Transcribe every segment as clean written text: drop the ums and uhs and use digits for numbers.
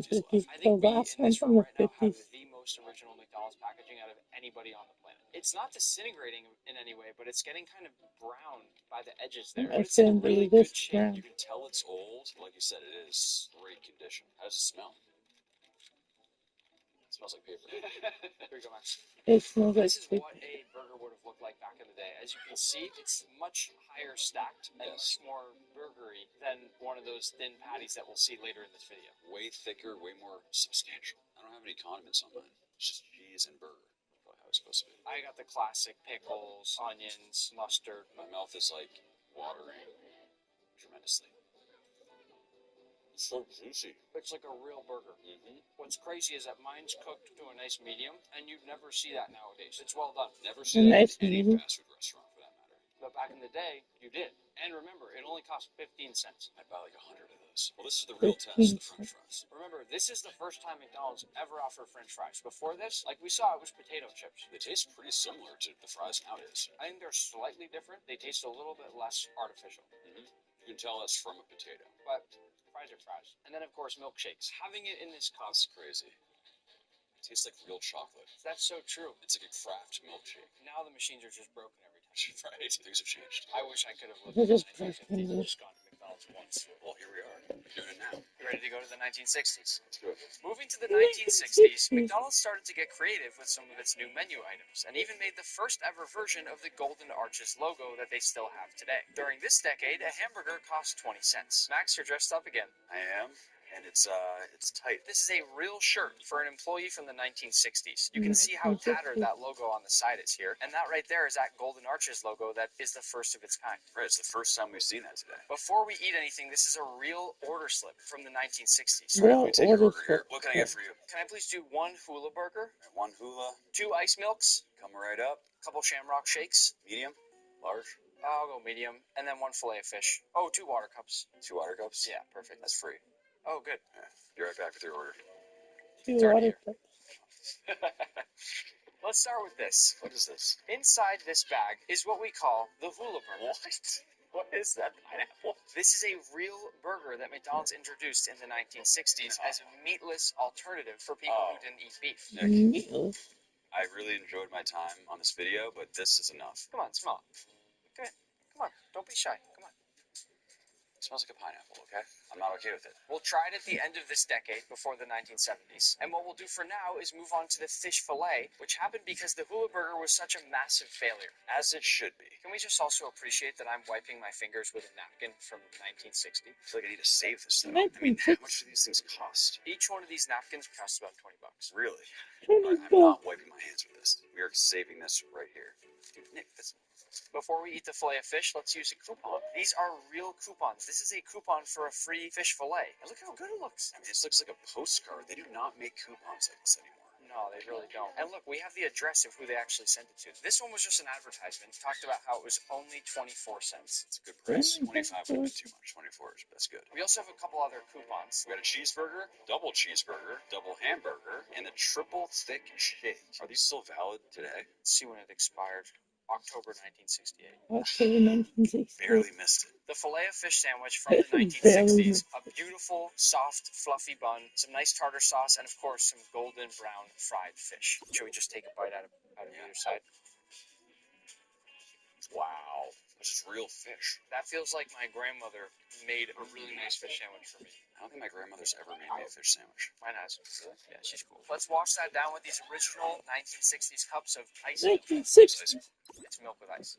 I think we in this room right now have the most original McDonald's packaging out of anybody on the planet. It's not disintegrating in any way, but it's getting kind of brown by the edges there. But it's in really good shape. You can tell it's old. Like you said, it is great condition. How does it smell? It smells like paper. Here you go, Max. This is what a burger would have looked like back in the day. As you can see, it's much higher stacked and more burgery than one of those thin patties that we'll see later in this video. Way thicker, way more substantial. I don't have any condiments on mine. It's just cheese and burger. Probably how it's supposed to be. I got the classic pickles, onions, mustard. My mouth is like watering tremendously. It's so juicy. It's like a real burger. What's crazy is that mine's cooked to a nice medium, and you'd never see that nowadays. It's well done. Never see that in any fast food restaurant, for that matter. But back in the day, you did. And remember, it only cost 15 cents. I'd buy like 100 of those. Well, this is the real test, the French fries. Remember, this is the first time McDonald's ever offered French fries. Before this, like we saw, it was potato chips. They taste pretty similar to the fries nowadays. I think they're slightly different. They taste a little bit less artificial. You can tell it's from a potato. But fries are fries. And then, of course, milkshakes. Having it in this cup. That's crazy. It tastes like real chocolate. That's so true. It's like a craft milkshake. Now the machines are just broken every time. Right, things have changed. I wish I could have lived in the 1950s and just gone to McDonald's once. Well, here we are. We're doing it now. You ready to go to the 1960s? Let's do it. Moving to the 1960s, McDonald's started to get creative with some of its new menu items, and even made the first ever version of the Golden Arches logo that they still have today. During this decade, a hamburger cost 20 cents. Max, you're dressed up again. I am. And it's tight. This is a real shirt for an employee from the 1960s. You can see how tattered that logo on the side is here. And that right there is that Golden Arches logo that is the first of its kind. Right, it's the first time we've seen that today. Before we eat anything, this is a real order slip from the 1960s. Right, we take your order here. What can I get for you? Can I please do one hula burger? One hula. 2 ice milks. Come right up. Couple shamrock shakes. Medium? Large? I'll go medium. And then 1 fillet of fish. Oh, 2 water cups. 2 water cups? Yeah, perfect. That's free. Oh, good. Yeah, be right back with your order. 2 water cups. Let's start with this. What is this? Inside this bag is what we call the hula burger. What is that pineapple? This is a real burger that McDonald's introduced in the 1960s as a meatless alternative for people who didn't eat beef. Nick, I really enjoyed my time on this video, but this is enough. Come on, smell it. Come here. Come on. Don't be shy. Come on. It smells like a pineapple, okay? I'm not okay with it. We'll try it at the end of this decade, before the 1970s. And what we'll do for now is move on to the fish fillet, which happened because the hula burger was such a massive failure. As it should be. Can we just also appreciate that I'm wiping my fingers with a napkin from 1960? I feel like I need to save this, though. I mean, how much do these things cost? Each one of these napkins costs about $20. Really? I'm not wiping my hands with this. We are saving this right here. Dude, Nick, this... Before we eat the fillet of fish, let's use a coupon. These are real coupons. This is a coupon for a free fish fillet. And look how good it looks. I mean, this looks like a postcard. They do not make coupons like this anymore. No, they really don't. And look, we have the address of who they actually sent it to. This one was just an advertisement. Talked about how it was only 24 cents. It's a good price. 25 would have been too much. 24 is that's good. We also have a couple other coupons. We got a cheeseburger, double hamburger, and a triple thick shake. Are these still valid today? Let's see when it expired. October 1968. October 1968. Barely missed it. The filet of fish sandwich from the 1960s. A beautiful, soft, fluffy bun, some nice tartar sauce, and of course some golden brown fried fish. Should we just take a bite out of either side? Wow. This is real fish. That feels like my grandmother made a really nice fish sandwich for me. I don't think my grandmother's ever made me a fish sandwich. Mine has. Yeah, she's cool. Let's wash that down with these original 1960s cups of ice. 1960. It's milk with ice.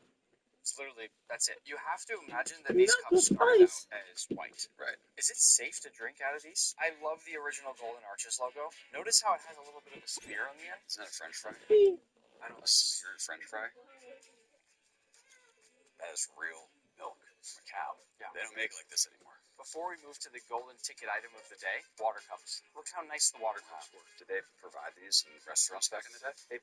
It's literally, that's it. You have to imagine that these cups start out as white. Right. Is it safe to drink out of these? I love the original Golden Arches logo. Notice how it has a little bit of a spear on the end? Isn't that a French fry? I don't know. A seared French fry? That is real milk from a cow. Yeah. They don't make like this anymore. Before we move to the golden ticket item of the day, water cups. Look how nice the water cups were. Did they provide these in restaurants back in the day? They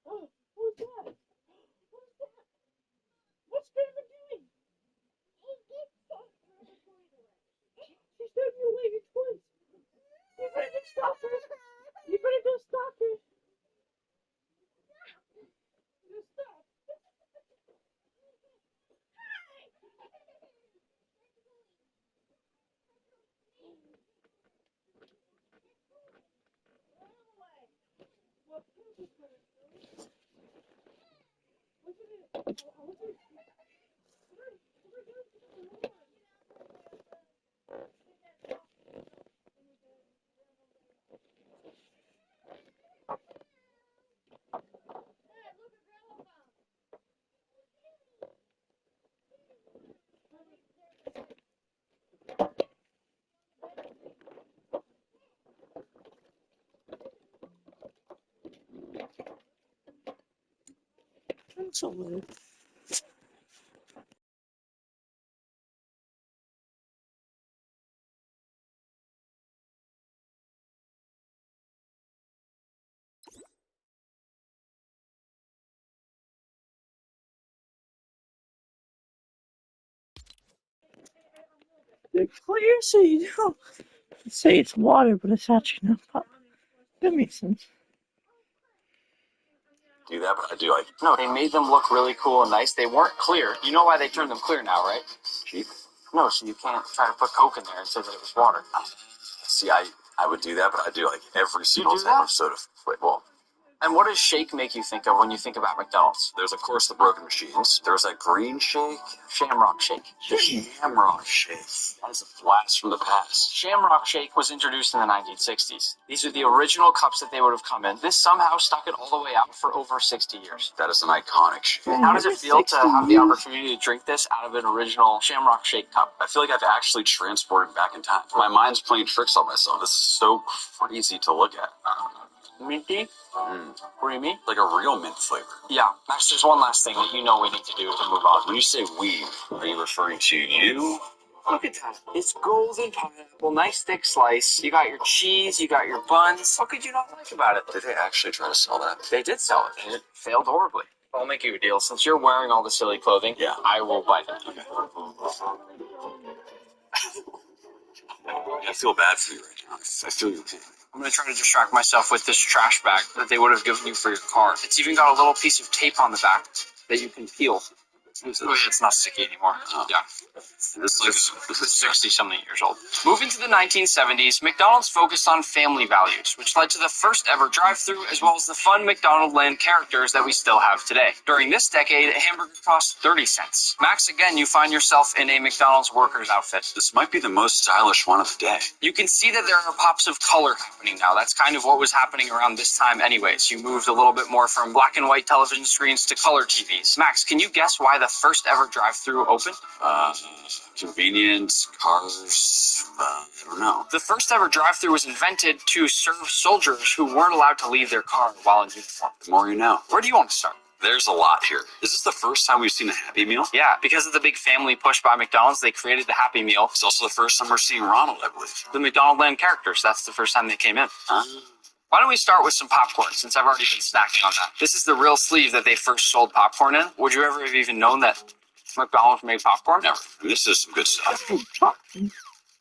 Oh, who's that? What's Grandma doing? She's throwing you away your toys. You better go stop her. You better go stop her. Go stop. That's a little. They're clear, so you don't say it's water, but it's actually not pop. That makes sense. Do that, but I do like. No, they made them look really cool and nice. They weren't clear. You know why they turned them clear now, right? Cheap. No, so you can't try to put Coke in there and say that it was water. See, I would do that, but I do like every single do type that? of soda. Wait, well, And what does shake make you think of when you think about McDonald's? there's of course the broken machines. There's that green shake. Shamrock Shake. Shamrock shake. That is a blast from the past. Shamrock Shake was introduced in the 1960s. These are the original cups that they would have come in. This somehow stuck it all the way out for over 60 years. That is an iconic shake. How does it feel to have the opportunity to drink this out of an original Shamrock Shake cup? I feel like I've actually transported back in time. My mind's playing tricks on myself. This is so crazy to look at. Minty? Creamy? Like a real mint flavor. Yeah. Max, there's one last thing that you know we need to do to move on. When you say we, are you referring to you? Look at that. It's golden pineapple, nice thick slice. You got your cheese, you got your buns. What could you not like about it? Did they actually try to sell that? They did sell it, and it failed horribly. I'll make you a deal. Since you're wearing all the silly clothing, Yeah. I will buy them. Okay. I feel bad for you right now. I feel your pain. I'm going to try to distract myself with this trash bag that they would have given you for your car. It's even got a little piece of tape on the back that you can peel. Oh, yeah, it's not sticky anymore. Oh. Yeah. This is 60-something years old. Moving to the 1970s, McDonald's focused on family values, which led to the first ever drive-thru as well as the fun McDonald Land characters that we still have today. During this decade, a hamburger cost 30 cents. Max, again, you find yourself in a McDonald's worker's outfit. This might be the most stylish one of the day. You can see that there are pops of color happening now. That's kind of what was happening around this time anyways. You moved a little bit more from black and white television screens to color TVs. Max, can you guess why the first ever drive-thru opened? Convenience, cars, I don't know. The first ever drive-thru was invented to serve soldiers who weren't allowed to leave their car while in uniform. The more you know. Where do you want to start? There's a lot here. Is this the first time we've seen a Happy Meal? Yeah, because of the big family push by McDonald's, they created the Happy Meal. It's also the first time we're seeing Ronald, I believe. The McDonald Land characters, that's the first time they came in. Why don't we start with some popcorn, since I've already been snacking on that. This is the real sleeve that they first sold popcorn in. Would you ever have even known that McDonald's made popcorn? Never. I mean, this is some good stuff.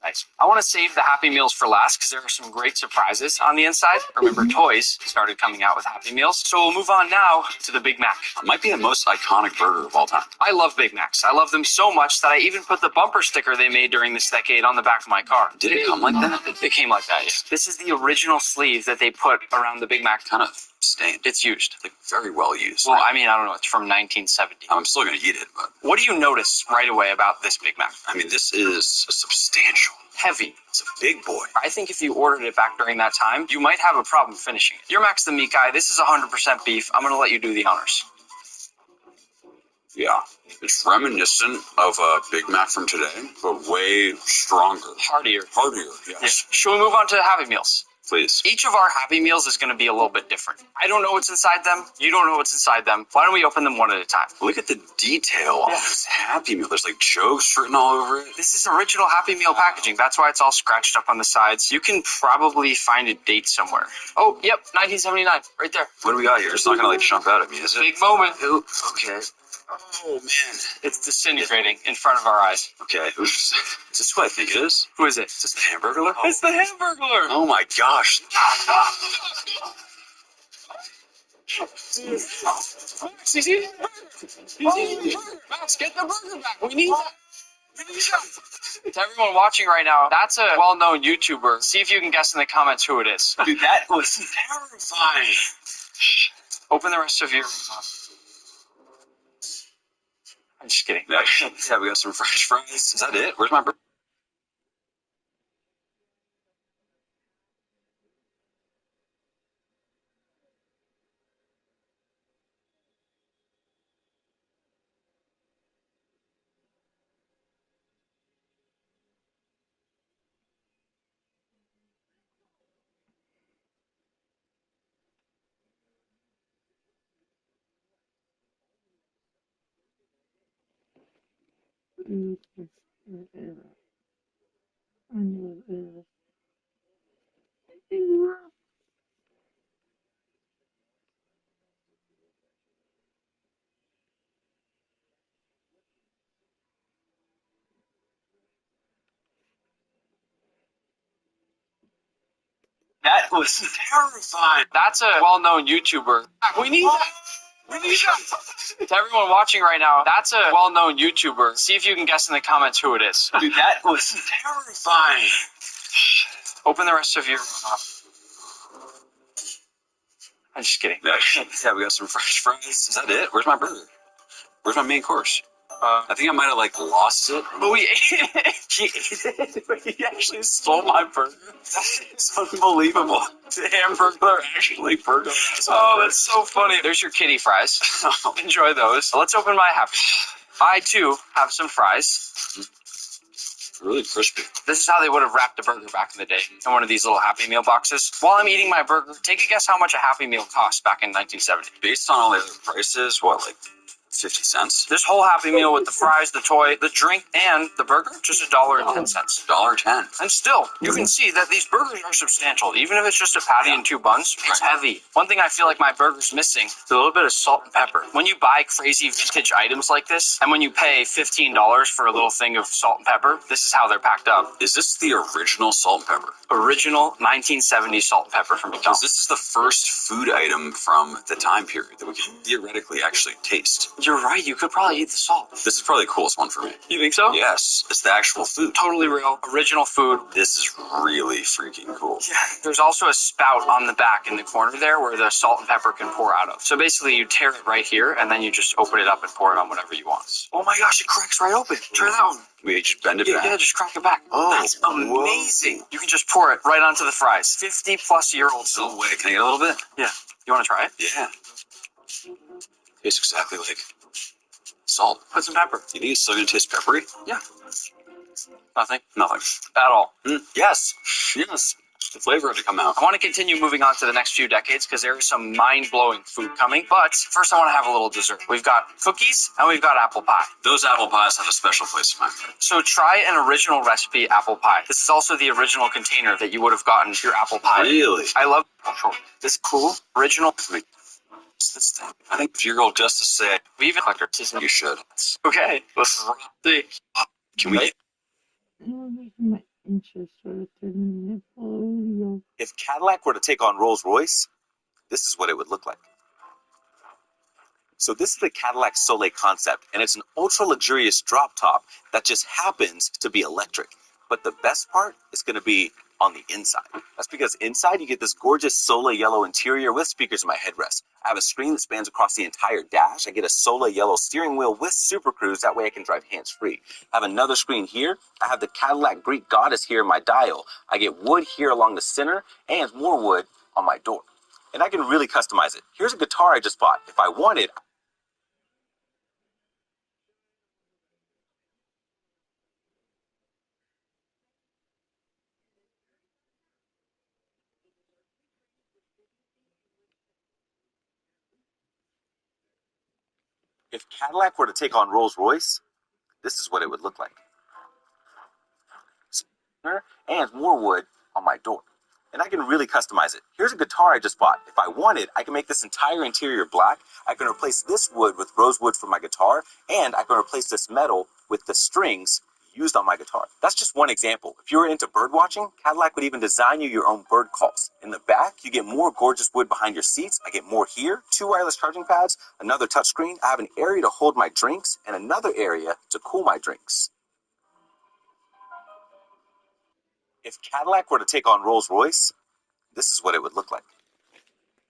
Nice. I want to save the Happy Meals for last because there are some great surprises on the inside. Remember, toys started coming out with Happy Meals. So we'll move on now to the Big Mac. It might be the most iconic burger of all time. I love Big Macs. I love them so much that I even put the bumper sticker they made during this decade on the back of my car. Did it come like that? It came like that, yeah. This is the original sleeve that they put around the Big Mac. Kind of stained. It's used. Like very well used. Well, I mean, I don't know. It's from 1970. I'm still gonna eat it, but What do you notice right away about this Big Mac? I mean, this is a substantial. Heavy. It's a big boy. I think if you ordered it back during that time, you might have a problem finishing it. You're Max the Meat Guy. This is 100% beef. I'm going to let you do the honors. Yeah, it's reminiscent of a Big Mac from today, but way stronger. Heartier. Hardier, Yeah. yes. Should we move on to Happy Meals? Please. Each of our Happy Meals is going to be a little bit different. I don't know what's inside them. You don't know what's inside them. Why don't we open them one at a time? Look at the detail on this Happy Meal. There's like jokes written all over it. This is original Happy Meal packaging. That's why it's all scratched up on the sides. You can probably find a date somewhere. Oh, yep, 1979, right there. What do we got here? It's not gonna like jump out at me, is it? Big moment. Ooh, okay. Oh man. It's disintegrating in front of our eyes. Okay. Oops. Is this what I think it is? Who is it? Is this the Hamburglar? It's the Hamburglar. Oh my gosh. Max, he's eating the burger. He's eating the burger. Max, get the burger back. We need that. We need that. To everyone watching right now, that's a well-known YouTuber. See if you can guess in the comments who it is. Dude, that was terrifying. Open the rest of your... I'm just kidding. Yeah, we got some French fries. Is that it? Where's my burger? That was terrifying. That's a well-known YouTuber. We need that. We need that. To everyone watching right now, that's a well-known YouTuber. See if you can guess in the comments who it is. Dude, that was terrifying. Open the rest of your... I'm just kidding. Yeah, we got some French fries. Is that it? Where's my burger? Where's my main course? I think I might have like lost it. But we ate it. He ate it, but he actually stole my burger. It's unbelievable. The Hamburglar actually burger. Oh, that's so funny. There's your kitty fries. Enjoy those. Let's open my Happy Meal. I, too, have some fries. Really crispy. This is how they would have wrapped a burger back in the day, in one of these little Happy Meal boxes. While I'm eating my burger, take a guess how much a Happy Meal cost back in 1970. Based on all the other prices, what, like 50 cents? This whole Happy Meal with the fries, the toy, the drink, and the burger, just $1.10. $1.10. And still, you can see that these burgers are substantial. Even if it's just a patty and two buns, it's heavy. One thing I feel like my burger's missing is a little bit of salt and pepper. When you buy crazy vintage items like this, and when you pay $15 for a little thing of salt and pepper, this is how they're packed up. Is this the original salt and pepper? Original 1970s salt and pepper from Because McDonald's. this is the first food item from the time period that we can theoretically actually taste. You're right, you could probably eat the salt. This is probably the coolest one for me. You think so? Yes, it's the actual food. Totally real, original food. This is really freaking cool. Yeah. There's also a spout on the back in the corner there where the salt and pepper can pour out of. So basically you tear it right here and then you just open it up and pour it on whatever you want. Oh my gosh, it cracks right open. Try that one. We just bend it Yeah, back. yeah, just crack it back. Oh, that's amazing. You can just pour it right onto the fries. 50-plus-year-old No way. Can I get a little bit? Yeah. You want to try it? Yeah. Tastes exactly like salt. Put some pepper. You think it's still going to taste peppery? Yeah. Nothing. Nothing. At all. Yes. Yes. The flavor had to come out. I want to continue moving on to the next few decades because there is some mind-blowing food coming. But first I want to have a little dessert. We've got cookies and we've got apple pie. Those apple pies have a special place in my heart. So try an original recipe apple pie. This is also the original container that you would have gotten your apple pie. Really? I love this cool original. What's this thing? I think if your girl Justice said, We even collect artisanal. you should. Okay, let's see. Can we? If Cadillac were to take on Rolls-Royce, this is what it would look like. So this is the Cadillac Soleil concept, and it's an ultra-luxurious drop top that just happens to be electric. But the best part is going to be on the inside. That's because inside you get this gorgeous Sola yellow interior with speakers in my headrest. I have a screen that spans across the entire dash. I get a Sola yellow steering wheel with Super Cruise. That way I can drive hands-free. I have another screen here. I have the Cadillac Greek Goddess here in my dial. I get wood here along the center and more wood on my door. And I can really customize it. Here's a guitar I just bought. If I wanted, if Cadillac were to take on Rolls-Royce, this is what it would look like. And more wood on my door. And I can really customize it. Here's a guitar I just bought. If I wanted, I can make this entire interior black. I can replace this wood with rosewood for my guitar, and I can replace this metal with the strings used on my guitar. That's just one example. If you were into bird watching, Cadillac would even design you your own bird calls. In the back, you get more gorgeous wood behind your seats. I get more here, 2 wireless charging pads, another touchscreen. I have an area to hold my drinks, and another area to cool my drinks. If Cadillac were to take on Rolls-Royce, this is what it would look like.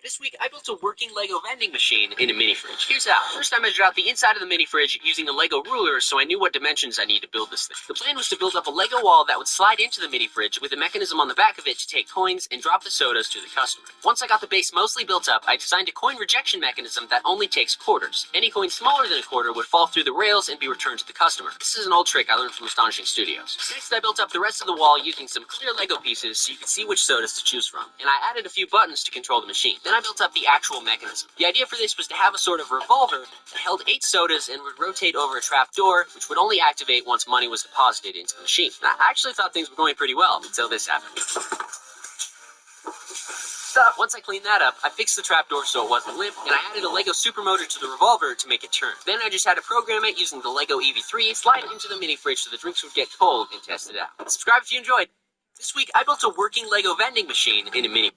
This week, I built a working Lego vending machine in a mini fridge. Here's how. First, I measured out the inside of the mini fridge using a Lego ruler so I knew what dimensions I needed to build this thing. The plan was to build up a Lego wall that would slide into the mini fridge with a mechanism on the back of it to take coins and drop the sodas to the customer. Once I got the base mostly built up, I designed a coin rejection mechanism that only takes quarters. Any coin smaller than a quarter would fall through the rails and be returned to the customer. This is an old trick I learned from Astonishing Studios. Next, I built up the rest of the wall using some clear Lego pieces so you could see which sodas to choose from. And I added a few buttons to control the machine. Then I built up the actual mechanism. The idea for this was to have a sort of revolver that held 8 sodas and would rotate over a trap door, which would only activate once money was deposited into the machine. And I actually thought things were going pretty well until this happened. Once I cleaned that up, I fixed the trapdoor so it wasn't limp, and I added a Lego supermotor to the revolver to make it turn. Then I just had to program it using the Lego EV3, slide it into the mini fridge so the drinks would get cold, and test it out. Subscribe if you enjoyed. This week, I built a working Lego vending machine in a mini.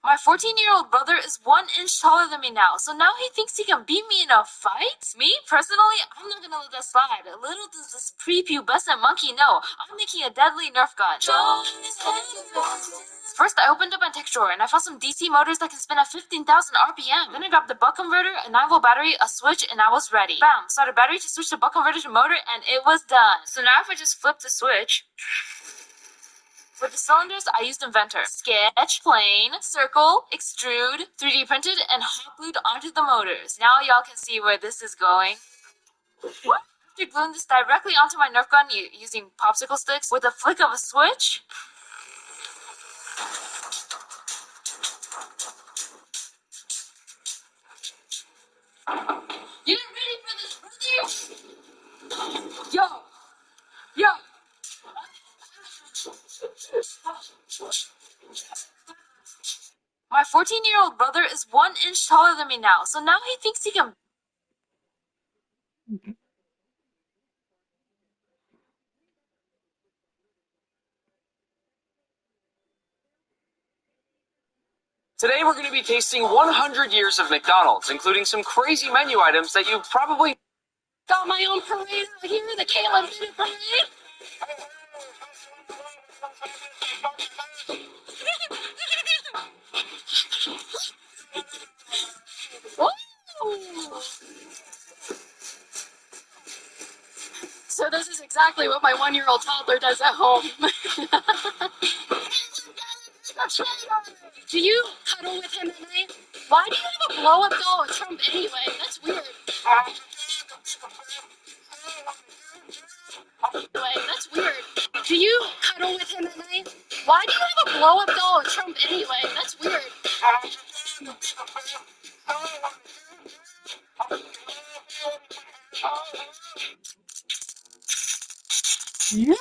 My 14-year-old brother is 1 inch taller than me now, so now he thinks he can beat me in a fight? Me, personally, I'm not gonna let that slide. Little does this prepubescent monkey know, I'm making a deadly Nerf gun. First, I opened up my tech drawer and I found some DC motors that can spin at 15,000 RPM. Then I grabbed a buck converter, a 9-volt battery, a switch, and I was ready. Bam! Started battery to switch the buck converter to motor, and it was done. So now if I just flip the switch... For the cylinders, I used Inventor. Sketch, plane, circle, extrude, 3D printed, and hot glued onto the motors. Now y'all can see where this is going. After gluing this directly onto my Nerf gun using popsicle sticks, with a flick of a switch... You ready for this, brother? Yo! Yo! My 14-year-old brother is 1 inch taller than me now, so now he thinks he can... Today, we're going to be tasting 100 years of McDonald's, including some crazy menu items that you probably... Got my own parade out here, the Caleb Minute Parade! So this is exactly what my 1-year-old toddler does at home. Do you cuddle with him at night? Why do you have a blow-up doll of Trump anyway? That's weird. That's weird. Do you cuddle with him at night? Why do you have a blow-up doll of Trump anyway? That's weird. Yeah,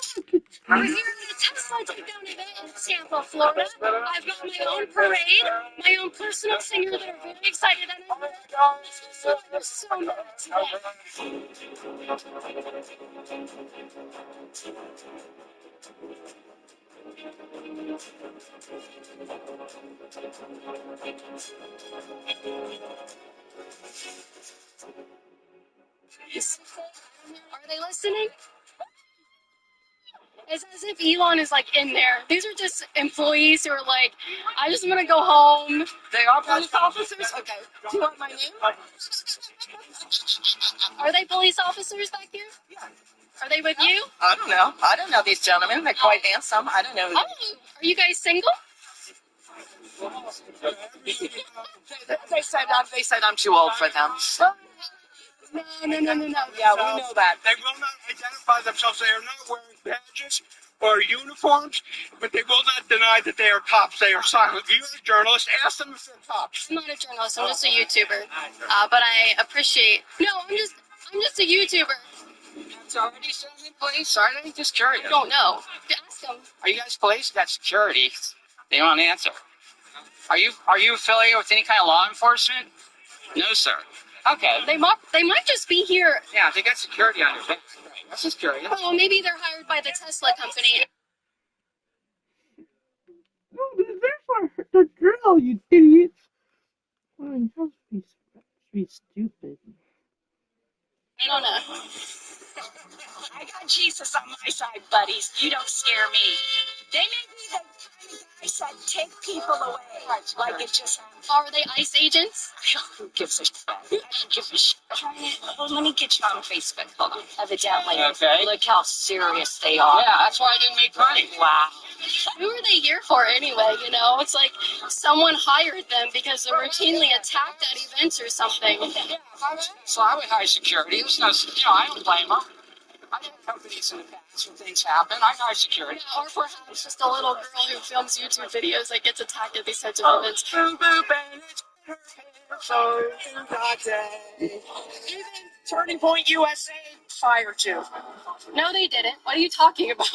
We're here at a Tesla takedown event in Tampa, Florida. I've got my own parade, my own personal singer that are very excited, and I'm so mad today. Are they listening? It's as if Elon is like in there. These are just employees who are like, I just want to go home. They are police officers? Okay. Do you want my name? Are they police officers back here? Yeah. Are they with you? I don't know. I don't know these gentlemen. They're quite handsome. I don't know. Oh, are you guys single? They said I'm too old for them. No. Yeah, we know that. They will not identify themselves. They are not wearing badges or uniforms, but they will not deny that they are cops. They are silent. You, as a journalist, ask them if they're cops. I'm not a journalist. I'm just a YouTuber. But I appreciate. No, I'm just a YouTuber. It's already said in police, are they? Just curious. I don't know. Ask them. Are you guys police? You got security. They won't answer. Are you affiliated with any kind of law enforcement? No, sir. Okay. They might just be here. Yeah, they got security on their back. Right. That's just curious. Oh, maybe they're hired by the Tesla company. No, they're there for the drill, you idiots. Oh, you have to be stupid. I don't know. I got Jesus on my side, buddies. You don't scare me. They may be the kind of guys that take people away. Like it just happened. Are they ICE agents? Who gives a shit? I don't give a shit. Let me get you on Facebook. Hold on. Evidently. Okay. Look how serious they are. Yeah, that's why I didn't make money. Wow. Who are they here for anyway? You know, it's like someone hired them because they're routinely attacked at events or something. Yeah, so I would hire security. There's no, I don't blame them. I've had companies in the past when things happen. I hire security. Yeah, or perhaps just a little girl who films YouTube videos that gets attacked at these types of events. Boo boo Bennett, so do not even Turning Point USA fired you. No, they didn't. What are you talking about?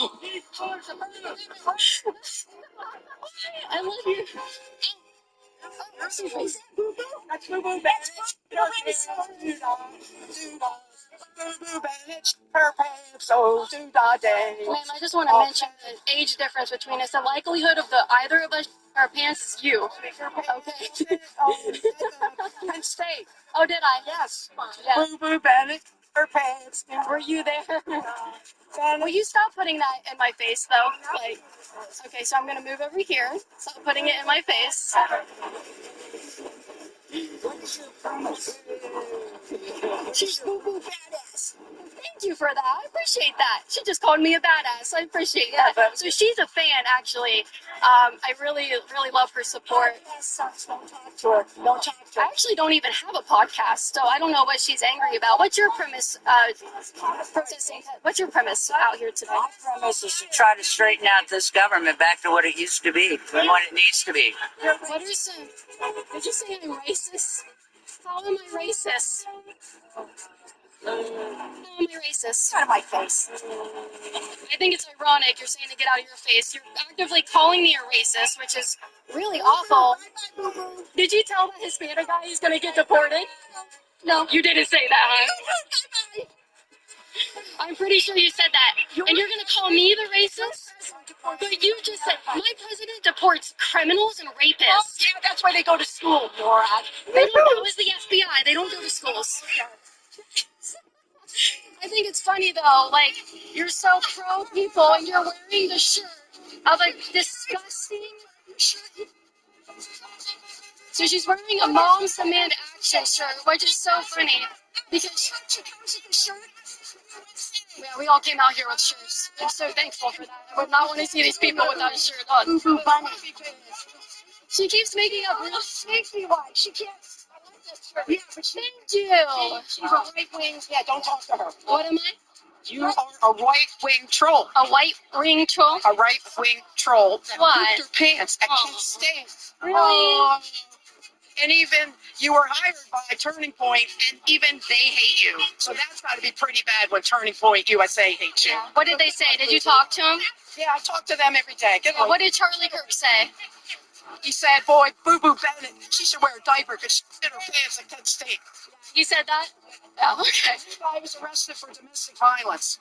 I love you. That's Boo Boo Bennett. Boo Boo Bennett, her pants, so do da day. Ma'am, I just want to mention the age difference between us. The likelihood of either of us our pants is you. Okay. Penn State. Oh, did I? Yes. Yeah. Boo Boo Bennett, her pants. Were you there? Will you stop putting that in my face, though? Like, okay, so I'm gonna move over here. Stop putting it in my face. She's boo boo badass. Thank you for that. I appreciate that. She just called me a badass. I appreciate that. So she's a fan, actually. I really love her support. Don't talk to her. Don't talk to I her. actually don't even have a podcast, so I don't know what she's angry about. What's your premise? Protesting. What's your premise out here today? My premise is to try to straighten out this government back to what it used to be and what it needs to be. What are some? Did you say I'm racist? How am I racist? How am I racist? Out of my face. I think it's ironic you're saying to get out of your face. You're actively calling me a racist, which is really awful. Did you tell that Hispanic guy he's gonna get deported? No, you didn't say that, huh? I'm pretty sure you said that. And you're gonna call me the racist? But you just said my president deports criminals and rapists. Oh, yeah, that's why they go to school, moron. They don't. That was the FBI. They don't go to schools. I think it's funny though. Like you're so pro people, and you're wearing the shirt of a disgusting shirt. So she's wearing a Mom's Demand Action shirt, which is so funny because yeah, we all came out here with shirts. I'm so thankful for that. I would not want to see these people without a shirt on. She keeps making up real Safety wise, she can't. Yeah, but thank you. She's a right wing. Yeah, don't talk to her. What am I? You are a right wing troll. A white ring troll? A right wing troll that Why? pooped her pants at Kent State. Really? And even you were hired by Turning Point, and even they hate you. So that's got to be pretty bad when Turning Point USA hates you. What did they say? Did you talk to him? Yeah, I talk to them every day. What did Charlie Kirk say? He said, boy, Boo Boo Bennett, she should wear a diaper because she did her pants at Kent State. He said that? Yeah, okay. I was arrested for domestic violence.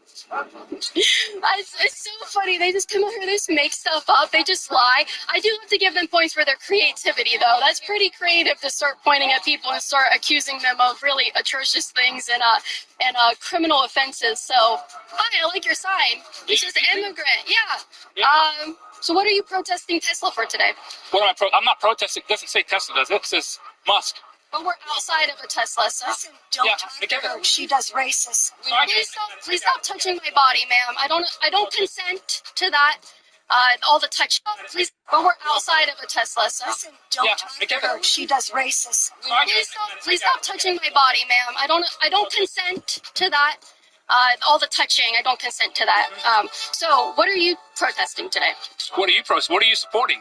It's so funny. They just come out here, they just make stuff up. They just lie. I do have to give them points for their creativity, though. That's pretty creative to start pointing at people and start accusing them of really atrocious things and criminal offenses. So, hi, I like your sign. It says immigrant. Yeah. So what are you protesting Tesla for today? What am I'm not protesting. It doesn't say Tesla, does it? It says Musk. But we're outside of a Tesla, so. Listen, don't talk to her. She does racist. Please stop touching my body, ma'am. I don't consent to that. All the touch. Please, but we're outside of a Tesla, so. Listen, don't talk to her. She does racist. Please stop touching my body, ma'am. I don't consent to that. All the touching, I don't consent to that. So what are you protesting today? What are you What are you supporting?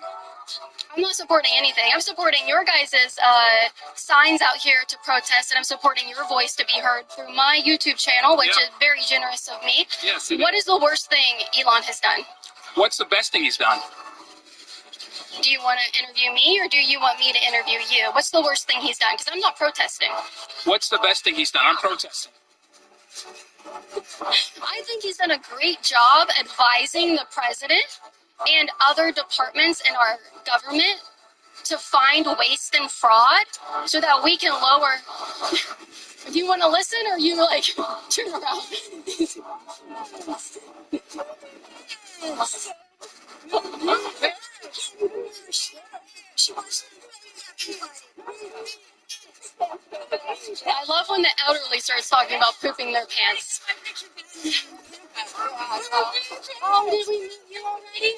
I'm not supporting anything. I'm supporting your guys' signs out here to protest, and I'm supporting your voice to be heard through my YouTube channel, which is very generous of me. Yes. What is the worst thing Elon has done? What's the best thing he's done? Do you want to interview me, or do you want me to interview you? What's the worst thing he's done? Because I'm not protesting. What's the best thing he's done? I'm protesting. I think he's done a great job advising the president and other departments in our government to find waste and fraud so that we can lower. Do you want to listen, or you like turn around? I love when the elderly starts talking about pooping their pants. Oh, did we meet you already?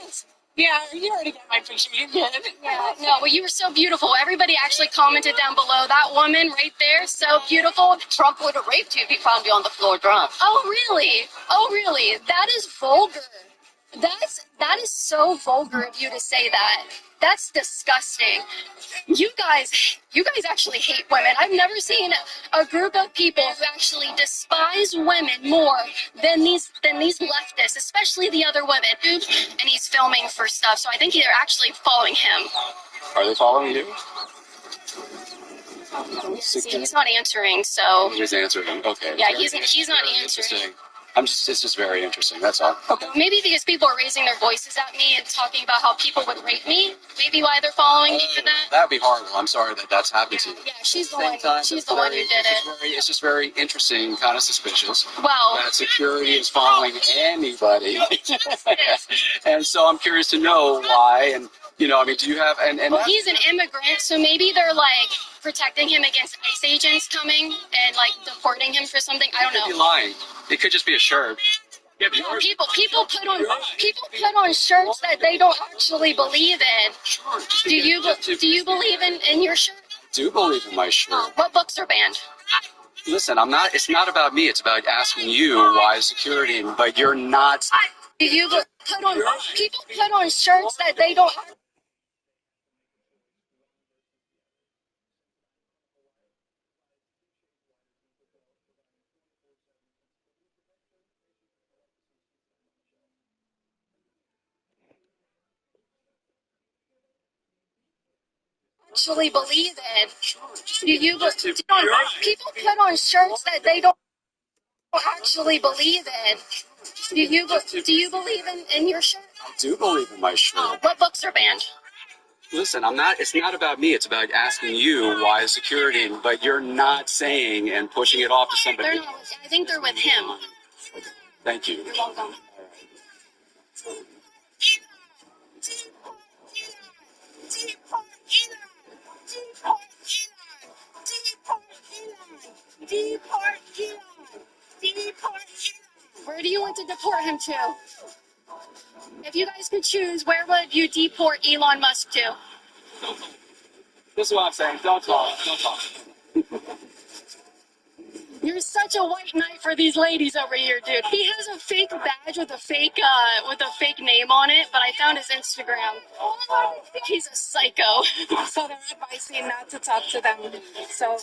Yeah, you already got my picture. You did. Yeah, no, well, you were so beautiful. Everybody actually commented down below. That woman right there, so beautiful. Trump would have raped you if he found you on the floor drunk. Oh, really? Oh, really? That is vulgar. That is so vulgar of you to say that. That's disgusting. You guys actually hate women. I've never seen a group of people who actually despise women more than these leftists, especially the other women. And he's filming for stuff, so I think they're actually following him. Are they following you? See, he's not answering, so. He's answering. Okay. Yeah, he's not answering. It's just very interesting. That's all. Okay. Maybe because people are raising their voices at me and talking about how people would rape me. Maybe why they're following me for that. That'd be horrible. I'm sorry that's happened to you. Yeah, she's the one. She's the one who did it. It's just very interesting, kind of suspicious. Well, that security is following anybody, and so I'm curious to know why. And do you have well, he's an immigrant, so maybe they're like protecting him against ICE agents coming and like deporting him for something. I don't know. He could be lying. It could just be a shirt. People put on shirts that they don't actually believe in. Do you believe in your shirt? I do believe in my shirt. What books are banned? Listen, I'm not. It's not about me. It's about asking you why security. But you're not. Do you people put on shirts that they don't? Actually believe in. People put on shirts that they don't actually believe in. Do you believe in your shirt? I do believe in my shirt. What books are banned? Listen, I'm not. It's not about me. It's about asking you why security. But you're not saying and pushing it off to somebody. They're not. I think they're with him. Thank you. You're welcome. Where do you want to deport him to? If you guys could choose, where would you deport Elon Musk to? This is what I'm saying. Don't talk. Don't talk. You're such a white knight for these ladies over here, dude. He has a fake badge with a fake name on it, but I found his Instagram. He's a psycho. So they're advising not to talk to them. So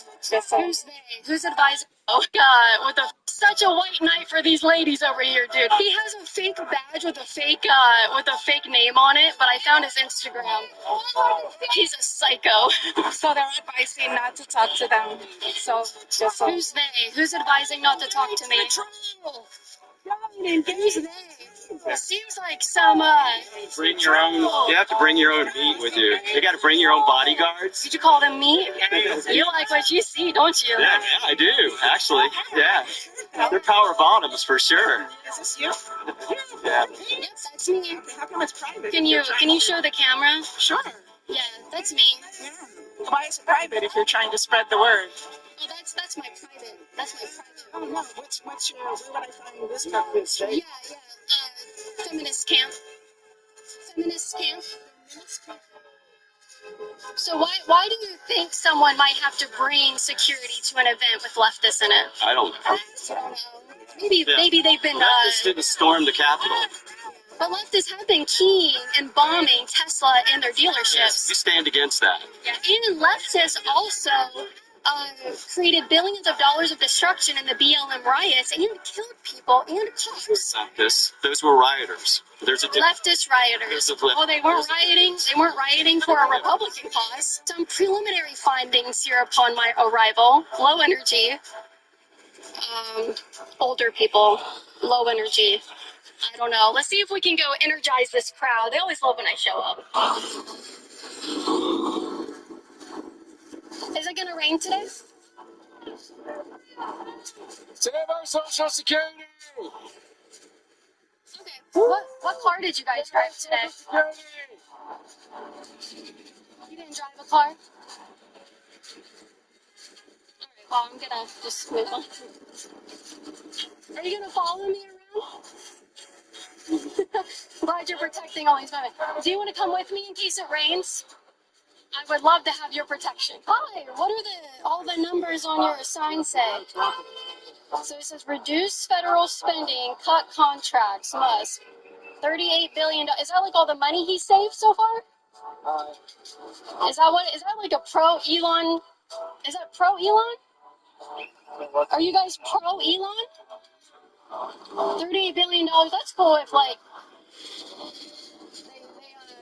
Who's they? Who's advising? God, with such a white knight for these ladies over here, dude. He has a fake badge with a fake name on it, but I found his Instagram. He's a psycho. So they're advising not to talk to them. So just so. Who's they? Who's advising not to talk to me? Who's they? It seems like some Bring your own. You have to bring your own meat with you. You got to bring your own bodyguards. Did you call them meat? You like what you see, don't you? Yeah, I do actually. Yeah, they're power bottoms for sure. Is this you? Yep, Yeah. that's me. How come it's private? Can you show the camera? Sure. Yeah, that's me. Yeah. Why is it private if you're trying to spread the word? Oh, that's my private. That's my private. Oh no. What's your? Where would I find this private? Yeah. Feminist camp. Feminist camp. So why do you think someone might have to bring security to an event with leftists in it? I don't know. I don't know. Maybe they've been. Leftists didn't storm the Capitol. But leftists have been keying and bombing Tesla in their dealerships. We stand against that. Yeah, and leftists also created billions of dollars of destruction in the BLM riots and killed people and cops. Those were rioters. There's a Leftist rioters. Oh, they weren't rioting. They weren't rioting for a Republican cause. Some preliminary findings here upon my arrival: low energy. Older people, low energy. I don't know. Let's see if we can go energize this crowd. They always love when I show up. Is it gonna rain today? Save our Social Security. Okay. What car did you guys drive today? You didn't drive a car? Alright, well, I'm gonna just move on. Are you gonna follow me around? Glad you're protecting all these women. Do you want to come with me in case it rains? I would love to have your protection. Hi, what are all the numbers on your sign say? So it says reduce federal spending, cut contracts, Musk. $38 billion. Is that like all the money he saved so far? Is that like a pro Elon? Is that pro Elon? Are you guys pro Elon? $38 billion. That's cool if like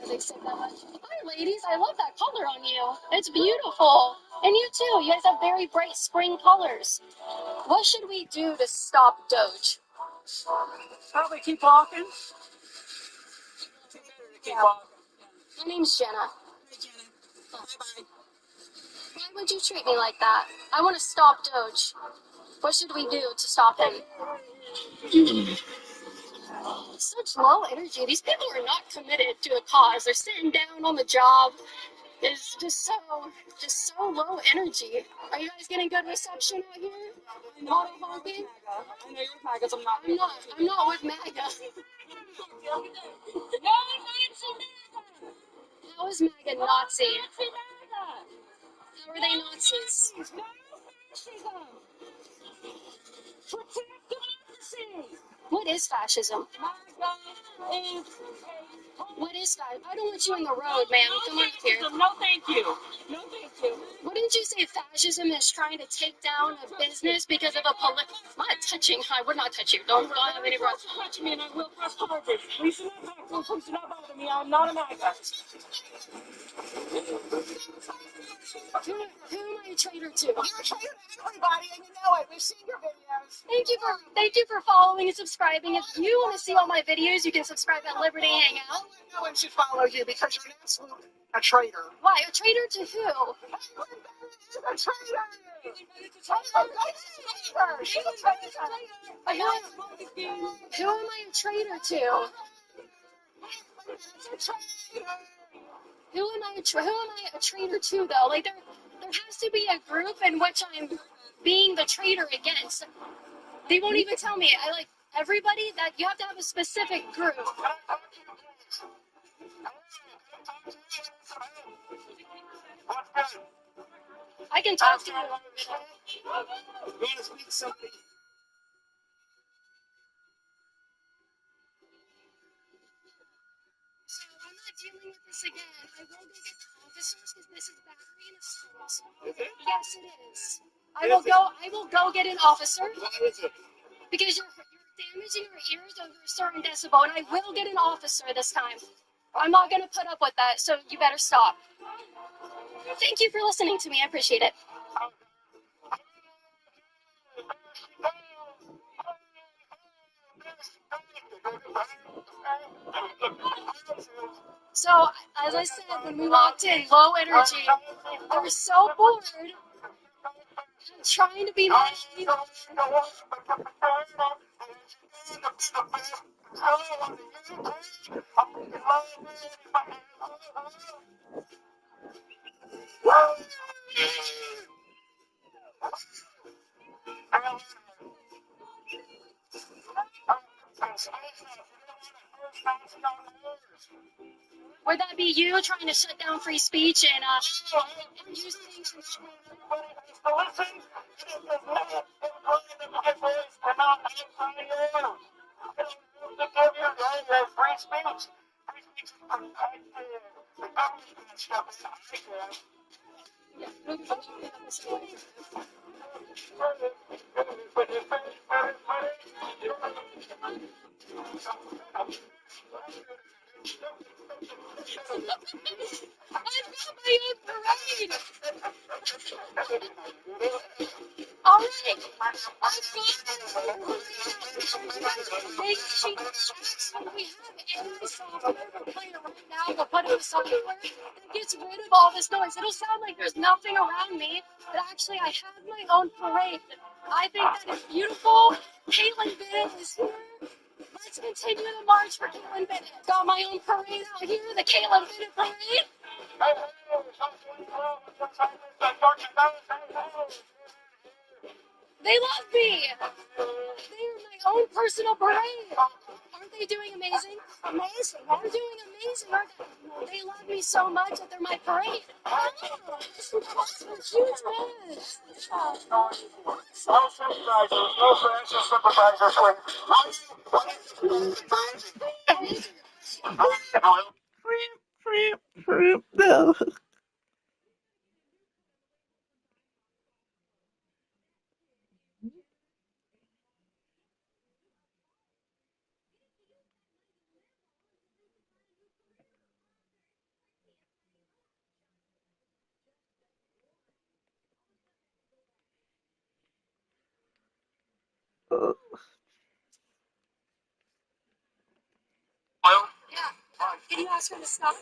they save that much. Hi ladies, I love that color on you. It's beautiful. And you too. You guys have very bright spring colors. What should we do to stop Doge? Probably keep walking. Keep walking. My name's Jenna. Hey Jenna. Bye. Why would you treat me like that? I want to stop Doge. What should we do to stop him? Such low energy. These people are not committed to a cause. They're sitting down on the job. It's just so low energy. Are you guys getting good reception out here? Not honking? I know you're with MAGA, I'm not. I'm not with MAGA. How is MAGA Nazi? How are they Nazis? What is fascism? What is fascism? I don't want you in the road, ma'am. Come on up here. No, thank you. No, thank you. Wouldn't you say fascism is trying to take down a business because of a political... I'm not touching. I would not touch you. Don't have any rights. Touch me and I will press charges. Please do not talk to me. Please do not bother me. I'm not a MAGA. Who am I a traitor to? You're a traitor to everybody and you know it. We've seen your videos. Thank you for following and subscribing. If you want to see all my videos, you can subscribe at Liberty Hangout. No one should follow you because you're an absolute a traitor. Why? A traitor to who? You're a traitor. She's a traitor. Who am I a traitor to? Who am I a traitor to though? Like there has to be a group in which I'm being the traitor against. They won't even tell me. I like everybody that you have to have a specific group. I can talk to you. You want to speak to somebody? So I'm not dealing with this again. I will go get the officers because this is battery and assault. Yes, it is. I will go get an officer. Why is it? Because you're damaging our ears over a certain decibel, and I will get an officer this time. I'm not gonna put up with that, so you better stop. Thank you for listening to me. I appreciate it. So, as I said, when we walked in, low energy, they were so bored, trying to be nice. Would that be you trying to shut down free speech and use things? That gets rid of all this noise. It'll sound like there's nothing around me, but actually I have my own parade. I think that is beautiful. Caitlin Bennett is here. Let's continue the march for Caitlin Bennett. Got my own parade out here, the Caitlin Bennett parade. They love me. They are my own personal parade. Aren't they doing amazing? Amazing. They're doing amazing, aren't they? They love me so much that they're my parade. Oh, huge fans. No sympathizers, no Francis sympathizers, No. Yeah. Can you ask her to stop?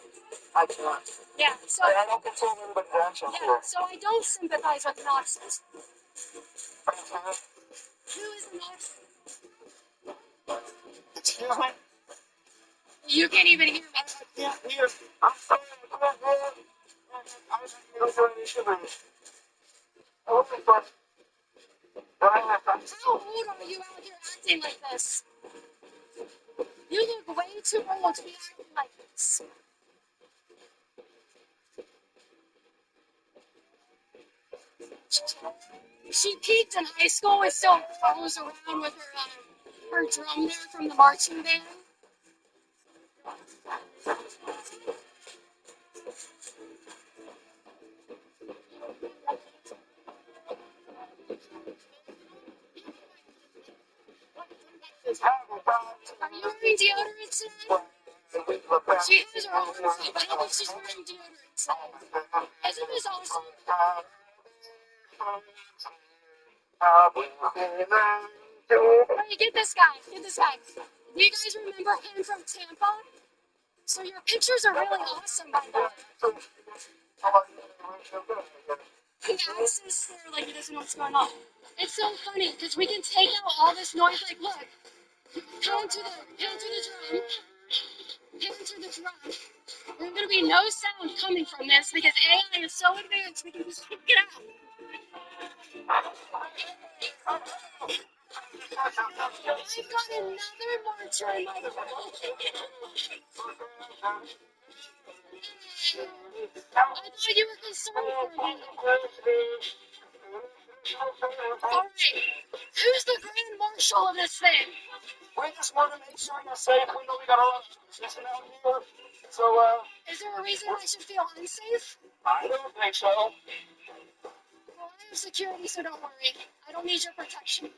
I can't. Yeah. So I don't control anybody's actions yeah. here. So I don't sympathize with Nazis. Who is a Nazi? Excuse me? You can't even hear me. I can't hear. I'm sorry, I can't hear. I'm not doing anything with it. Oh, but How old are you out here acting like this? You look way too old to be acting like this. She peaked in high school and still follows around with her drum there from the marching band. Are you wearing deodorant today? She has her arms up. I don't think she's wearing deodorant today. Isn't this awesome? Hey, get this guy. Get this guy. Do you guys remember him from Tampa? So your pictures are really awesome, by the way. He acts so scared like he doesn't know what's going on. It's so funny because we can take out all this noise. Like, look, pound to the drum, pound to the drum. There's gonna be no sound coming from this because AI is so advanced. We can just kick it out. I've got another marcher in my phone. I thought you were concerned for me. Alright, who's the grand marshal of this thing? we just want to make sure you're safe. We know we got a lot of citizens out here. So, Is there a reason I should feel unsafe? I don't think so. Well, I have security, so don't worry. I don't need your protection.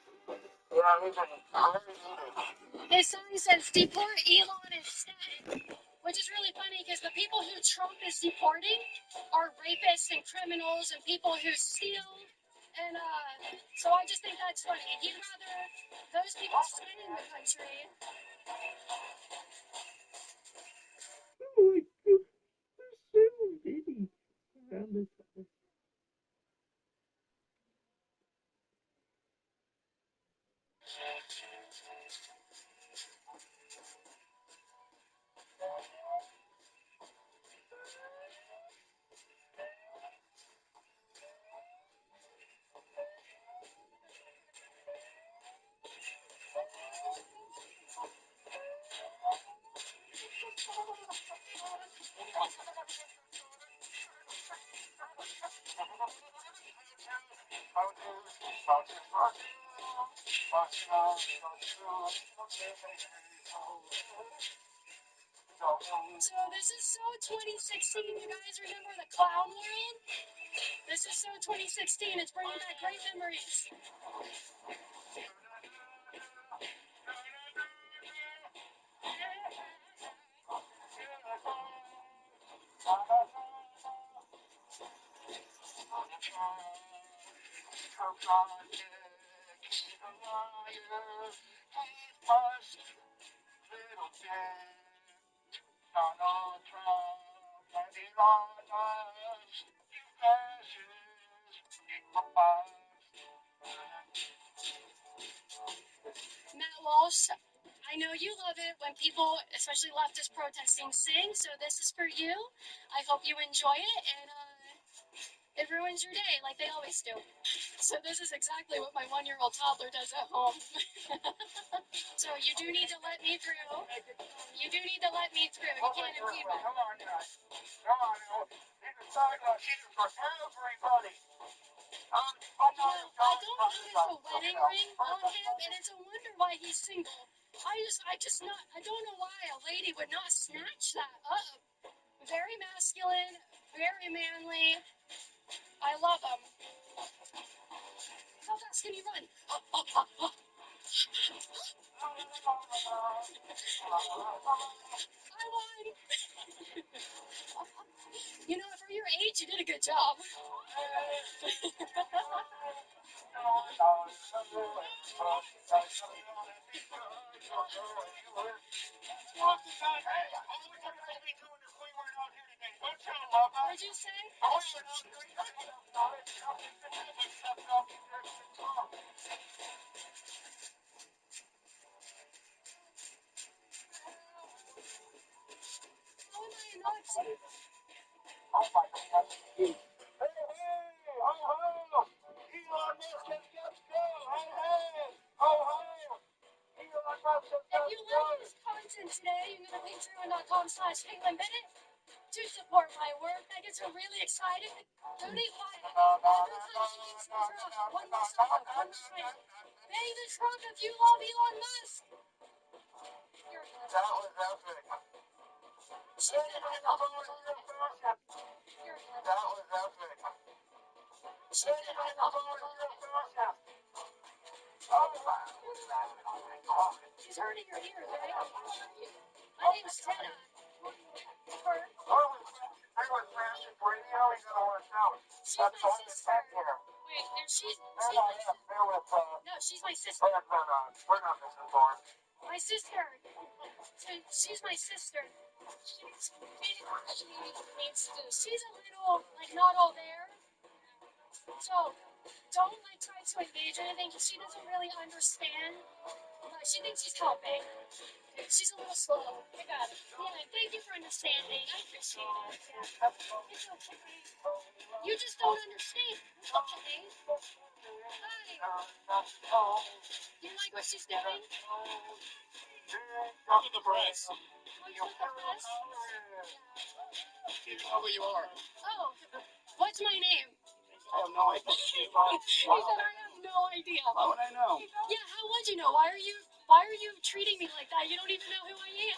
Yeah, we can very needed. His sign says deport Elon and Stanton, which is really funny because the people who Trump is deporting are rapists and criminals and people who steal. And so I just think that's funny. He'd rather those people stay in the country. Oh my god, there's so many around this place. So this is so 2016. You guys remember the clown world? This is so 2016. It's bringing back great memories. Matt Walsh, I know you love it when people, especially leftist protesting, sing, so this is for you. I hope you enjoy it, and it ruins your day like they always do. So this is exactly what my 1-year-old toddler does at home. So you do need to let me through. You do need to let me through. You can't impede me. Come on, guys. Come on, now. These are sidewalks here for everybody. I don't notice a wedding ring on him, and it's a wonder why he's single. I don't know why a lady would not snatch that up. Very masculine, very manly. I love him. How fast can you run? I won. You know, for your age, you did a good job. What'd you say? How am I a Nazi? If you like this content today, you can go to patreon.com/Caitlin Bennett to support my work. That gets her really excited. Donate $5. Every time she makes a drop, one more time, one more time. Bang the trunk if you love Elon Musk. You're a Nazi. That was epic. She said I love Elon. You're a Nazi. That was epic. She said I love Elon. She's hurting her ears, right? My name's Jenna. She's my sister. Wait, she's no, she's my sister. We're not missing born. My sister. She's my sister. She's a little, like, not all there. So, don't, like, try to engage or anything, because she doesn't really understand. But she thinks she's helping. She's a little slow. I got it. Yeah, thank you for understanding. I appreciate it. Yeah. It's okay. You just don't understand. It's okay. Hi. You like what she's doing? Look at the press. Oh, you with the press? You know who you are. Oh, what's my name? I have no idea. He said I have no idea. How would I know? Yeah, how would you know? Why are you treating me like that? You don't even know who I am.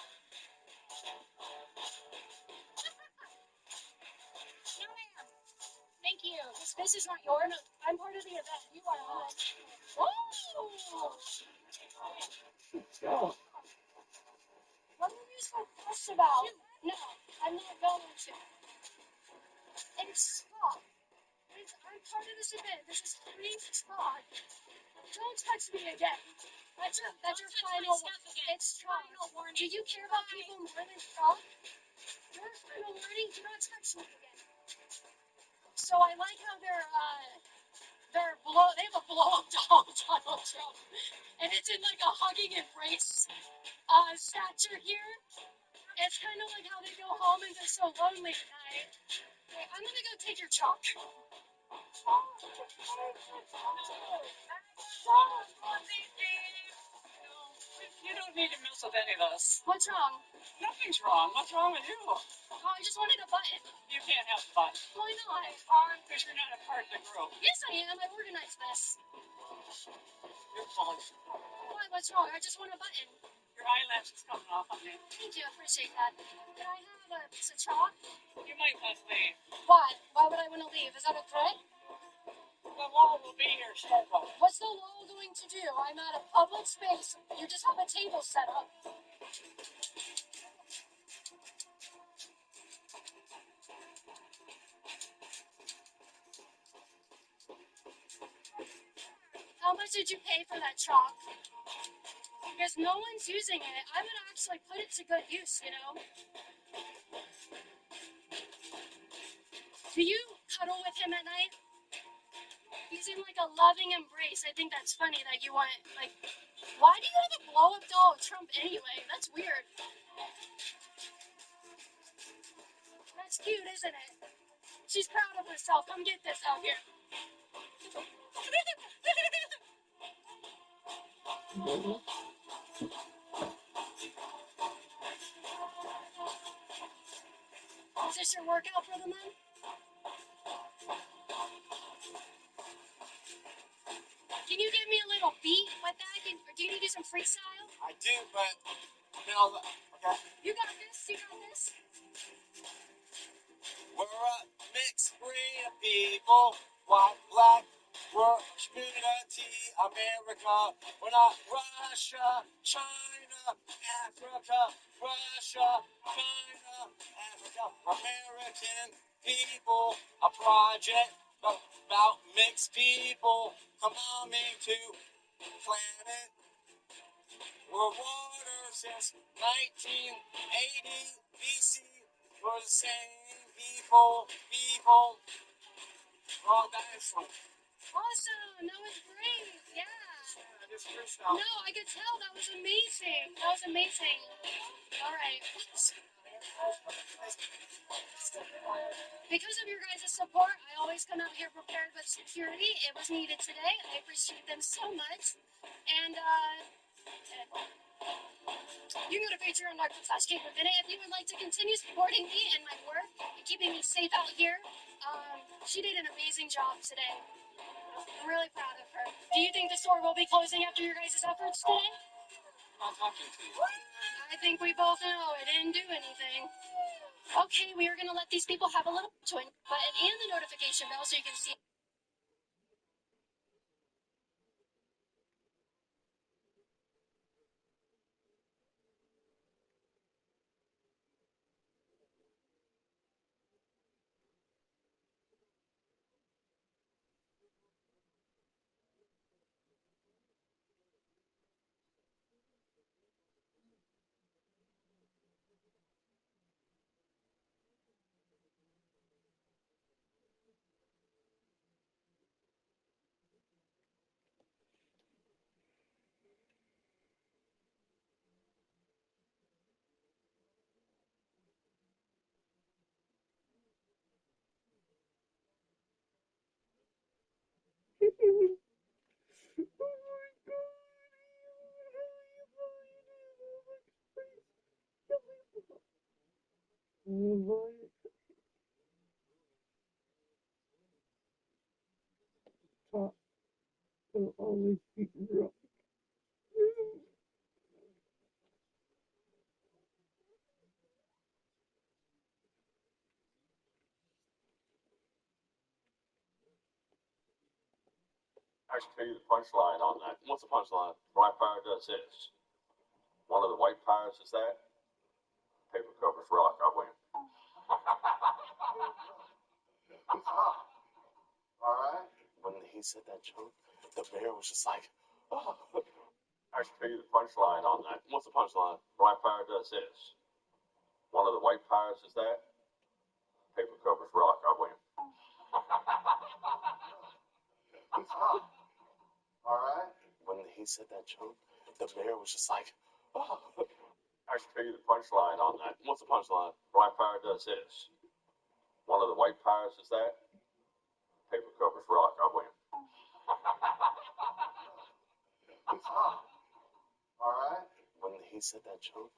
This is not yours. I'm part of the event. You are not. Oh! What are you so fussed about? No, I'm not going to. It's Scott. I'm part of this event. This is free Scott. Don't touch me again. That's your final warning. It's final warning. Do you care about people more than Scott? Your final warning, do not touch me again. So I like how they have a blow up doll of Donald Trump. And it's in like a hugging embrace stature here. It's kind of like how they go home and they're so lonely at night. Okay, I'm gonna go take your chalk. You don't need to mess with any of us. What's wrong? Nothing's wrong. What's wrong with you? Oh, I just wanted a button. You can't have fun. Why not? Because you're not a part of the group. Yes, I am. I organized this. You're full of Why? What's wrong? I just want a button. Your eyelash is coming off on you. Thank you. I appreciate that. Can I have a piece of chalk? You might want to leave. Why? Why would I want to leave? Is that a threat? The law will be here shortly. What's the law going to do? I'm at a public space. You just have a table set up. How much did you pay for that chalk? Because no one's using it. I would actually put it to good use, you know? Do you cuddle with him at night? He's in like a loving embrace. I think that's funny that you want, like, why do you have a blow up doll of Trump anyway? That's weird. That's cute, isn't it? She's proud of herself. Come get this out here. Is this your workout for the month? Can you give me a little beat with that? Or do you need to do some freestyle? I do, but okay. You got this? You got this? We're a mixed breed of people, white, black. We're community, America. We're not Russia, China, Africa. Russia, China, Africa. American people, a project about mixed people coming to planet. We're water since 1980 BC. We're the same people. Oh, that's Awesome. That was great. Yeah. just freestyle. No, I could tell. That was amazing. That was amazing. All right. Because of your guys' support, I always come out here prepared with security. It was needed today. I appreciate them so much. And you can go to patreon.com/KateWithinIt if you would like to continue supporting me and my work and keeping me safe out here. She did an amazing job today. I'm really proud of her. Do you think the store will be closing after your guys' efforts today? I'm not talking to you. I think we both know it didn't do anything. Okay, we are going to let these people have a little join button and the notification bell so you can see. Top will always be rough. can tell you the punchline on that. What's the punchline? Black pirate does this. One of the white pirates is that. Paper covers rock. I win. All right. When he said that joke, the mayor was just like, oh. I can tell you the punchline on that. What's the punchline? Black pirate does this. One of the white pirates is that. Paper covers rock. I win. All right. When he said that joke, the mayor was just like, oh. I can tell you the punchline on that. What's the punchline? Black pirate does this. One of the white pirates is that. Paper covers rock. I win. All right. When he said that joke,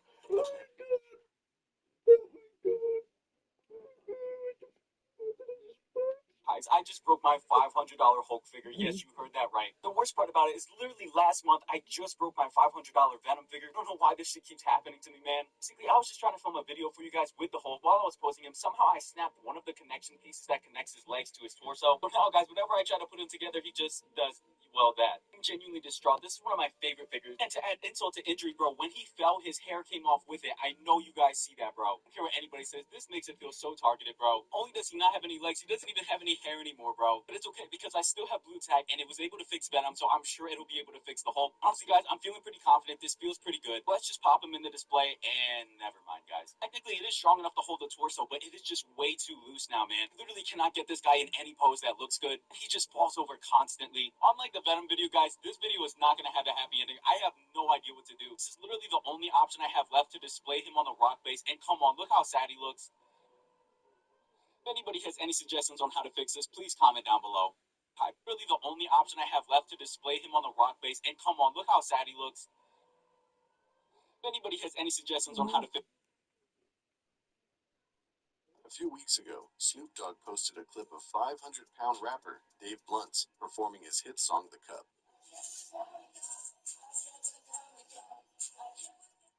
guys, I just broke my $500 Hulk figure. Yes, you heard that right. The worst part about it is literally last month, I just broke my $500 Venom figure. I don't know why this shit keeps happening to me, man. Basically, I was just trying to film a video for you guys with the Hulk. While I was posing him, somehow I snapped one of the connection pieces that connects his legs to his torso. But now, guys, whenever I try to put him together, he just does, well, that. I'm genuinely distraught. This is one of my favorite figures. And to add insult to injury, bro, when he fell, his hair came off with it. I know you guys see that, bro. I don't care what anybody says. This makes it feel so targeted, bro. Only does he not have any legs, he doesn't even have any hair anymore, bro. But it's okay because I still have blue tag and it was able to fix Venom, so I'm sure it'll be able to fix the Hulk. Honestly, guys, I'm feeling pretty confident. This feels pretty good. Let's just pop him in the display and never mind, guys. Technically, it is strong enough to hold the torso, but it is just way too loose now, man. You literally cannot get this guy in any pose that looks good. He just falls over constantly. Unlike the Venom video, guys, this video is not going to have a happy ending. I have no idea what to do. This is literally the only option I have left to display him on the rock base, and come on, look how sad he looks. If anybody has any suggestions on how to fix this, please comment down below. Really the only option I have left to display him on the rock base, and come on, look how sad he looks. If anybody has any suggestions on how to fix. A few weeks ago, Snoop Dogg posted a clip of 500-pound rapper Dave Blunt's performing his hit song The Cup.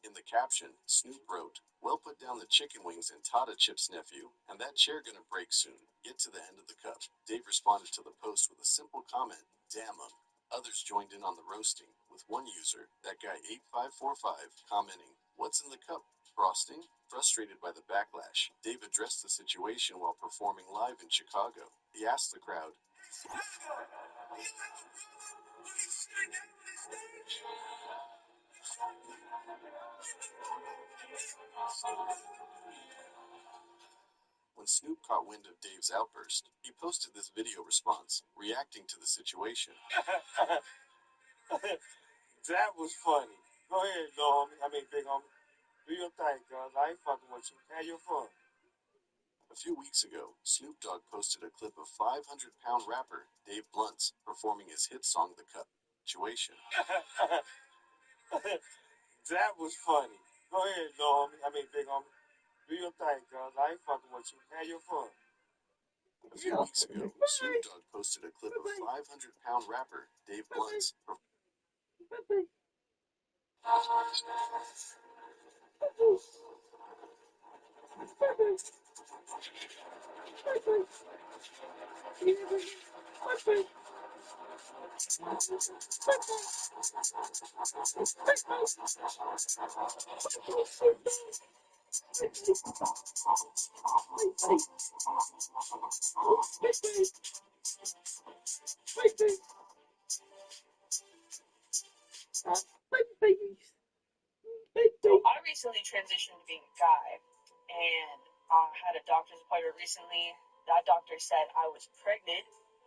In the caption, Snoop wrote, "Well put down the chicken wings and Tata Chip's nephew, and that chair gonna break soon. Get to the end of the cup." Dave responded to the post with a simple comment, "Damn 'em." Others joined in on the roasting, with one user, that guy 8545, commenting, "What's in the cup? Frosting?" Frustrated by the backlash, Dave addressed the situation while performing live in Chicago. He asked the crowd, when Snoop caught wind of Dave's outburst, he posted this video response, reacting to the situation. That was funny. Go ahead, little homie. I mean, big homie. Do your thing, cuz. I ain't fucking with you. Have your fun. A few weeks ago, Snoop Dogg posted a clip of 500-pound rapper Dave Blunt's performing his hit song The Cup. Situation. That was funny. Go ahead, little homie. I mean, big homie. Do your thing, cuz. I ain't fucking with you. Have your fun. A few weeks ago, Snoop Dogg posted a clip of 500-pound rapper Dave Blunt's. So I recently transitioned to being a guy, and I had a doctor's appointment recently. That doctor said I was pregnant.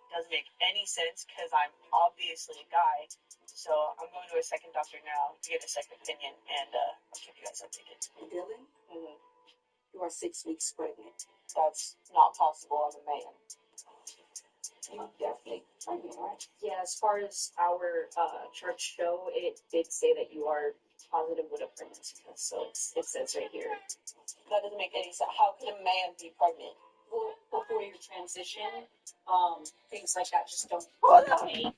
Doesn't make any sense because I'm obviously a guy. So I'm going to a second doctor now to get a second opinion, and I'll keep you guys updated. Dylan, you are 6 weeks pregnant. That's not possible. I'm a man. You definitely pregnant, right? Yeah, as far as our church show, it did say that you are positive with a pregnancy test. So it says right here. That doesn't make any sense. How could a man be pregnant? Well, before your transition, things like that just don't. Oh,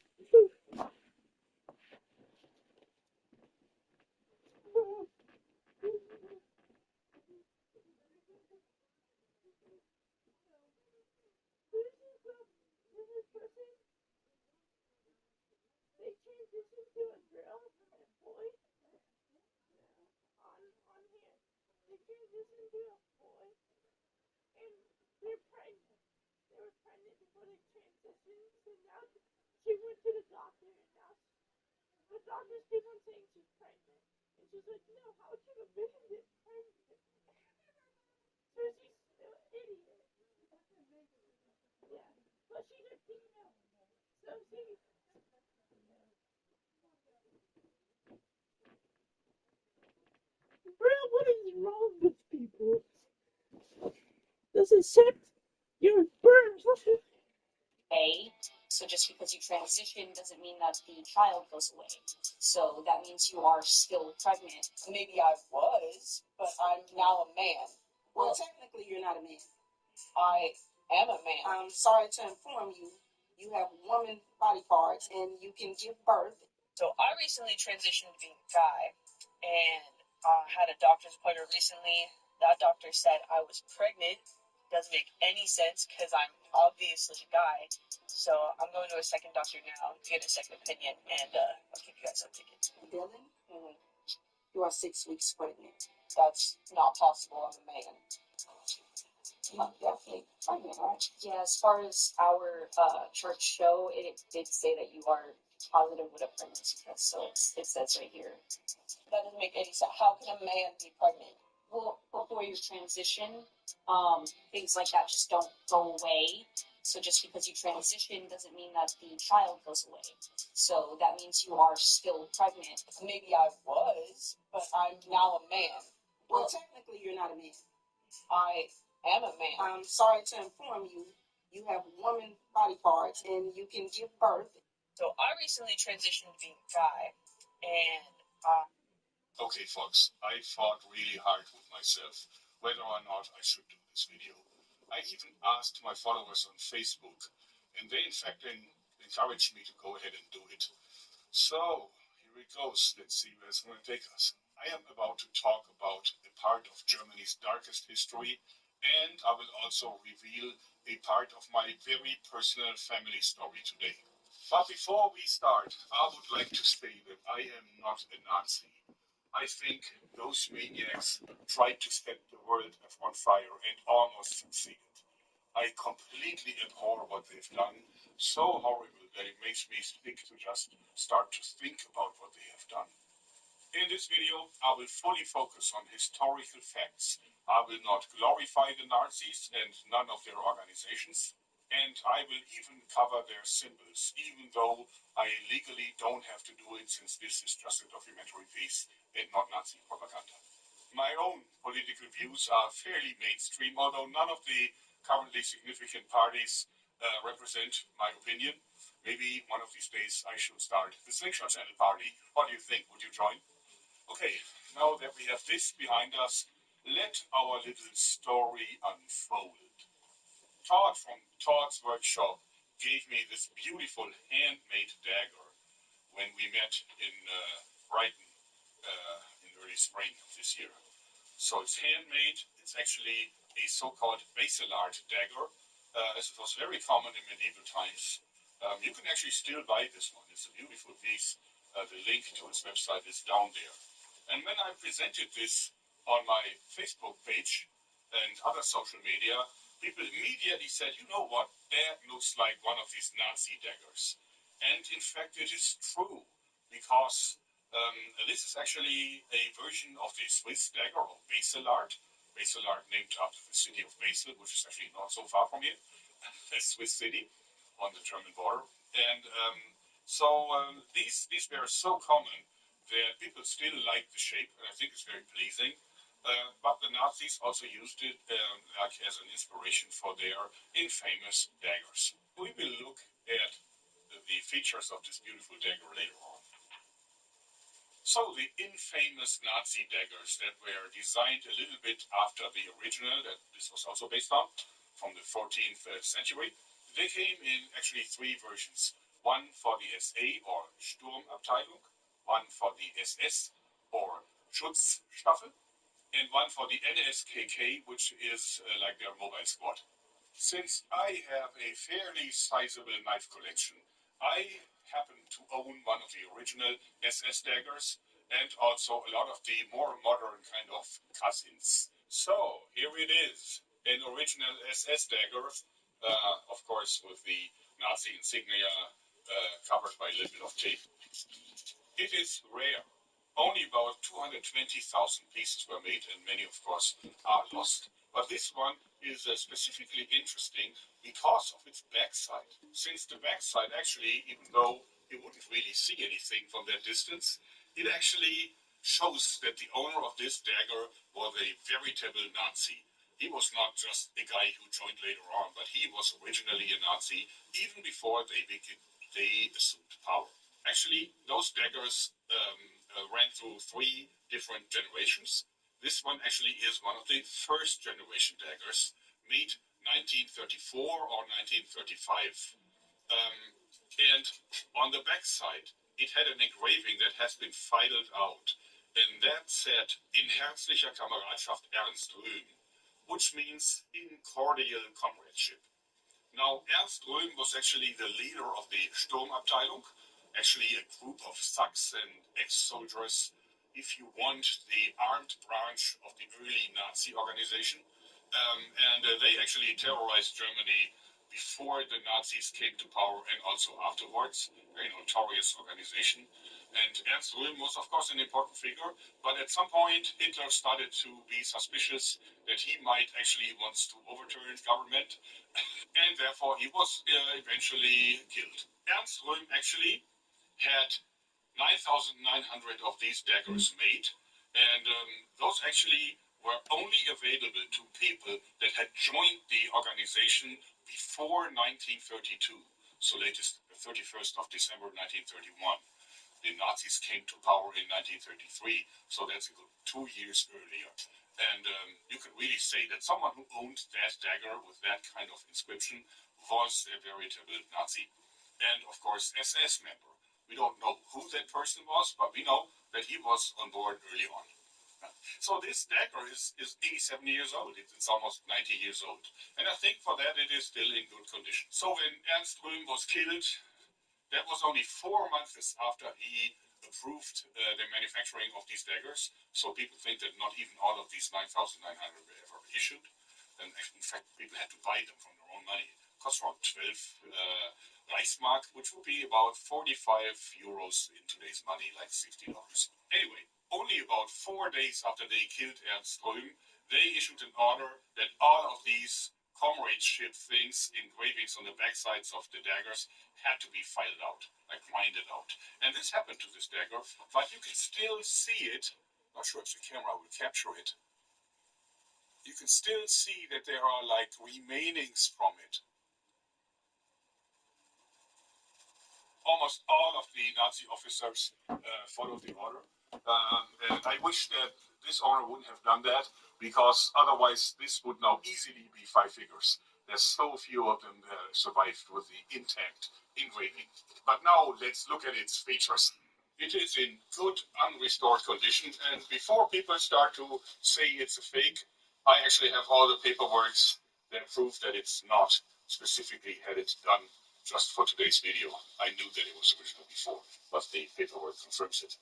transitioned to a boy, and they're pregnant. They were pregnant before they transitioned, so now she went to the doctor, and now the doctors keep on saying she's pregnant. And she's like, no, how would you have been this pregnant? So she's still an idiot. Yeah, but she's a female. So she, bro, what is wrong with people? Does accept your birth. So just because you transition doesn't mean that the child goes away. So that means you are still pregnant. Maybe I was, but I'm now a man. Well, technically, you're not a man. I am a man. I'm sorry to inform you, you have woman body parts and you can give birth. So I recently transitioned to being a guy, and had a doctor's appointment recently. That doctor said I was pregnant. Doesn't make any sense because I'm obviously a guy. So I'm going to a second doctor now to get a second opinion, and I'll keep you guys updated. Dylan, you are 6 weeks pregnant. That's not possible. I'm a man. You're definitely pregnant, right? Yeah, as far as our church show, it did say that you are positive with a pregnancy test. So it says right here. That doesn't make any sense. How can a man be pregnant? Well, before you transition, things like that just don't go away. So just because you transition doesn't mean that the child goes away. So that means you are still pregnant. Maybe I was, but I'm now a man. Well, technically, you're not a man. I am a man. I'm sorry to inform you, you have woman body parts and you can give birth. So I recently transitioned to being a guy, and Okay, folks, I fought really hard with myself whether or not I should do this video. I even asked my followers on Facebook, and they in fact encouraged me to go ahead and do it. So, here it goes. Let's see where it's going to take us. I am about to talk about a part of Germany's darkest history, and I will also reveal a part of my very personal family story today. But before we start, I would like to say that I am not a Nazi. I think those maniacs tried to set the world on fire and almost succeeded. I completely abhor what they've done, so horrible that it makes me sick to just start to think about what they have done. In this video, I will fully focus on historical facts. I will not glorify the Nazis and none of their organizations, and I will even cover their symbols, even though I legally don't have to do it since this is just a documentary piece and not Nazi propaganda. My own political views are fairly mainstream, although none of the currently significant parties represent my opinion. Maybe one of these days I should start the Slingshot Channel party. What do you think? Would you join? Okay, now that we have this behind us, let our little story unfold. Todd from Todd's workshop gave me this beautiful handmade dagger when we met in Brighton in early spring of this year. So it's handmade. It's actually a so-called basilard dagger, as it was very common in medieval times. You can actually still buy this one. It's a beautiful piece. The link to its website is down there. And when I presented this on my Facebook page and other social media, people immediately said, you know what, that looks like one of these Nazi daggers. And in fact, it is true, because this is actually a version of the Swiss dagger, or basilard. Basilard named after the city of Basel, which is actually not so far from here, a Swiss city on the German border. And these were so common that people still like the shape, and I think it's very pleasing. But the Nazis also used it like as an inspiration for their infamous daggers. We will look at the features of this beautiful dagger later on. So the infamous Nazi daggers that were designed a little bit after the original that this was also based on, from the 14th century, they came in actually three versions. One for the SA or Sturmabteilung, one for the SS or Schutzstaffel, and one for the NSKK, which is like their mobile squad. Since I have a fairly sizable knife collection, I happen to own one of the original SS daggers and also a lot of the more modern kind of cousins. So here it is, an original SS dagger, of course with the Nazi insignia covered by a little bit of tape. It is rare. Only about 220,000 pieces were made, and many, of course, are lost. But this one is specifically interesting because of its backside. Since the backside actually, even though you wouldn't really see anything from that distance, it actually shows that the owner of this dagger was a veritable Nazi. He was not just a guy who joined later on, but he was originally a Nazi even before they assumed power. Actually, those daggers ran through 3 different generations. This one actually is one of the first generation daggers, made 1934 or 1935. And on the back side, it had an engraving that has been filed out. And that said, in herzlicher Kameradschaft Ernst Röhm, which means in cordial comradeship. Now, Ernst Röhm was actually the leader of the Sturmabteilung, actually a group of thugs and ex-soldiers, if you want, the armed branch of the early Nazi organization. They actually terrorized Germany before the Nazis came to power and also afterwards. Very notorious organization. And Ernst Röhm was, of course, an important figure, but at some point Hitler started to be suspicious that he might actually want to overturn his government, and therefore he was eventually killed. Ernst Röhm actually had 9,900 of these daggers made, and those actually were only available to people that had joined the organization before 1932, so latest the 31st of December 1931. The Nazis came to power in 1933, so that's a good 2 years earlier. And you can really say that someone who owned that dagger with that kind of inscription was a veritable Nazi. And of course, SS member. We don't know who that person was, but we know that he was on board early on. So this dagger is 87 years old. It's almost 90 years old. And I think for that it is still in good condition. So when Ernst Röhm was killed, that was only 4 months after he approved the manufacturing of these daggers. So people think that not even all of these 9,900 were ever issued. And in fact, people had to buy them from their own money. It cost around 12 Reichsmark, which would be about 45 euros in today's money, like $60. Anyway, only about 4 days after they killed Ernst Röhm, they issued an order that all of these comradeship things, engravings on the backsides of the daggers, had to be filed out, like grinded out. And this happened to this dagger, but you can still see it. Not sure if the camera will capture it. You can still see that there are like remainings from it. Almost all of the Nazi officers followed the order. And I wish that this owner wouldn't have done that, because otherwise this would now easily be 5 figures. There's so few of them that survived with the intact engraving. But now let's look at its features. It is in good unrestored condition, and before people start to say it's a fake, I actually have all the paperwork that prove that it's not specifically had it done just for today's video. I knew that it was original before, but the paperwork confirms it.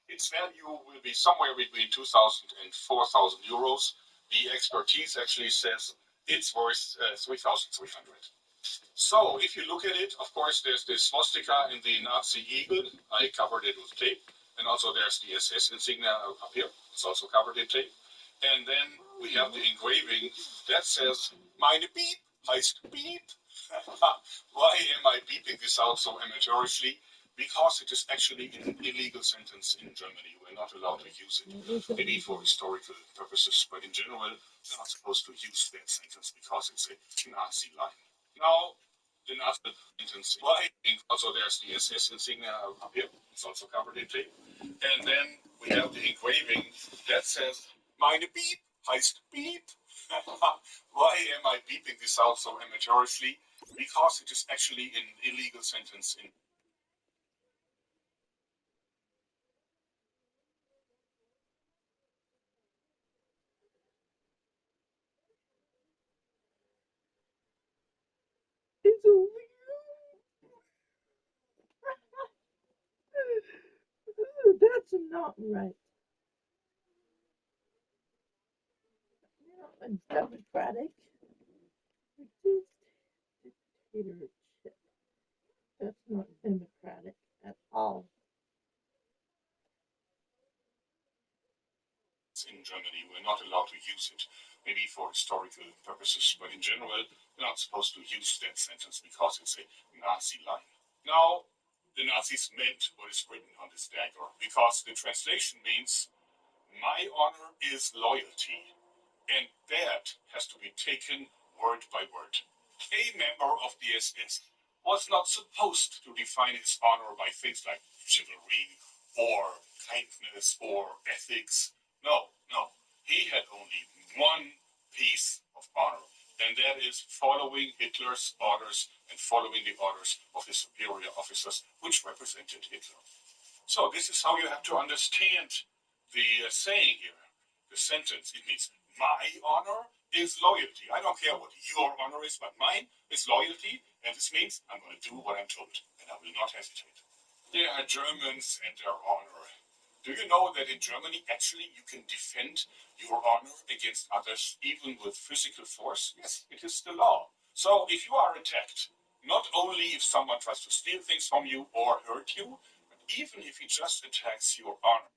Its value will be somewhere between 2,000 and 4,000 euros. The expertise actually says it's worth 3,300. So if you look at it, of course, there's the swastika and the Nazi eagle. I covered it with tape. And also there's the SS insignia up here. It's also covered in tape. And then we have the engraving that says, meine Piep heißt Piep. Why am I beeping this out so amateurishly? Because it is actually an illegal sentence in Germany. We're not allowed to use it, maybe for historical purposes, but in general, we're not supposed to use that sentence because it's a Nazi line. Now, the Nazi sentence, why? Also, there's the SS insignia up here. It's also covered in tape. And then we have the engraving that says, meine Piep heißt Piep. Why am I beeping this out so amateurishly? Because it is actually an illegal sentence in It's over. That's not right. You're not democratic. You're just dictatorship. That's not democratic at all. In Germany, we're not allowed to use it, maybe for historical purposes, but in general, we're not supposed to use that sentence because it's a Nazi line. Now, the Nazis meant what is written on this dagger, because the translation means, my honor is loyalty, and that has to be taken word by word. A member of the SS was not supposed to define his honor by things like chivalry or kindness or ethics. No, no. He had only one piece of honor, and that is following Hitler's orders and following the orders of his superior officers, which represented Hitler. So this is how you have to understand the saying here, the sentence. It means, my honor is loyalty. I don't care what your honor is, but mine is loyalty, and this means I'm going to do what I'm told, and I will not hesitate. There are Germans and their honor. Do you know that in Germany, actually, you can defend your honor against others, even with physical force? Yes, it is the law. So if you are attacked, not only if someone tries to steal things from you or hurt you, but even if he just attacks your honor.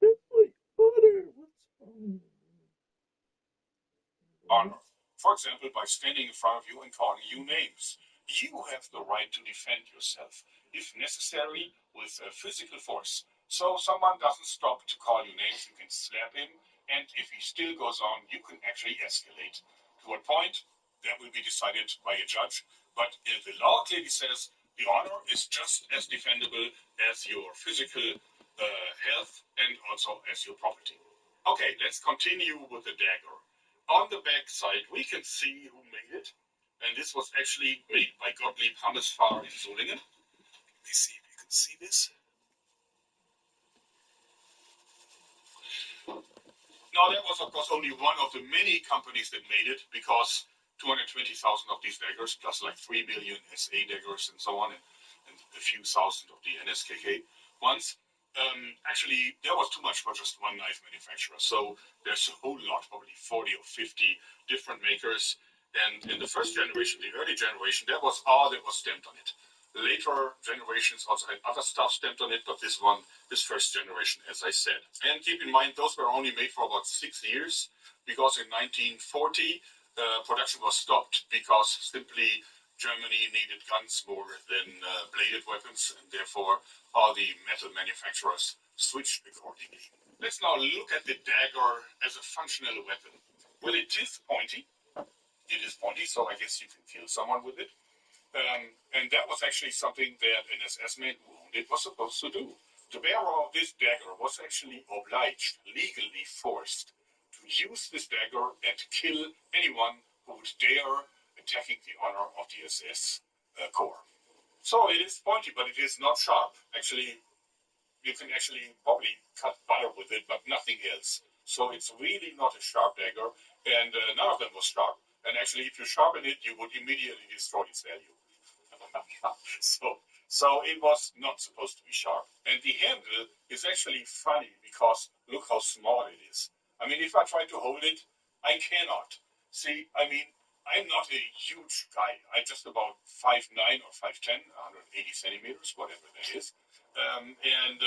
That's my honor. What's wrong? Honor. For example, by standing in front of you and calling you names. You have the right to defend yourself, if necessary, with physical force. So someone doesn't stop to call you names, you can slap him, and if he still goes on, you can actually escalate. To what point? That will be decided by a judge. But the law clearly says the honor is just as defendable as your physical health and also as your property. Okay, let's continue with the dagger. On the back side, we can see who made it. And this was actually made by Gottlieb Hammesfahr in Solingen. Let me see if you can see this. Now, that was, of course, only one of the many companies that made it, because 220,000 of these daggers, plus like 3 million SA daggers and so on, and a few thousand of the NSKK ones, actually, there was too much for just one knife manufacturer. So there's a whole lot, probably 40 or 50 different makers. And in the first generation, the early generation, that was all that was stamped on it. Later generations also had other stuff stamped on it, but this first generation, as I said. And keep in mind, those were only made for about 6 years, because in 1940, production was stopped because simply Germany needed guns more than bladed weapons, and therefore all the metal manufacturers switched accordingly. Let's now look at the dagger as a functional weapon. Well, it is pointy. It is pointy, so I guess you can kill someone with it. And that was actually something that an SS man wounded was supposed to do. The bearer of this dagger was actually obliged, legally forced, to use this dagger and kill anyone who would dare attacking the honor of the SS corps. So it is pointy, but it is not sharp. Actually, you can actually probably cut butter with it, but nothing else. So it's really not a sharp dagger, and none of them was sharp. And actually, if you sharpen it, you would immediately destroy its value. So it was not supposed to be sharp. And the handle is actually funny because look how small it is. I mean, if I try to hold it, I cannot. See, I mean, I'm not a huge guy. I'm just about 5'9" or 5'10", 180 centimeters, whatever that is. And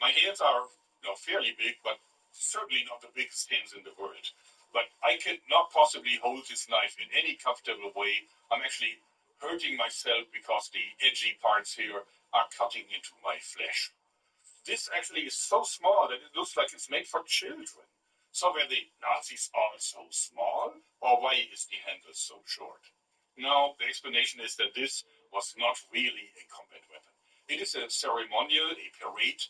my hands are fairly big, but certainly not the biggest hands in the world. But I cannot possibly hold this knife in any comfortable way. I'm actually hurting myself because the edgy parts here are cutting into my flesh. This actually is so small that it looks like it's made for children. So were the Nazis all so small, or why is the handle so short? No, the explanation is that this was not really a combat weapon. It is a ceremonial, a parade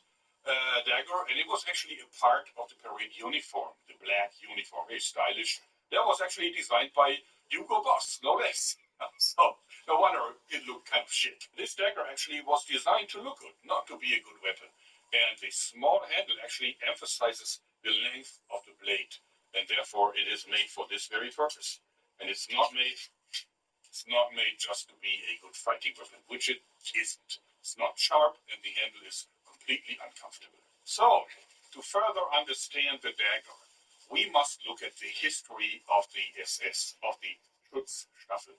dagger, and it was actually a part of the parade uniform, the black uniform, very stylish. That was actually designed by Hugo Boss, no less. So, no wonder it looked kind of shit. This dagger actually was designed to look good, not to be a good weapon. And the small handle actually emphasizes the length of the blade. blade, and therefore it is made for this very purpose. And it's not made just to be a good fighting weapon, which it isn't. It's not sharp, and the handle is completely uncomfortable. So, to further understand the dagger, we must look at the history of the SS, of the Schutzstaffel.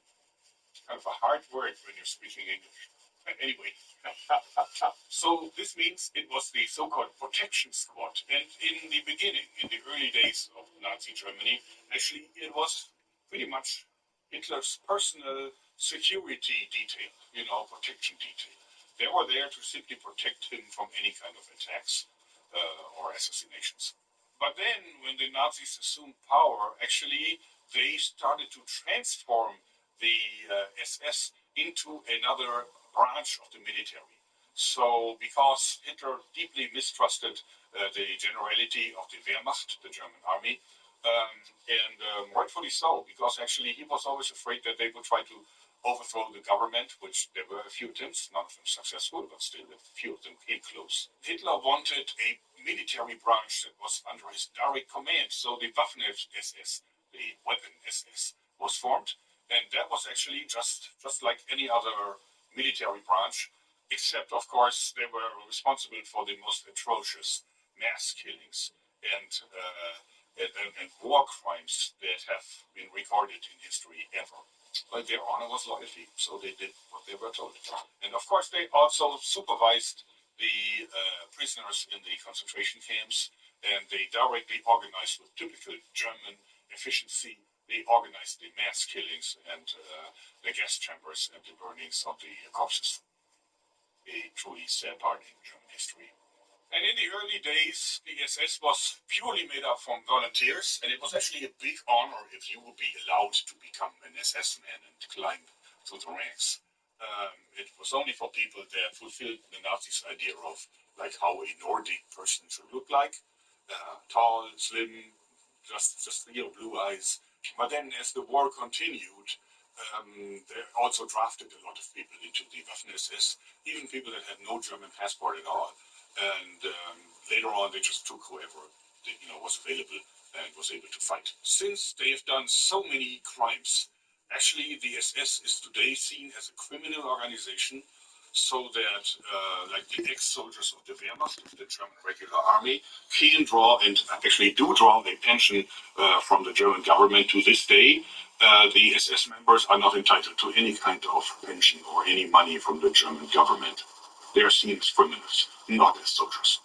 It's kind of a hard word when you're speaking English. Anyway, so this means it was the so-called protection squad. And in the beginning, in the early days of Nazi Germany, actually it was pretty much Hitler's personal security detail, protection detail. They were there to simply protect him from any kind of attacks or assassinations. But then, when the Nazis assumed power, actually, they started to transform the SS into another branch of the military. So, because Hitler deeply mistrusted the generality of the Wehrmacht, the German army, and rightfully so, because actually he was always afraid that they would try to overthrow the government, which there were a few attempts, none of them successful, but still a few of them came close. Hitler wanted a military branch that was under his direct command, so the Waffen-SS, the weapon SS, was formed, and that was actually just like any other military branch, except, of course, they were responsible for the most atrocious mass killings and war crimes that have been recorded in history ever. But their honor was loyalty, so they did what they were told. And of course, they also supervised the prisoners in the concentration camps, and they directly organized with typical German efficiency. They organized the mass killings and the gas chambers and the burnings of the corpses. A truly sad part in German history. And in the early days, the SS was purely made up from volunteers, and it was actually a big honor if you would be allowed to become an SS man and climb through the ranks. It was only for people that fulfilled the Nazis' idea of like how a Nordic person should look like, tall, slim, just blue eyes. But then, as the war continued, they also drafted a lot of people into the Waffen-SS, even people that had no German passport at all. And later on, they just took whoever was available and was able to fight. Since they have done so many crimes, actually the SS is today seen as a criminal organization, so that like the ex-soldiers of the Wehrmacht, the German regular army, can draw and actually do draw a pension from the German government to this day. The SS members are not entitled to any kind of pension or any money from the German government. They are seen as criminals, not as soldiers.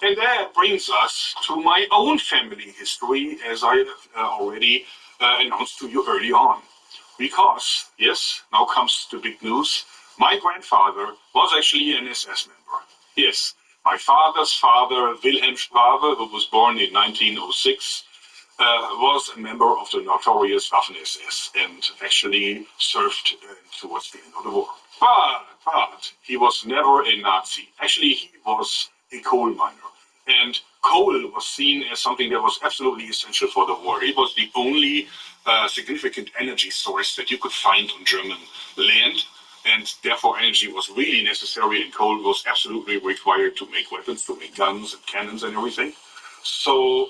And that brings us to my own family history, as I have already announced to you early on. Because, yes, now comes the big news, my grandfather was actually an SS member. Yes, my father's father, Wilhelm Sprave, who was born in 1906, was a member of the notorious Waffen-SS and actually served towards the end of the war. But he was never a Nazi. Actually, he was a coal miner. And coal was seen as something that was absolutely essential for the war. It was the only significant energy source that you could find on German land. And therefore, energy was really necessary, and coal was absolutely required to make weapons, to make guns and cannons and everything. So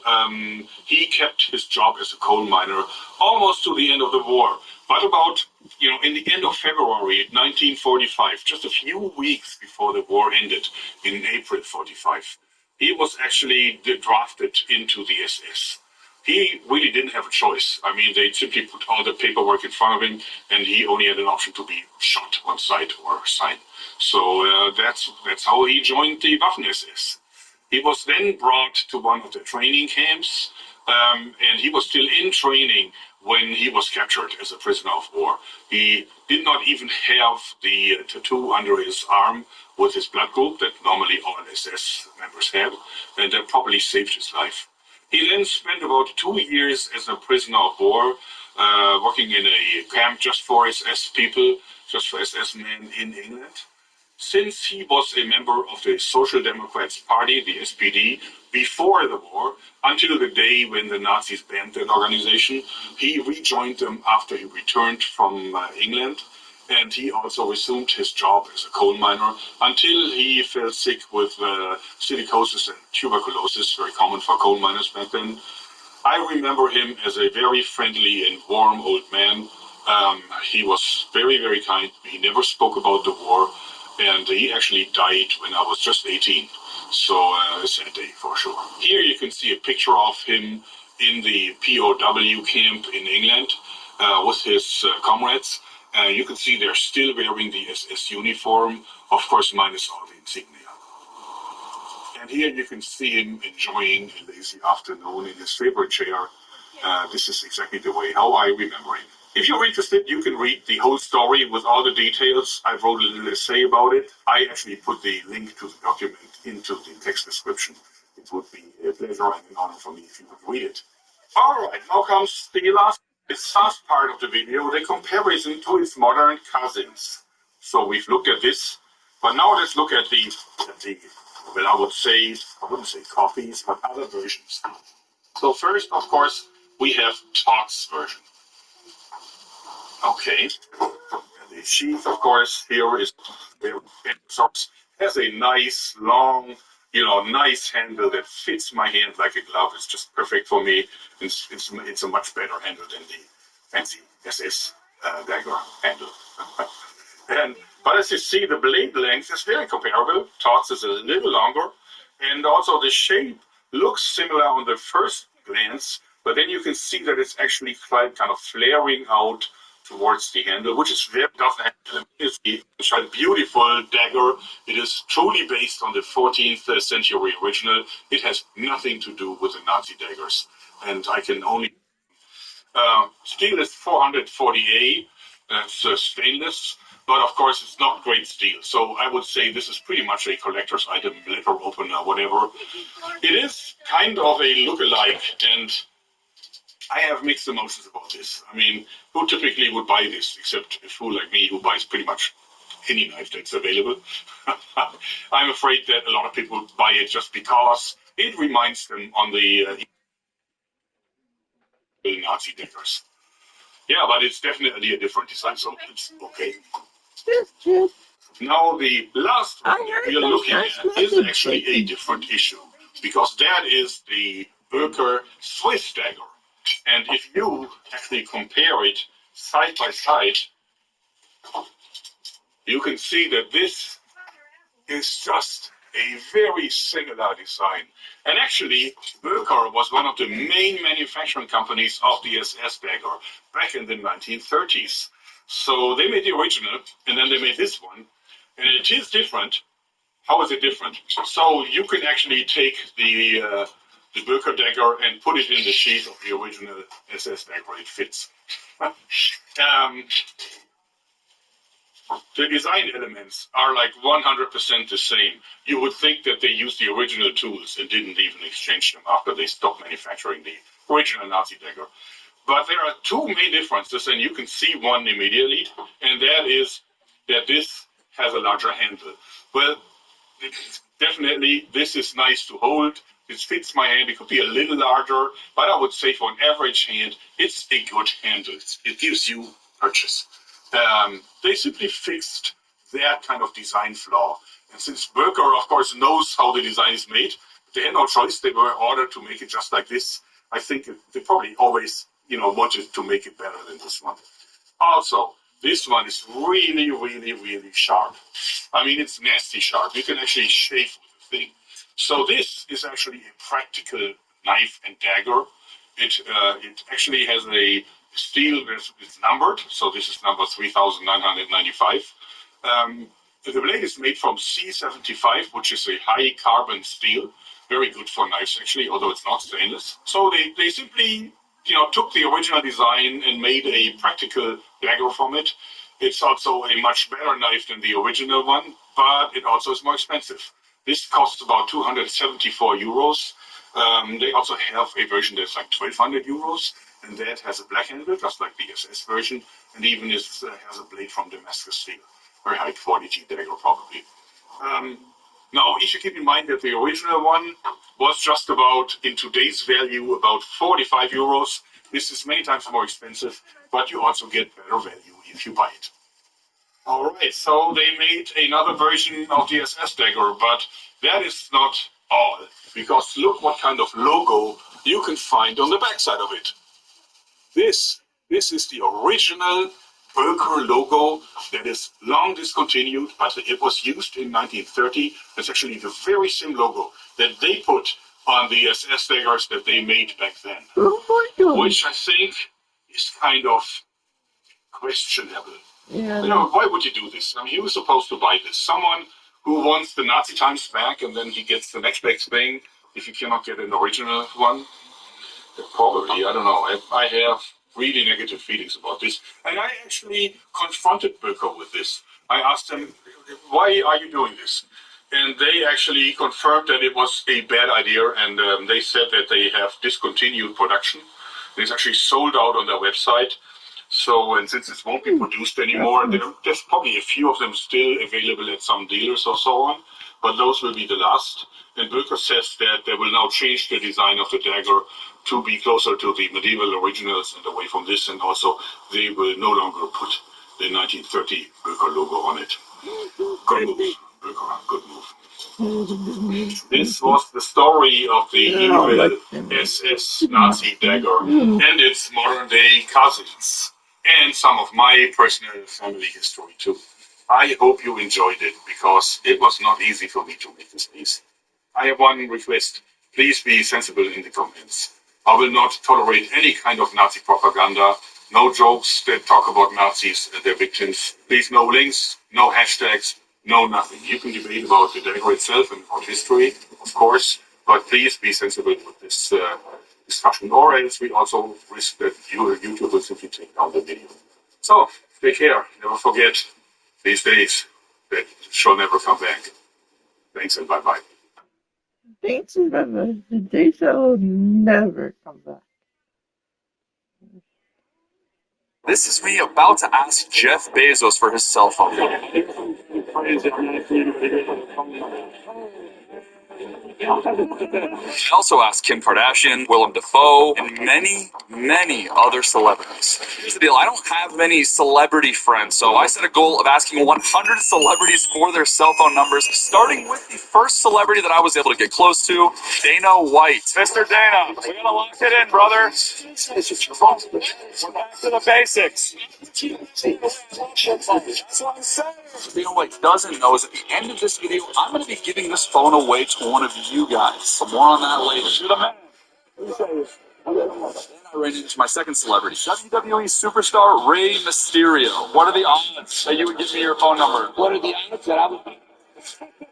he kept his job as a coal miner almost to the end of the war. But about, in the end of February 1945, just a few weeks before the war ended, in April 45, he was actually drafted into the SS. He really didn't have a choice. I mean, they simply put all the paperwork in front of him, and he only had an option to be shot on sight or sign. So that's how he joined the Waffen-SS. He was then brought to one of the training camps, and he was still in training when he was captured as a prisoner of war. He did not even have the tattoo under his arm with his blood group that normally all SS members have, and that probably saved his life. He then spent about 2 years as a prisoner of war, working in a camp just for SS people, just for SS men in England. Since he was a member of the Social Democrats Party, the SPD, before the war, until the day when the Nazis banned that organization, he rejoined them after he returned from England. and he also resumed his job as a coal miner until he fell sick with silicosis and tuberculosis, very common for coal miners back then. I remember him as a very friendly and warm old man. He was very, very kind. He never spoke about the war, and he actually died when I was just 18. So a sad day for sure. Here you can see a picture of him in the POW camp in England with his comrades. You can see they're still wearing the SS uniform, of course minus all the insignia. And here you can see him enjoying a lazy afternoon in his favorite chair. This is exactly the way how I remember him. If you're interested, you can read the whole story with all the details. I wrote a little essay about it. I actually put the link to the document into the text description. It would be a pleasure and an honor for me if you would read it. All right, now comes the last part of the video, the comparison to its modern cousins. So we've looked at this, but now let's look at the well, I wouldn't say copies, but other versions. So first, of course, we have Todd's version. Okay. And the sheath, of course, here is has a nice, long, nice handle that fits my hand like a glove. It's just perfect for me. It's a much better handle than the fancy SS dagger handle. But as you see, the blade length is very comparable. Todd's is a little longer, and also the shape looks similar on the first glance, but then you can see that it's actually quite kind of flaring out towards the handle, which is very doesn't have it's a beautiful dagger. It is truly based on the 14th century original. It has nothing to do with the Nazi daggers, and I can only steel is 440A. That's stainless, but of course it's not great steel. So I would say this is pretty much a collector's item, letter opener, whatever. It is kind of a look-alike, and I have mixed emotions about this. I mean, who typically would buy this, except a fool like me who buys pretty much any knife that's available? I'm afraid that a lot of people buy it just because it reminds them on the Nazi daggers. Yeah, but it's definitely a different design, so it's okay. Now, the last one we are looking at is actually a different issue, because that is the Böker Swiss dagger. And if you actually compare it side by side, you can see that this is just a very similar design. And actually, Böker was one of the main manufacturing companies of the SS dagger back in the 1930s. So they made the original, and then they made this one. And it is different. How is it different? So you can actually take the Böker dagger and put it in the sheath of the original SS dagger. It fits. The design elements are like 100% the same. You would think that they used the original tools and didn't even exchange them after they stopped manufacturing the original Nazi dagger. But there are two main differences, and you can see one immediately, and that is that this has a larger handle. Well, definitely this is nice to hold. It fits my hand. It could be a little larger, but I would say for an average hand, it's a good handle. It gives you purchase. They simply fixed that kind of design flaw. And since Böker, of course, knows how the design is made, they had no choice. They were ordered to make it just like this. I think they probably always, wanted to make it better than this one. Also, this one is really, really, really sharp. I mean, it's nasty sharp. You can actually shave with the thing. So this is actually a practical knife and dagger. It actually has a steel that's numbered. So this is number 3995. The blade is made from C75, which is a high carbon steel. Very good for knives, actually, although it's not stainless. So they simply took the original design and made a practical dagger from it. It's also a much better knife than the original one, but it also is more expensive. This costs about 274 euros. They also have a version that's like 1,200 euros, and that has a black handle, just like the SS version, and even has a blade from Damascus steel. Very high quality dagger, probably. Now, you should keep in mind that the original one was just about, in today's value, about 45 euros. This is many times more expensive, but you also get better value if you buy it. All right, so they made another version of the SS dagger, but that is not all. Because look what kind of logo you can find on the backside of it. This is the original Berker logo that is long discontinued, but it was used in 1930. It's actually the very same logo that they put on the SS daggers that they made back then. Oh my God. Which I think is kind of questionable. Yeah. You know, why would you do this? I mean, who was supposed to buy this? Someone who wants the Nazi times back, and then he gets the next best thing if you cannot get an original one? Probably, I don't know. I have really negative feelings about this. And I actually confronted Böker with this. I asked them, why are you doing this? And they actually confirmed that it was a bad idea, and they said that they have discontinued production. It's actually sold out on their website. So, and since it won't be produced anymore, there's probably a few of them still available at some dealers or so on, but those will be the last. And Böker says that they will now change the design of the dagger to be closer to the medieval originals and away from this, and also they will no longer put the 1930 Böker logo on it. Good move, Böker, good move. This was the story of the evil SS Nazi dagger and its modern day cousins, and some of my personal family history too. I hope you enjoyed it, because it was not easy for me to make this piece. I have one request. Please be sensible in the comments. I will not tolerate any kind of Nazi propaganda. No jokes that talk about Nazis and their victims. Please, no links, no hashtags, no nothing. You can debate about the dagger itself and about history, of course, but please be sensible with this discussion, or else we also risk that YouTube will simply take down the video. So, take care. Never forget these days that shall never come back. Thanks and bye-bye. Thanks, remember, the days that will never come back. This is me about to ask Jeff Bezos for his cell phone. I also asked Kim Kardashian, Willem Dafoe, and many, many other celebrities. Here's the deal, I don't have many celebrity friends, so I set a goal of asking 100 celebrities for their cell phone numbers, starting with the first celebrity that I was able to get close to, Dana White. Mr. Dana, we're gonna lock it in, brother. We're back to the basics. That's what I'm saying. Dana White doesn't know is at the end of this video, I'm going to be giving this phone away to one of you guys. So more on that later. To the man. Then I ran into my second celebrity, WWE superstar Rey Mysterio. What are the odds that you would give me your phone number? What are the odds that I would...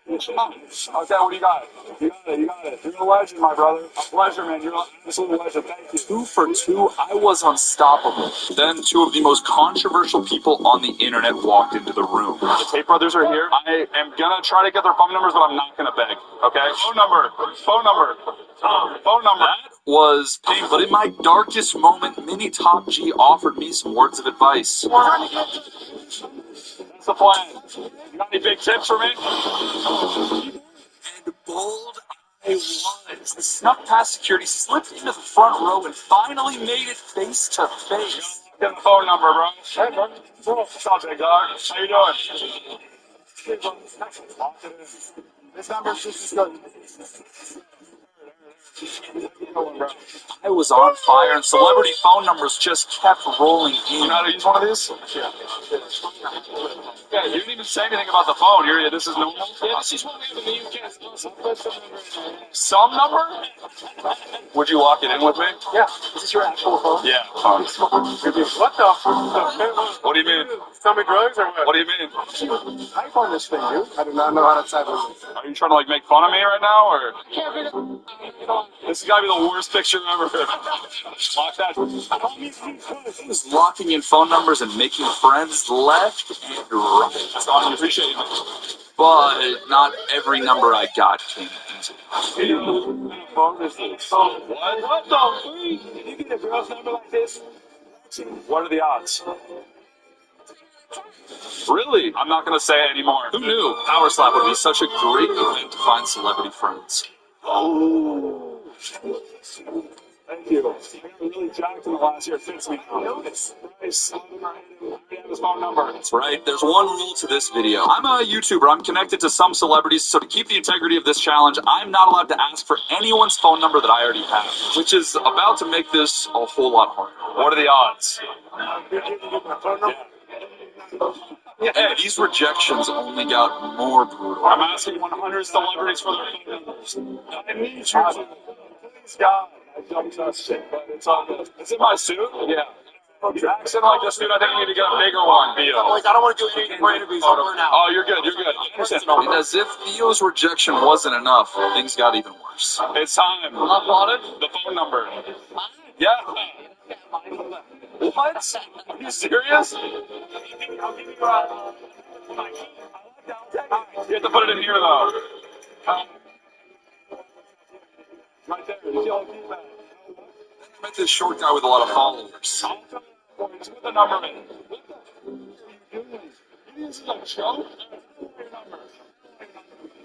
Okay, what do you got? You got it. You're a legend, my brother. A pleasure, man. You're an absolute legend. Thank you. 2 for 2, I was unstoppable. Then 2 of the most controversial people on the internet walked into the room. The Tate brothers are here. I am gonna try to get their phone numbers, but I'm not gonna beg. Okay? Phone number. Phone number. Phone number. That was pain, but in my darkest moment, Mini Top G offered me some words of advice. That's the plan. You got any big tips for me? And bold I was. The snuck past security, slipped into the front row, and finally made it face to face. Get the phone number, bro. Hey, bro. What's up, big dog? How you doing? This number's just as good. I was on fire, and celebrity phone numbers just kept rolling in. You know how to use one of these? Yeah. Yeah, you didn't even say anything about the phone. Here, this is normal. Yeah, this is what we have in the UK. Some number? Would you lock it in with me? Yeah. Is this your actual phone? Yeah. What the fuck? What do you mean? Stomach drugs or what? What do you mean? I find this thing, dude. I do not know how to type it. Are you trying to make fun of me right now, or? This has got to be the worst picture ever. Lock that. I was locking in phone numbers and making friends left and right. That's all I appreciate it. But not every number I got came easy. What the freak? Did you get a girl's number like this? What are the odds? Really? I'm not going to say it anymore. Who knew Power Slap would be such a great event to find celebrity friends? Oh. Thank you. I got really jacked in the last year. It fits me now. Nice. his phone number. That's right. There's one rule to this video. I'm a YouTuber. I'm connected to some celebrities, so to keep the integrity of this challenge, I'm not allowed to ask for anyone's phone number that I already have, which is about to make this a whole lot harder. What are the odds? Hey, these rejections only got more brutal. I'm asking 100 celebrities for their phone numbers. I need you to. Please, God. I don't trust it, but it's all good. Is it my suit? Yeah. Accent like this, dude, I think you need to get a bigger one, Theo. Like, I don't want to do anything for interviews. Oh, you're good, you're good. I understand. And as if Theo's rejection wasn't enough, things got even worse. It's time. Uploaded? The phone number. Yeah. What? Are you serious? I'll give you you have to put it in here, though. Right there. You see all the keypad. I met this short guy with a lot of followers. Just put the number in. This is a joke?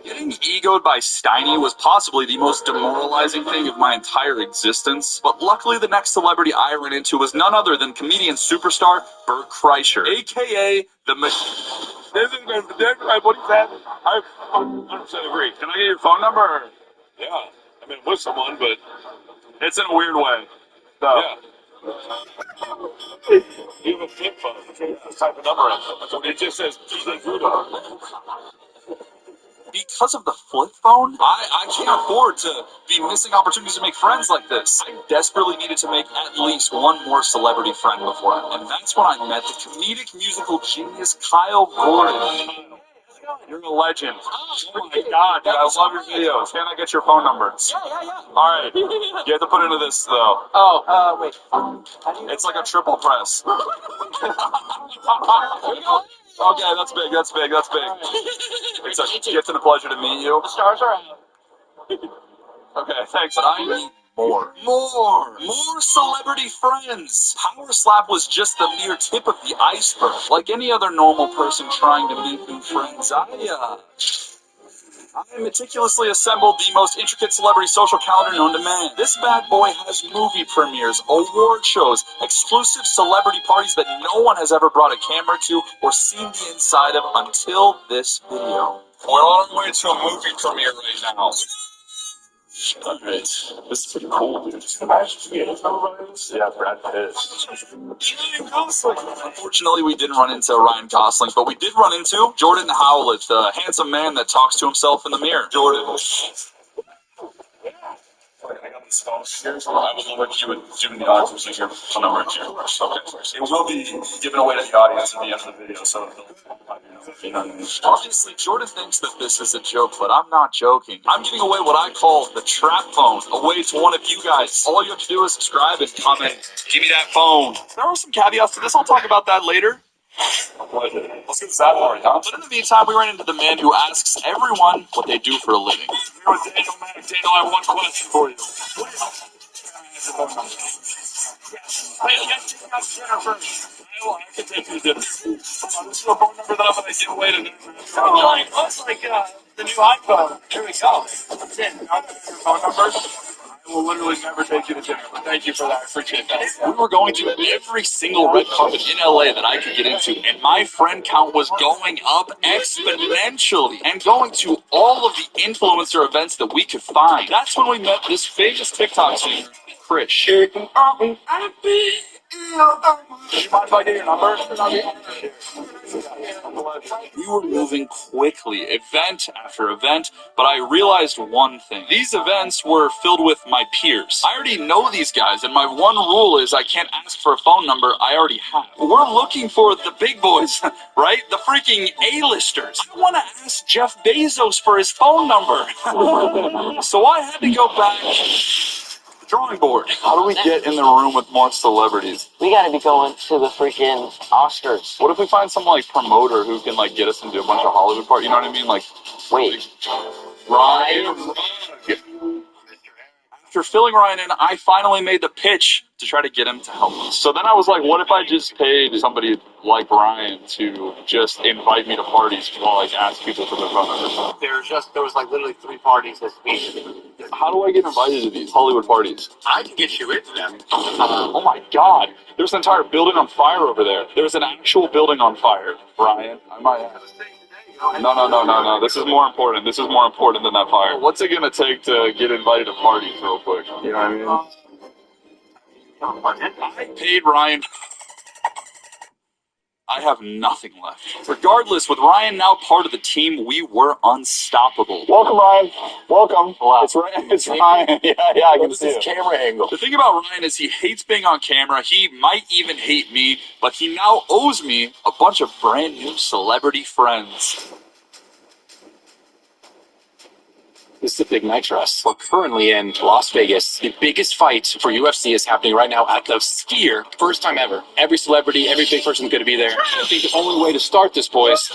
Getting egoed by Steiny was possibly the most demoralizing thing of my entire existence, but luckily the next celebrity I ran into was none other than comedian superstar Bert Kreischer, aka the This is what he said. I 100% agree. Can I get your phone number? Or? Yeah. I mean, with someone, but it's in a weird way. So. Yeah. You have a flip phone. Type a number in. It just says, because of the flip phone, I can't afford to be missing opportunities to make friends like this. I desperately needed to make at least one more celebrity friend before I, and that's when I met the comedic musical genius Kyle Gordon. You're a legend. Oh my God, dude, I love your videos. Can I get your phone number? Yeah. All right. You have to put into this, though. Oh, wait. It's like a triple press. Okay, that's big. It's a gift and a pleasure to meet you. The stars are out. Okay, thanks. But I need more celebrity friends. Power Slap was just the mere tip of the iceberg. Like any other normal person trying to make new friends, I meticulously assembled the most intricate celebrity social calendar known to man. This bad boy has movie premieres, award shows, exclusive celebrity parties that no one has ever brought a camera to or seen the inside of until this video. We're on our way to a movie premiere right now. Alright, this is pretty cool, dude. Yeah, Brad Pitt. Ryan Gosling. Unfortunately, we didn't run into Ryan Gosling, but we did run into Jordan Howlett, the handsome man that talks to himself in the mirror. Jordan. I got this phone here, so I would love if you would do the audience with your phone number here. Okay. It will be given away to the audience at the end of the video, so you know. Obviously, Jordan thinks that this is a joke, but I'm not joking. I'm giving away what I call the trap phone, away to one of you guys. All you have to do is subscribe and comment, give me that phone. There are some caveats to this. I'll talk about that later. Let's get that part, huh? But in the meantime, we ran into the man who asks everyone what they do for a living. Here with Daniel Mack. Daniel, I have one question for you. What is I can take you to dinner. This is a phone number that I'm going to give away to them. Looks like the new iPhone. Here we go. That's it. Now that your phone number, I will literally never take you to dinner, but thank you for that. I appreciate that. We were going to every single red carpet in LA that I could get into, and my friend count was going up exponentially and going to all of the influencer events that we could find. That's when we met this famous TikTok singer, Krish. Do you mind if I get your number? We were moving quickly, event after event, but I realized one thing. These events were filled with my peers. I already know these guys, and my one rule is I can't ask for a phone number I already have. We're looking for the big boys, right? The freaking A-listers. I want to ask Jeff Bezos for his phone number. So I had to go back drawing board. How do we get in the room with more celebrities? We gotta be going to the freaking Oscars. What if we find some like promoter who can like get us into a bunch of Hollywood parties? You know what I mean? Like, wait, Ryan. After after filling Ryan in, I finally made the pitch to try to get him to help us. So then I was like, what if I just paid somebody like Ryan to just invite me to parties while I ask people for their phone numbers? There was like literally 3 parties this week. How do I get invited to these Hollywood parties? I can get you into them. Oh my God. There's an entire building on fire over there. There's an actual building on fire, Brian. I might have. No. This is more important. This is more important than that fire. What's it going to take to get invited to parties real quick? You know what I mean? I paid Ryan. I have nothing left. Regardless, with Ryan now part of the team, we were unstoppable. Welcome, Ryan. Welcome. Hello. It's Ryan. Yeah, I can see it. Camera angle. The thing about Ryan is he hates being on camera. He might even hate me, but he now owes me a bunch of brand new celebrity friends. This is a big night for us. We're currently in Las Vegas. The biggest fight for UFC is happening right now at the Sphere. First time ever. Every celebrity, every big person's going to be there. I think the only way to start this, boys,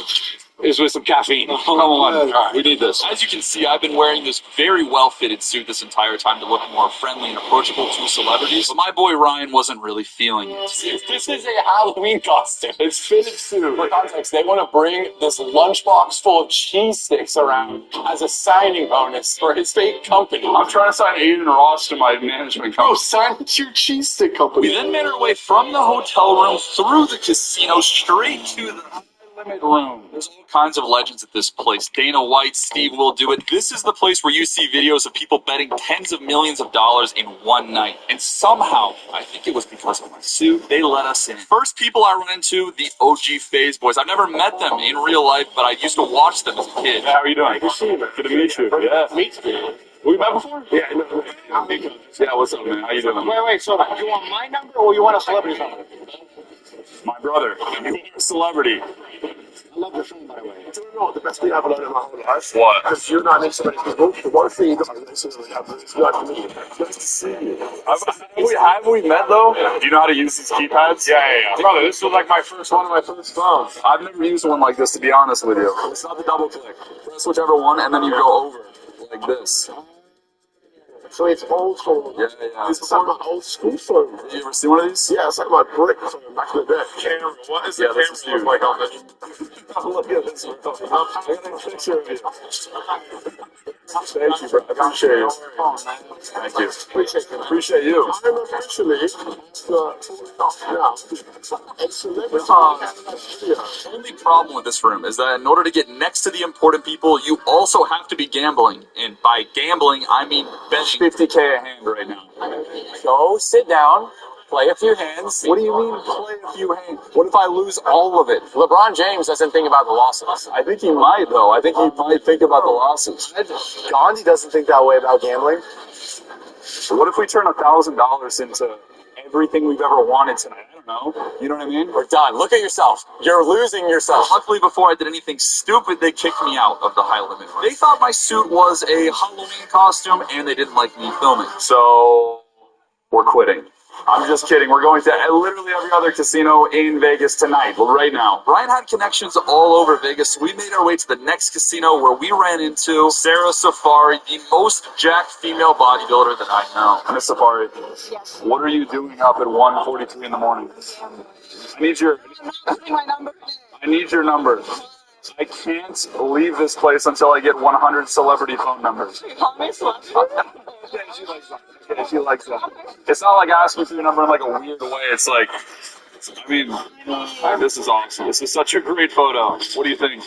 is with some caffeine. Come on. All right, we need this. As you can see, I've been wearing this very well-fitted suit this entire time to look more friendly and approachable to celebrities. But my boy Ryan wasn't really feeling it. This is a Halloween costume. It's fitted suit. For context, they want to bring this lunchbox full of cheese sticks around as a signing bonus for his fake company. I'm trying to sign Aiden Ross to my management company. Oh, sign it to your cheese stick company. We then made our way from the hotel room through the casino straight to the limit room. There's all kinds of legends at this place. Dana White, Steve Will Do It. This is the place where you see videos of people betting tens of millions of dollars in one night. And somehow, I think it was because of my suit, they let us in. First people I run into, the OG Phase Boys. I've never met them in real life, but I used to watch them as a kid. How are you doing? Good to see you, man. Good to meet you. Yeah. Meet you. We met before? Yeah, no. Yeah, what's up, man? How you doing? Wait, so you want my number or you want a celebrity's number? My brother. You are a celebrity. I love your phone, by the way. I don't know what the best thing I've learned in my whole life. What? Because you're not into so many people. The one thing you got to listen to is not for me. It's nice to see you. Have we met, though? Do you know how to use these keypads? Yeah. Brother, this was like one of my first phones. I've never used one like this, to be honest with you. It's not the double click. Press whichever one, and then you go over, like this. So it's old school. Yeah. This is like my old school phone. You ever see one of these? Yeah, it's like my brick phone back in the day. Camera. What is the camera look like on this? Look at this. I got a picture of you. Thank you, bro. I appreciate you. Thank you. Appreciate you. I'm officially a celebrity. The only problem with this room is that in order to get next to the important people, you also have to be gambling. And by gambling, I mean betting $50K a hand right now. Go sit down, play a few hands. What do you mean play a few hands? What if I lose all of it? LeBron James doesn't think about the losses. I think he might, though. I think he might think about the losses. Gandhi doesn't think that way about gambling. So what if we turn $1,000 into everything we've ever wanted tonight? I don't know. You know what I mean? We're done. Look at yourself. You're losing yourself. Luckily, before I did anything stupid, they kicked me out of the high limit. They thought my suit was a Halloween costume, and they didn't like me filming. So we're quitting. I'm just kidding. We're going to literally every other casino in Vegas tonight, right now. Ryan had connections all over Vegas, so we made our way to the next casino where we ran into Sarah Safari, the most jacked female bodybuilder that I know. Miss Safari, Yes. what are you doing up at 1:43 in the morning? I need your number. I can't leave this place until I get 100 celebrity phone numbers. Yeah, she likes that. It's not like asking for your number in like a weird way. It's like, this is awesome. This is such a great photo. What do you think?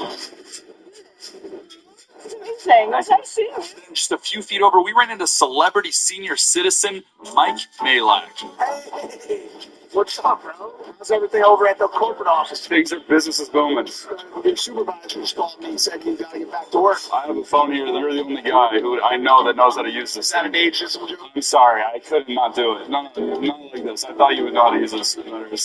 Just a few feet over, we ran into celebrity senior citizen Mike Malak. What's up, bro? How's everything over at the corporate office? Business is booming. Your supervisor just called me and said you got to get back to work. I have a phone here. You're the only guy who I know that knows how to use this. Is that an age system, Joe? I'm sorry. I could not do it. Not like this. I thought you would know how to use this. Sorry.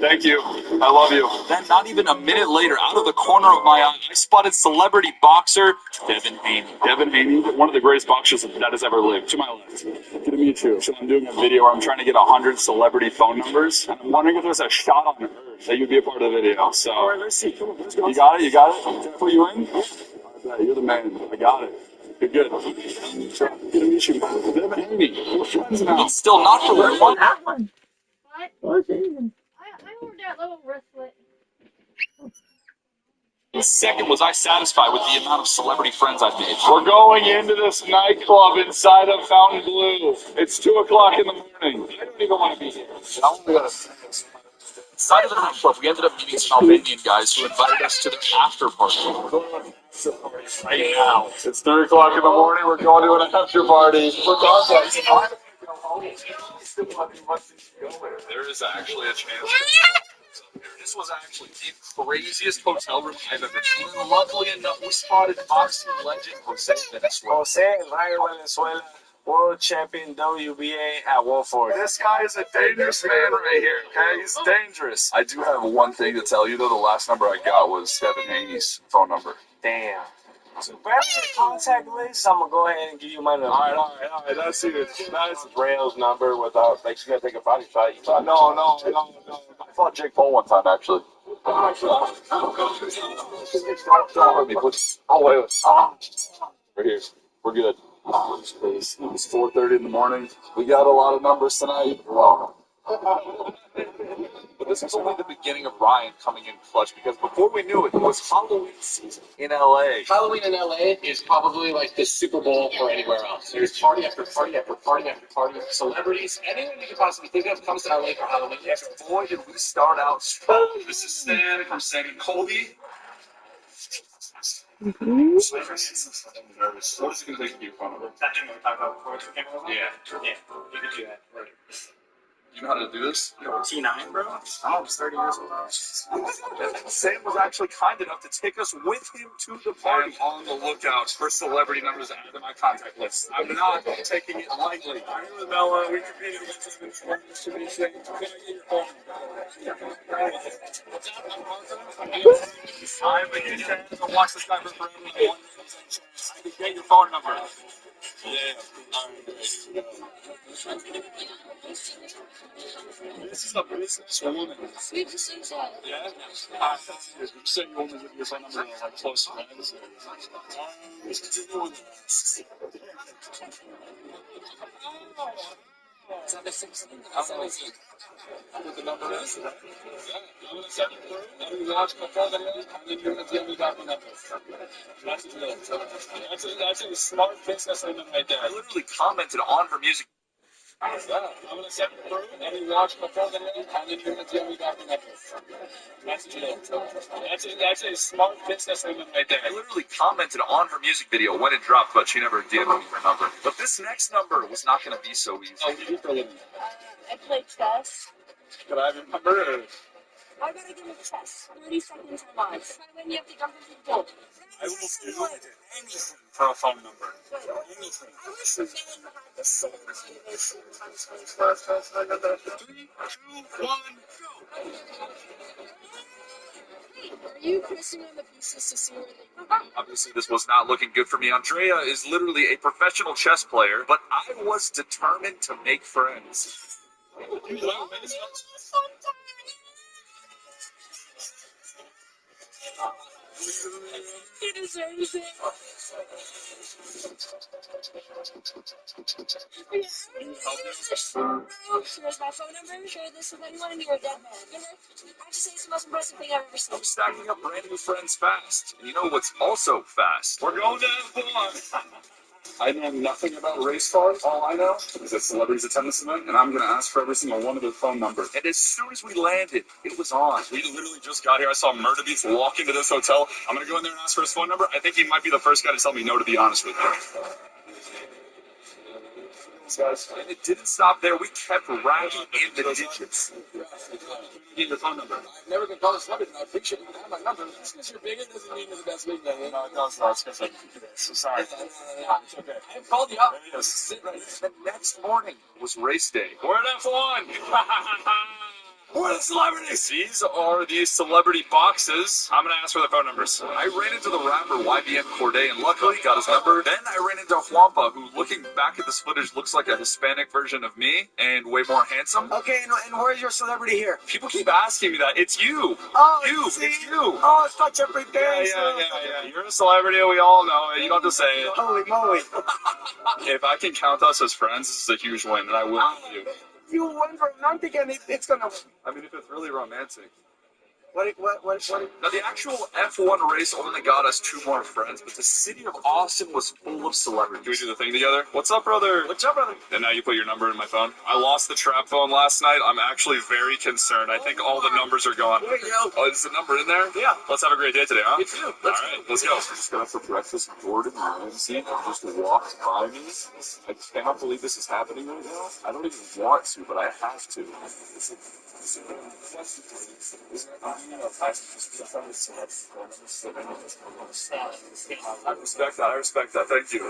Thank you. I love you. Then, not even a minute later, out of the corner of my eye, I spotted celebrity boxer Devin Haney. Devin Haney, one of the greatest boxers that has ever lived. To my left. Good to meet you. So I'm doing a video where I'm trying to get 100 celebrity phone numbers. And I'm wondering if there's a shot on Earth that you'd be a part of the video. So, all right, let's see. Come on, let's go. You got it? Can I put you in? I bet. You're the man. I got it. You're good. Good to meet you, man. They're Amy. We're friends now. Still not for Where's one. that one? What? What's it? I ordered that little wristlet. Second, was I satisfied with the amount of celebrity friends I've made? We're going into this nightclub inside of Fountain Blue. It's 2 o'clock in the morning. I don't even want to be here. I only got to inside of the nightclub, we ended up meeting some Albanian guys who invited us to their after party. We're going to an after party right now. It's 3 o'clock in the morning. We're going to an after party. Regardless, I'm going to go home. There is actually a chance. This was actually the craziest hotel room I've ever seen. And luckily enough, we spotted boxing legend Jose Venezuela. Jose Rayo Venezuela, world champion WBA at Wolford. This guy is a dangerous man right here, okay? He's dangerous. I do have one thing to tell you, though. The last number I got was Devin Haney's phone number. Damn. So grab your contact list. I'm gonna go ahead and give you my number. All right. That's it. That's Rail's number without like you gotta take a body shot. No. I fought Jake Paul one time actually. Don't hurt me, please. Oh wait. We're here. We're good. It's 4:30 in the morning. We got a lot of numbers tonight. Wow. But this was only the beginning of Ryan coming in clutch because before we knew it, it was Halloween season in LA. Halloween in LA is probably like the Super Bowl or anywhere else. There's party after party after party after party. Celebrities, anyone you could possibly think of comes to LA for Halloween. And boy, did we start out strong. This is Stan from Stan and Colby. What is it going to take to be fun of it? That thing we talked about before we came over? Yeah. You could do that. Right. You know how to do this? Yo, T9, bro? I was 30 years old. Sam was actually kind enough to take us with him to the party. I'm on the lookout for celebrity numbers to add to my contact list. I'm not taking it lightly. I'm with Bella. We competed against him in Fortnite Shop. Can I get your phone? I'm a huge fan. I've watched this guy for forever. I can get your phone number. Yeah. This is a business woman. Yeah? You say you want to give your phone number to like close friends. Let's continue with this. What the number is? Yeah. I'm going to send it through, and we watch my phone video, and then you're going to tell me about the number. That's it. That's a smart business woman right there. I literally commented on her music. Yeah, I'm going to send it through, and we watch my phone video, and then you're going to tell me about the number. That's it. That's a smart business woman right there. I literally commented on her music video when it dropped, but she never did me her number. But this next number was not going to be so easy. Oh, what do you do for a living? I play chess. Could I have your number? Or? I gotta give him chess. 30 seconds or less. When you have to jump into the boat. I will do anything for a phone number. Anything. I wish men had the same motivation. 3, 2, 1, go! Are you pressing on the pieces to see where they go? Obviously, this was not looking good for me. Andrea is literally a professional chess player, but I was determined to make friends. You know, He deserves it. Here's my phone number. Share this with anyone and you're a dead man. I have to say it's the most impressive thing I've ever seen. I'm stacking up brand new friends fast. And you know what's also fast? We're going to have fun. I know nothing about race cars. All I know is that celebrities attend this event, and I'm going to ask for every single one of their phone numbers. And as soon as we landed, it was on. We literally just got here. I saw Murder Beats walk into this hotel. I'm going to go in there and ask for his phone number. I think he might be the first guy to tell me no, to be honest with you. And it didn't stop there. We kept racking in the digits. Need your phone number. I've never been called a celebrity, and I appreciate you have my number. Just because you're bigger doesn't mean you're the best league. No, it's not. It's because I'm so sorry. It's okay. I have called you out. Sit right here. The next morning was race day. We're at F1. Who are the celebrities? These are the celebrity boxes. I'm gonna ask for their phone numbers. I ran into the rapper YBN Corday and luckily got his number. Then I ran into Juanpa, who, looking back at this footage, looks like a Hispanic version of me and way more handsome. Okay, and where's your celebrity here? People keep asking me that. It's you. Oh, It's you. Oh, such a pretty Yeah. You're a celebrity. We all know it. You don't have to say it. Holy moly. If I can count us as friends, this is a huge win, and I will you. You went romantic and it's gonna win. I mean, if it's really romantic. What? Now, the actual F1 race only got us 2 more friends, but the city of Austin was full of celebrities. Can we do the thing together? What's up, brother? What's up, brother? And now you put your number in my phone. I lost the trap phone last night. I'm actually very concerned. I think all the numbers are gone. There you go. Oh, is the number in there? Yeah. Let's have a great day today, huh? You too. All right, let's go. I just got up for breakfast. Jordan Ramsey just walked by me. I cannot believe this is happening right now. I don't even want to, but I have to. I respect that. Thank you.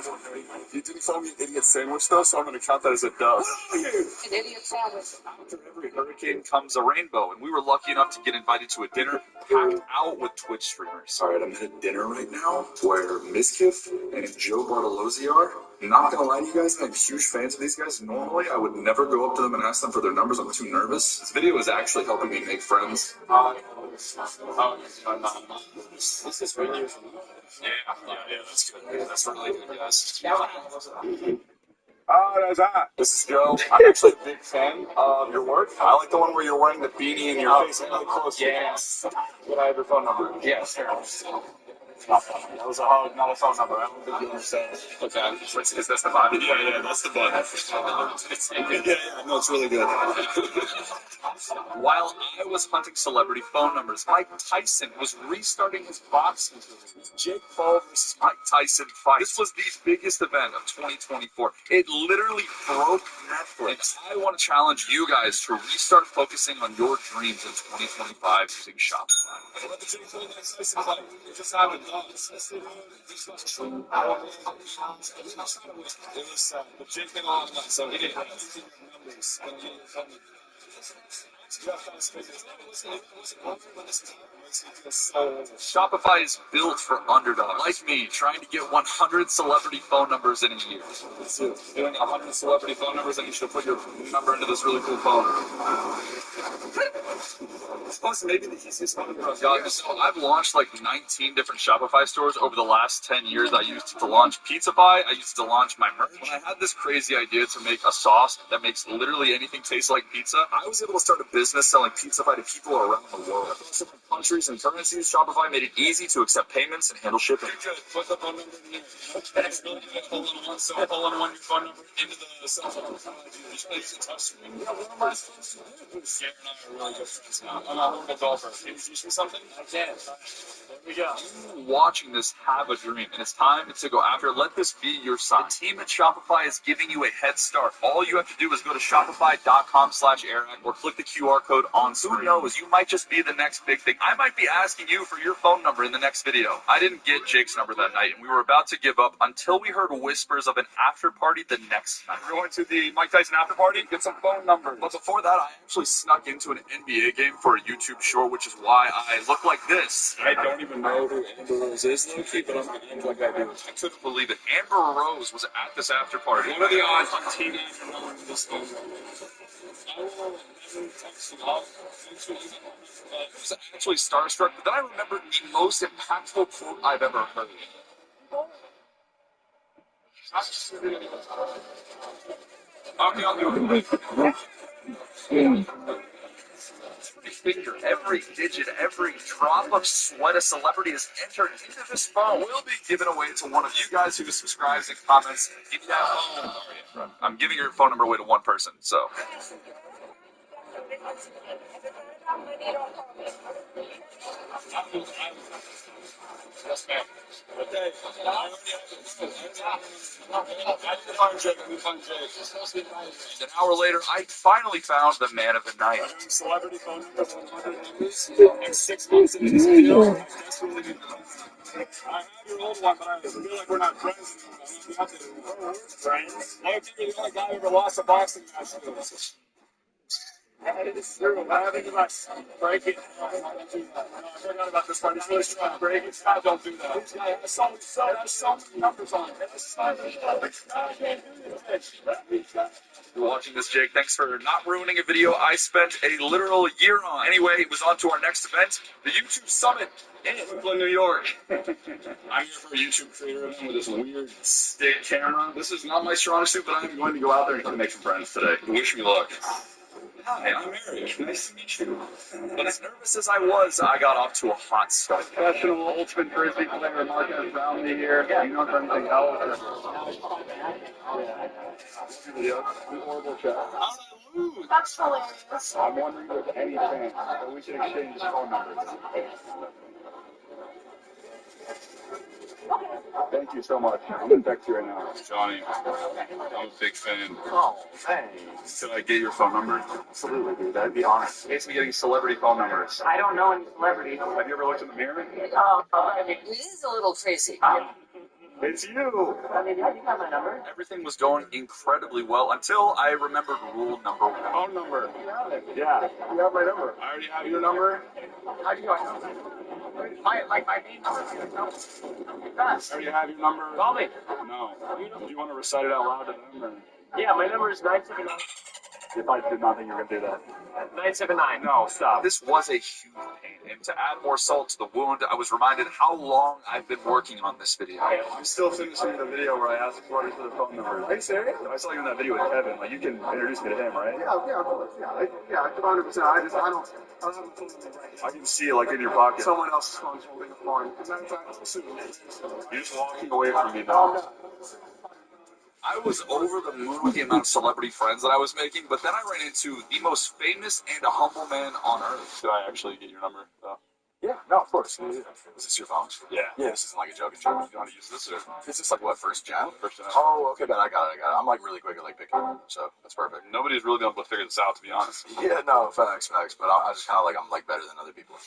You didn't call me an idiot sandwich, though, so I'm going to count that as a dub. An idiot sandwich. After every hurricane comes a rainbow, and we were lucky enough to get invited to a dinner packed out with Twitch streamers. All right, I'm at a dinner right now where Miskiff and Joe Bartolozzi are. Not gonna lie to you guys, I'm huge fans of these guys. Normally, I would never go up to them and ask them for their numbers. I'm too nervous. This video is actually helping me make friends. This is video. Yeah, that's good. That's really good, guys. There's that. This is Joe. I'm actually a big fan of your work. I like the one where you're wearing the beanie and your face really close. Yes. Would I have your phone number? Yeah, sure. That was a hug, not a phone number. I don't think you understand. Okay. Is this the button? Yeah, that's the button. No, it's really good. While I was hunting celebrity phone numbers, Mike Tyson was restarting his boxing career. Jake Paul versus Mike Tyson fight. This was the biggest event of 2024. It literally broke Netflix. And I want to challenge you guys to restart focusing on your dreams in 2025 using Shopify. What the Jake Paul next Tyson fight? It just happened. It was the Jake thing on so he didn't have numbers. Shopify is built for underdogs like me, trying to get 100 celebrity phone numbers in a year. Doing 100 celebrity phone numbers, and you should put your number into this really cool phone. Plus, maybe the easiest phone number I've gotten. So I've launched like 19 different Shopify stores over the last 10 years. I used it to launch Pizzafy. I used it to launch my merch. When I had this crazy idea to make a sauce that makes literally anything taste like pizza, I was able to start a business selling Pizzafy to people around the world. Across different countries and currencies, Shopify made it easy to accept payments and handle shipping. Good. Put the phone number in there. That's really good. Hole-in-one. So hole-in-one your phone number into the cell phone. You try to use a touchscreen. Yeah, what am I supposed to do? Sarah and I are really good friends now. I'm a horrible golfer. Can you teach me something? I can. There we go. You watching this have a dream, and it's time to go after it. Let this be your sign. The team at Shopify is giving you a head start. All you have to do is go to shopify.com/Eric or click the QR code on screen. Who knows? You might just be the next big thing. I might be asking you for your phone number in the next video. I didn't get Jake's number that night, and we were about to give up until we heard whispers of an after party the next night. We're going to the Mike Tyson after party. Get some phone numbers. But before that, I actually snuck into an NBA game for a YouTube short, which is why I look like this. I don't even know who Amber Rose is, Loki, but I'm going to act like I do. I couldn't believe it. Amber Rose was at this after party. What are the odds on teenager knowing this phone number? I will text you off. I was actually starstruck, but then I remembered the most impactful quote I've ever heard. Every finger, every digit, every drop of sweat a celebrity has entered into this phone will be given away to one of you guys who subscribes and comments. Give me that phone. I'm giving your phone number away to one person, so. Yes, ma'am. Okay. I already find Jake. Let me find Jake. An hour later, I finally found the man of the night. Celebrity phone number 100 numbers. I'm 6 months into this video. I desperately need to. I have your old one, but I feel like we're not friends anymore. We're friends. Okay, you're the only guy who ever lost a boxing match. It's true. I think about breaking. No, I forgot about this one. He's really trying to break it. God, don't do that. This guy has so many numbers on it. I can't do this. You're watching this, Jake. Thanks for not ruining a video I spent a literal year on. Anyway, it was on to our next event, the YouTube Summit in Brooklyn, New York. I'm here for a YouTube creator event with this weird stick camera. This is not my strong suit, but I'm going to go out there and try to make some friends today. Wish me luck. Hi, I'm Eric. Nice to meet you. But as nervous as I was, I got off to a hot start. Professional ultimate frisbee player Marcus Brownlee here. Do you know for anything else? Horrible chat. How did I lose? That's hilarious. I'm wondering if any fans that we should exchange phone numbers. Thank you so much. I'm gonna text you right now. Johnny, I'm a big fan. Oh, thanks. Can I get your phone number? Absolutely, dude. That'd be honest. Basically getting celebrity phone numbers. I don't know any celebrities. Have you ever looked in the mirror? It is a little crazy. It's you. I mean, how do you have my number? Everything was going incredibly well until I remembered rule number one. Phone number. Yeah. You have my number. I already have your number. How do you know? My main number. I already have your number. Call me. No. Do you want to recite it out loud to them? Or? Yeah, my number is 979. If I did not think you were going to do that. 979. No, stop. This was a huge pain, and to add more salt to the wound, I was reminded how long I've been working on this video. I'm still finishing the video where I asked for the phone number. Are you serious? I saw you in that video with Kevin. Like, you can introduce me to him, right? Yeah, of course. Yeah, 100%. I don't have the phone number right now. I can see it, like, in your pocket. Someone else's phone's holding the phone. You're just walking away from me now. I was over the moon with the amount of celebrity friends that I was making, but then I ran into the most famous and a humble man on earth. Did I actually get your number, though? Yeah, no, of course. Is this your phone? Yeah. Yeah, this isn't like a joke. You know how to use this? Or is this like what, first gen? First gen. Oh, okay, man, I got it. I'm like really quick at like picking, so that's perfect. Nobody's really been able to figure this out, to be honest. Yeah, no, facts. But I just kind of like, I'm like better than other people.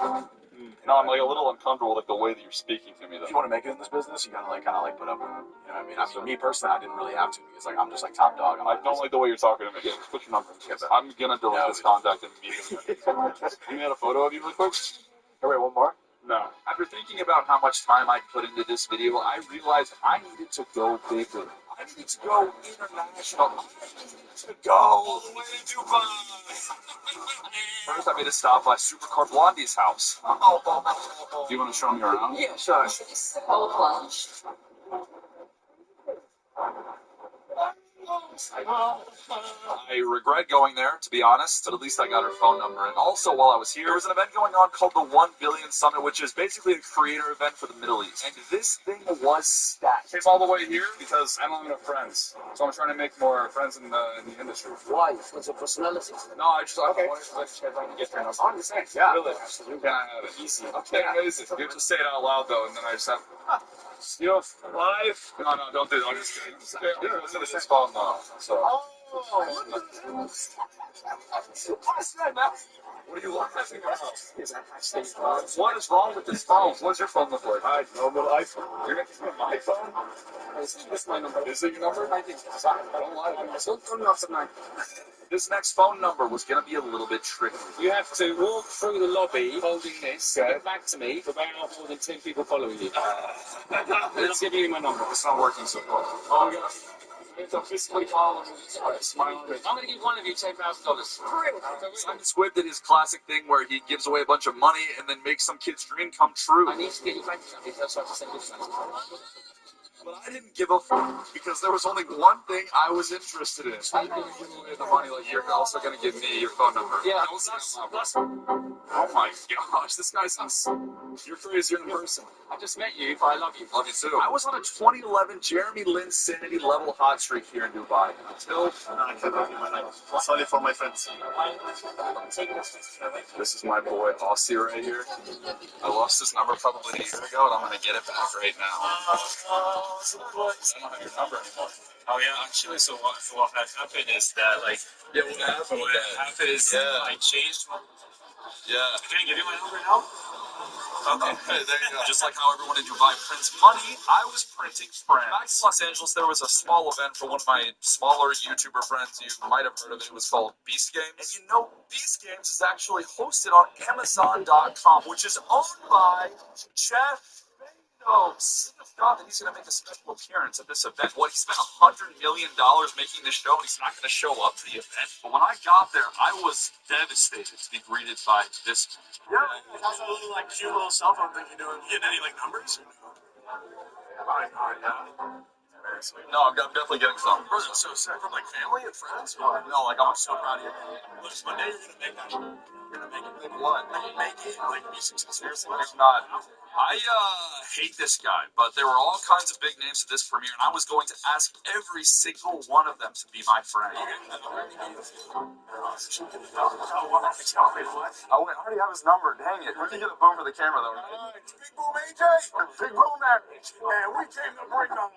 No, I'm like a little uncomfortable with like the way that you're speaking to me, though. If you want to make it in this business, you gotta like kind of like put up, you know what I mean? I mean, me personally, I didn't really have to because like I'm just like top dog. I don't like the way you're talking to me. Just put your number in. I'm gonna delete this contact immediately. You had a photo of you really quick? Hey, wait, one more? No. After thinking about how much time I put into this video, I realized I needed to go bigger. I needed to go international. I needed to go all the way to Dubai. First, I made a stop by Supercar Blondie's house. Do you want to show me around? Yeah, sure. Old plunge. I regret going there, to be honest, but at least I got her phone number. And also, while I was here, there was an event going on called the 1 Billion Summit, which is basically a creator event for the Middle East. And this thing was stacked. Came all the way here because I don't have enough friends. So I'm trying to make more friends in the industry. Why? What's your personality? No, I wanted to get there. I understand. Yeah. Really? Absolutely. Can I have it? Easy. Okay, amazing. You have to say it out loud, though, and then I just have... You know, live? No, don't do that. I'm just kidding. Listen to this phone now. So. What are you laughing about? What is wrong with this phone? What's your phone look like? I know, but iPhone. You're going to give me my phone? This is my number. Is it your number? I think so. Don't lie to me. Don't turn me off tonight. This next phone number was going to be a little bit tricky. You have to walk through the lobby holding this, get back to me without more than 10 people following you. Let's give you my number. It's not working so well. Oh, God. It's a physically follow me. Smile. I'm going to give one of you $10,000. Simon Squibb did his classic thing where he gives away a bunch of money and then makes some kid's dream come true. I need to get you bank account details so I can send you something. But I didn't give a fuck because there was only one thing I was interested in. I didn't give away the money, like you're also going to give me your phone number. Yeah, that's oh my gosh, this guy's you're crazier in person. I just met you, but I love you. Love you too. I was on a 2011 Jeremy Lin Sanity level hot streak here in Dubai until I cannot give my number. Sorry for my friends. This is my boy Aussie right here. I lost this number probably a year ago, and I'm going to get it back right now. I don't have your number anymore. Oh yeah, actually, so what had happened is that like what happened is I changed Yeah. Can I give you my number now? Okay, there you go. Just like how everyone in Dubai prints money, I was printing friends. Back in Los Angeles, there was a small event for one of my smaller YouTuber friends. You might have heard of it. It was called Beast Games. And you know, Beast Games is actually hosted on Amazon.com, which is owned by Jeff Bezos. God, that he's going to make a special appearance at this event. What, he spent $100 million making this show, and he's not going to show up to the event? But when I got there, I was devastated to be greeted by this man. Yeah, how's that little like cute little cell phone thing you're doing? You getting any like numbers? Probably not, yeah. Very sweet. No, I'm definitely getting some. Bro, that's so sick. From like family and friends? Or, no, like I'm so proud of you. Look, one day you're gonna make that. You're gonna make it. Like what? Like make it. Like be successful. Seriously. I'm not. I hate this guy, but there were all kinds of big names at this premiere, and I was going to ask every single one of them to be my friend. Oh, wait, I already have his number. Dang it. We can get a boom for the camera, though, right? Big Boom AJ. Big Boom Marriage. And we came to bring on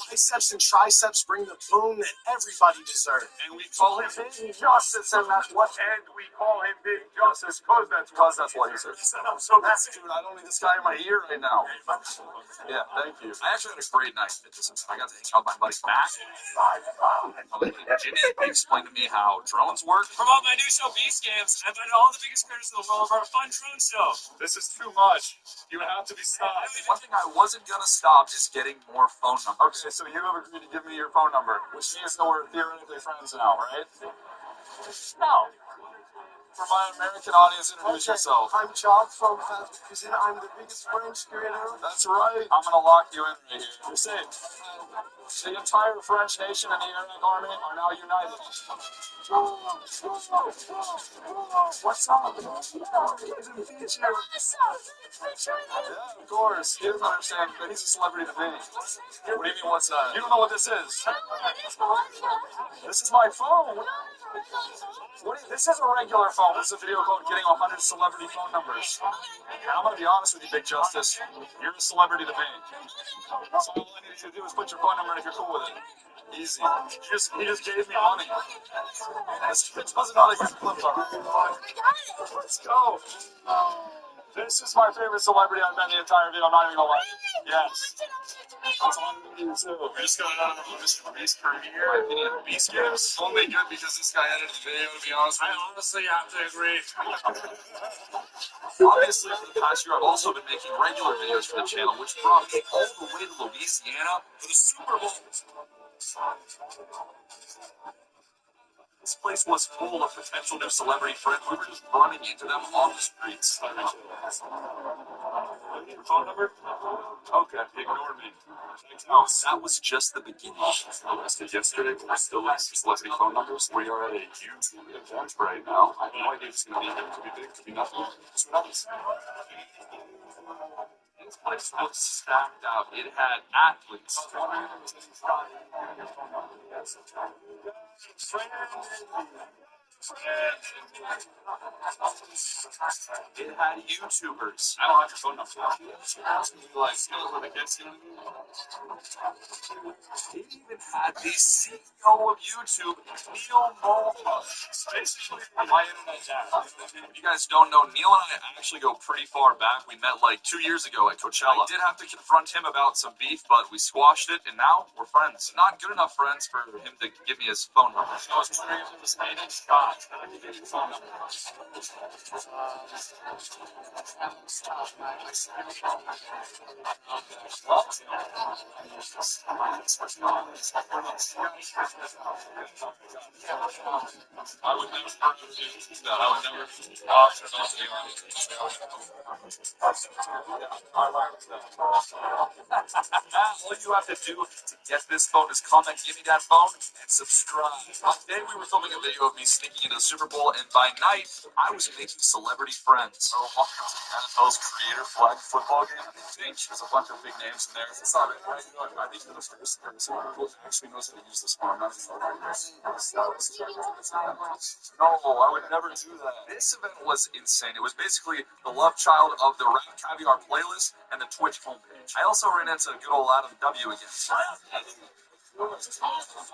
biceps and triceps, bring the boom that everybody deserves. And we call him Big Justice, and that's what. And we call him Big Justice because that's what he said. I'm so happy. Dude, I don't need this guy in my ear right now. Yeah, thank you. I actually had a great night at this event. I got to hang out with my buddy Matt. Jimmy explained to me how drones work. Promote my new show, Beast Games. I invited all the biggest creators in the world for a fun drone show. This is too much. You have to be stopped. One thing I wasn't going to stop is getting more phone numbers. Okay, so you have agreed to give me your phone number, which means that we're theoretically friends now, right? No. For my American audience, introduce yourself. I'm Chuck from Fast Cuisine. I'm the biggest French creator. That's right. I'm going to lock you in right here. You're safe. The entire French nation and the Arabic army are now united. What's up? He doesn't beat you. Yeah, of course. He doesn't understand that he's a celebrity to me. What do you mean, what's that? You don't know what this is. This is my phone. This is a regular phone. This is a video called Getting 100 Celebrity Phone Numbers. And I'm going to be honest with you, Big Justice. You're a celebrity to me. So all I need you to do is put your phone number in if you're cool with it. Easy. He just gave me money. This doesn't know how to use flip phone. Let's go. This is my favorite celebrity I've met in the entire video. I'm not even going to lie. Yes. That's all I'm going to do, too. We just got out of Mr. Beast premiere. Beast Games. Only good because this guy edited the video, to be honest. I honestly have to agree. Obviously, for the past year, I've also been making regular videos for the channel, which brought me all the way to Louisiana for the Super Bowl. This place was full of potential new celebrity friends. We were just running into them on the streets. Your phone number? Okay, ignore me. That was just the beginning. Arrested yesterday, but we're still selecting phone numbers. We are at a huge event right now. I have no idea if it's going to be big, could be big, could be nothing. It's who knows? This place was stacked out. It had athletes. It had YouTubers. I don't have your phone number. Like, skills with the kids, you know what I mean? It even had the CEO of YouTube, Neil Moha. Basically, my internet dad. If you guys don't know, Neil and I actually go pretty far back. We met like 2 years ago at Coachella. I did have to confront him about some beef, but we squashed it, and now we're friends. Not good enough friends for him to give me his phone number. I was wondering if it was 8-inch Scott. I could get your phone number. I would never do that. I would never offer that to All you have to do to get this phone is comment, give me that phone, and subscribe. Today we were filming a video of me sneaking into the Super Bowl, and by night, I was making celebrity friends. So welcome to the NFL's Creator Flag Football Game. I think there's a bunch of big names in there. It's not right. I think you're the first person who actually knows how to use this phone. Not even No, I would never do that. This event was insane. It was basically the love child of the Rap Caviar playlist and the Twitch homepage. I also ran into good old Adam W again. I'm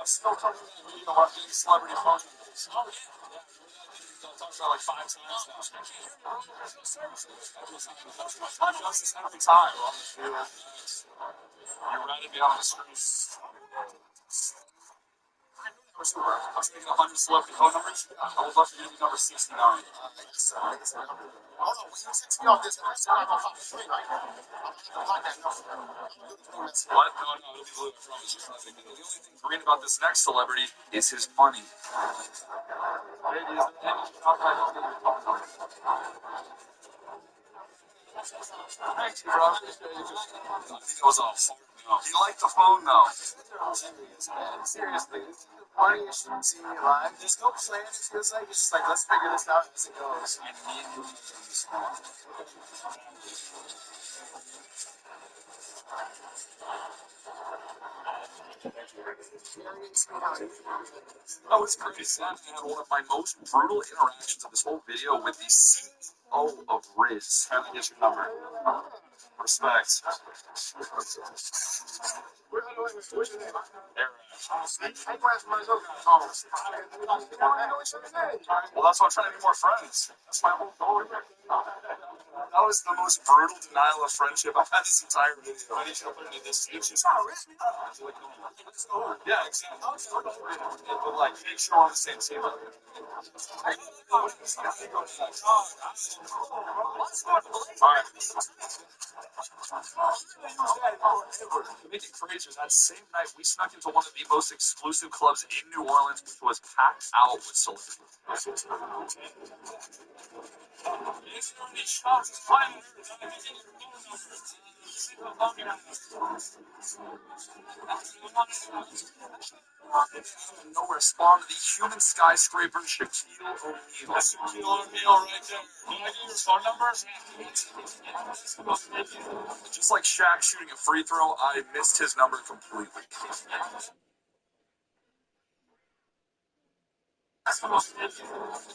still talking about video about getting celebrity phone numbers. talked about like 5 times now. There's no service every time. Does this every time. We're on the field. You read it behind the screen. I was taking 100 celebrity phone numbers. I would love to give you number 69. Hold on, when you text me off this, I'm not going to fucking play, right? I'm not going to What? No, it'll be blue, I promise. It's not big deal. The only thing green about this next celebrity is his money. Ladies, how can I help you with your phone number? Thanks, bro. I think it was a hard no. He liked the phone, though. I'm serious, man. Seriously. This is the funniest shit I've seen in your life. There's no plan, it feels like. It's just like, let's figure this out as it goes. And me and you That was crazy. Saturday had one of my most brutal interactions of this whole video with the CEO of Riz. Can I get your number? Respect. What's your name? Well, that's why I'm trying to be more friends. That's my whole goal. That was the most brutal denial of friendship I've had this entire video. I need you to put it in this. Yeah, exactly. But like, make sure we're on the same team. Alright. To make it crazier, that same night we snuck into one of the most exclusive clubs in New Orleans, which was packed out with celebrities. Is there any shots fired? Nowhere spawned the human skyscraper Shaquille O'Neal. That's Shaquille O'Neal right there. Can I get your phone number? Just like Shaq shooting a free throw, I missed his number completely.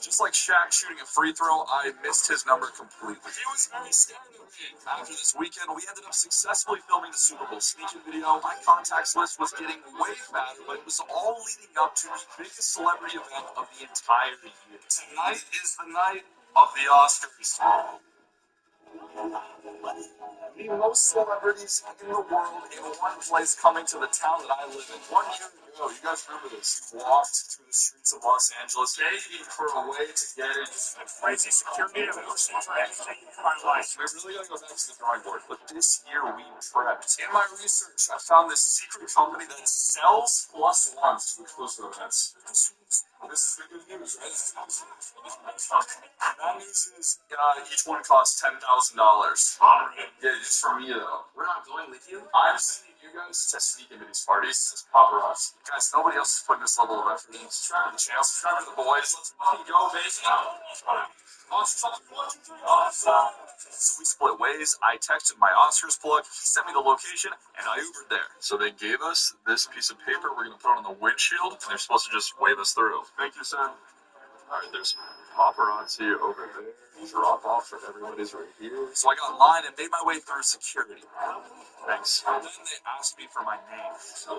Just like Shaq shooting a free throw, I missed his number completely. He was very scared of me. After this weekend, we ended up successfully filming the Super Bowl sneaking video. My contacts list was getting way fatter, but it was all leading up to the biggest celebrity event of the entire year. Tonight is the night of the Oscars. The most celebrities in the world in one place coming to the town that I live in. 1 year ago, you guys remember this? You walked through the streets of Los Angeles begging for a way to get in. Crazy security and emotions for anything in my life. We really gotta go back to the drawing board. But this year we prepped. In my research, I found this secret company that sells plus ones to exclusive events. This is the good news, right? Bad news is each one costs $10,000. Yeah, just for me though. We're not going with you. I'm sending you guys to sneak into these parties as paparazzi. Guys, nobody else is putting this level of effort in. Subscribe to the channel, subscribe to the boys. Let's fucking go, baby. Awesome. So we split ways. I texted my Oscars plug. He sent me the location, and I Ubered there. So they gave us this piece of paper. We're going to put it on the windshield, and they're supposed to just wave us through. Thank you, sir. All right, there's paparazzi over there. Drop off for everybody's right here. So I got in line and made my way through security. Thanks. And then they asked me for my name. I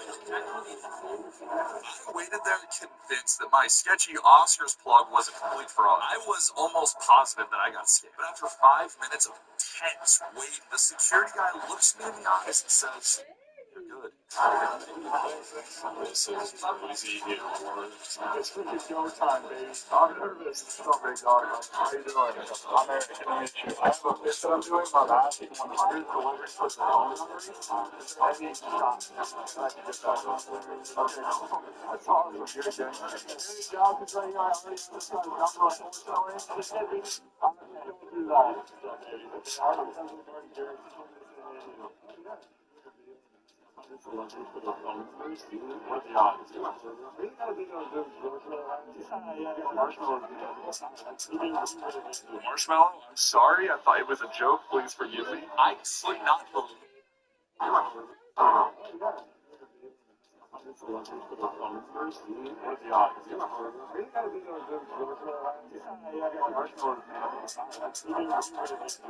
waited there convinced that my sketchy Oscars plug was a complete fraud. I was almost positive that I got scammed. But after 5 minutes of tense waiting, the security guy looks me in the eyes and says, "You're good." This is Easy New Orleans. It's really go time, baby. I'm nervous. It's so big, dog. How you doing? I'm Eric. Nice to meet you. I have a bit that I'm doing. My last 100 delivery for the phone number. Is there any shot I can get that? Okay, cool. That's awesome. You're good. Any job is right here. I already have this guy's number, unfortunately. I'm going to do that. I already have the card here. Marshmallow, I'm sorry. I thought it was a joke. Please forgive me. I could not believe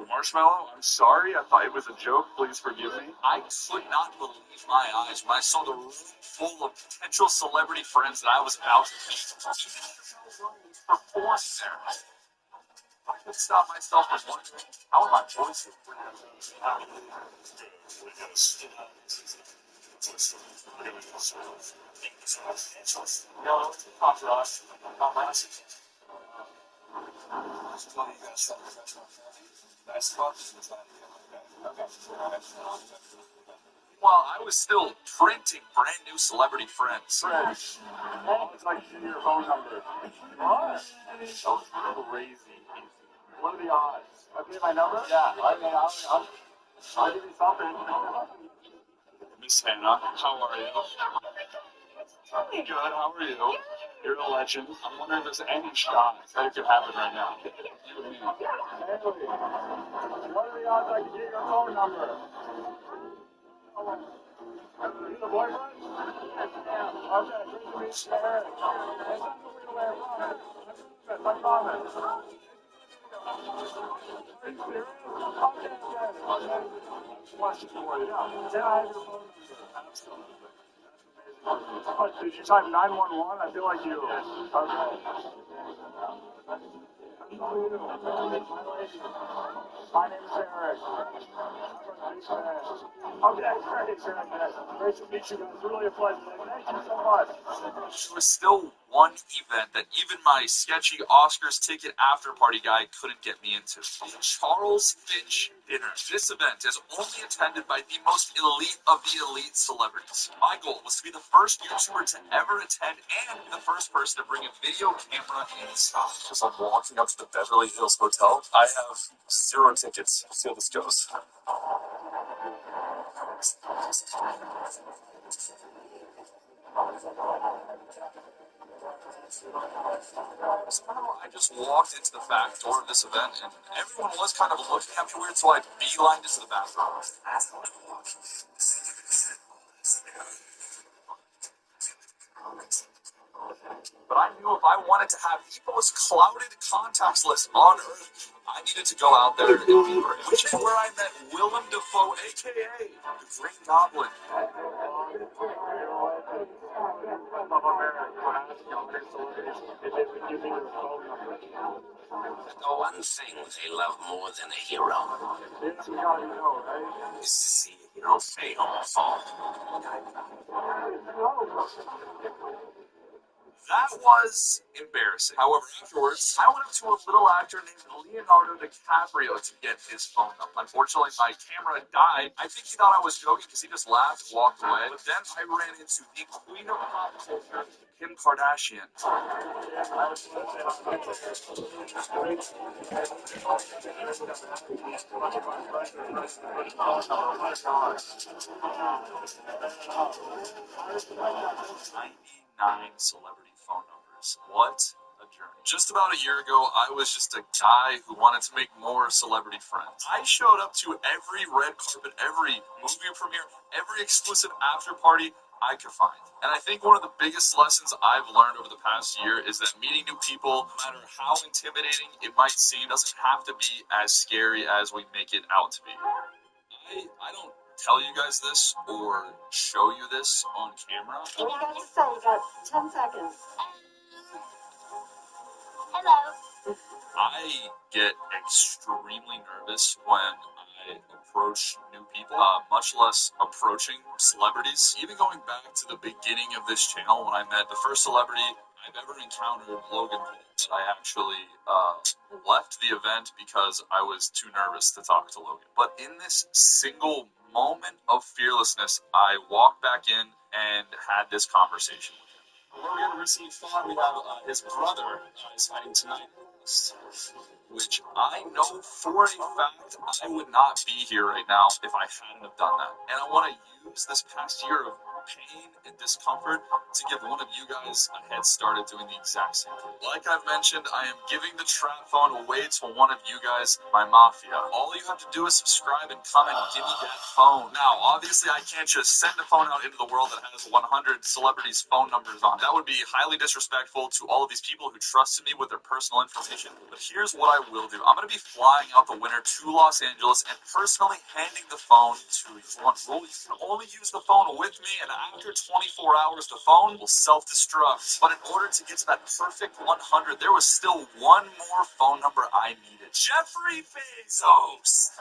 Marshmallow, I'm sorry. I thought it was a joke. Please forgive me. I could not believe my eyes when I saw the room full of potential celebrity friends that I was about to meet. performing there. I could stop myself from wondering how my voice would While I was still printing brand new celebrity friends. Fred, I would like to see your phone number. What? That was crazy. What are the odds? I give you my number? Yeah. I'll give you something. Miss Hannah, how are you? Good, how are you? You're a legend. I'm wondering if there's any shot that it could happen right now. You and me. Haley, what are the odds I can get your phone number? You the boyfriend? Okay, great to meet you, Eric. It's not the real way, I promise. Are you serious? Okay. Question for you. Can I have your phone number? Absolutely. But did you type 911? I feel like you. Okay. Who are you? My name's Eric. Okay, great. Great to meet you guys. Really a pleasure. Thank you so much. There was still one event that even my sketchy Oscars ticket after party guy couldn't get me into. The Charles Finch dinner. This event is only attended by the most elite of the elite celebrities. My goal was to be the first YouTuber to ever attend and be the first person to bring a video camera inside. As I'm walking up to the Beverly Hills Hotel, I have 0 tickets. See how this goes. I just walked into the back door of this event, and everyone was kind of looking at me weird, so I beelined into the bathroom. But I knew if I wanted to have the most clouded contacts list on Earth, I needed to go out there and be brave. Which is where I met Willem Dafoe, a.k.a. the Green Goblin. The one thing they love more than a hero is to see a hero fail or fall. That was embarrassing. However, afterwards, I went up to a little actor named Leonardo DiCaprio to get his phone number. Unfortunately, my camera died. I think he thought I was joking because he just laughed and walked away. But then I ran into the queen of pop culture, Kim Kardashian. Celebrity phone numbers. What a journey. Just about a year ago, I was just a guy who wanted to make more celebrity friends. I showed up to every red carpet, every movie premiere, every exclusive after party I could find. And I think one of the biggest lessons I've learned over the past year is that meeting new people, no matter how intimidating it might seem, doesn't have to be as scary as we make it out to be. I don't tell you guys this or show you this on camera. What are you going to say? You got 10 seconds. Hello. I get extremely nervous when I approach new people, much less approaching celebrities. Even going back to the beginning of this channel when I met the first celebrity I've ever encountered, Logan Paul. I actually left the event because I was too nervous to talk to Logan. But in this single moment of fearlessness, I walked back in and had this conversation with him. Where we had recently fought, we have his brother is fighting tonight. Which I know for a fact I would not be here right now if I hadn't have done that. And I want to use this past year of pain and discomfort to give one of you guys a head start at doing the exact same thing. Like I've mentioned, I am giving the trap phone away to one of you guys, my mafia. All you have to do is subscribe and comment and give me that phone. Now, obviously, I can't just send a phone out into the world that has 100 celebrities' phone numbers on it. That would be highly disrespectful to all of these people who trusted me with their personal information. But here's what I will do. I'm going to be flying out the winter to Los Angeles and personally handing the phone to you. One rule, you can only use the phone with me and after 24 hours, the phone will self-destruct. But in order to get to that perfect 100, there was still one more phone number I needed. Jeffrey Bezos!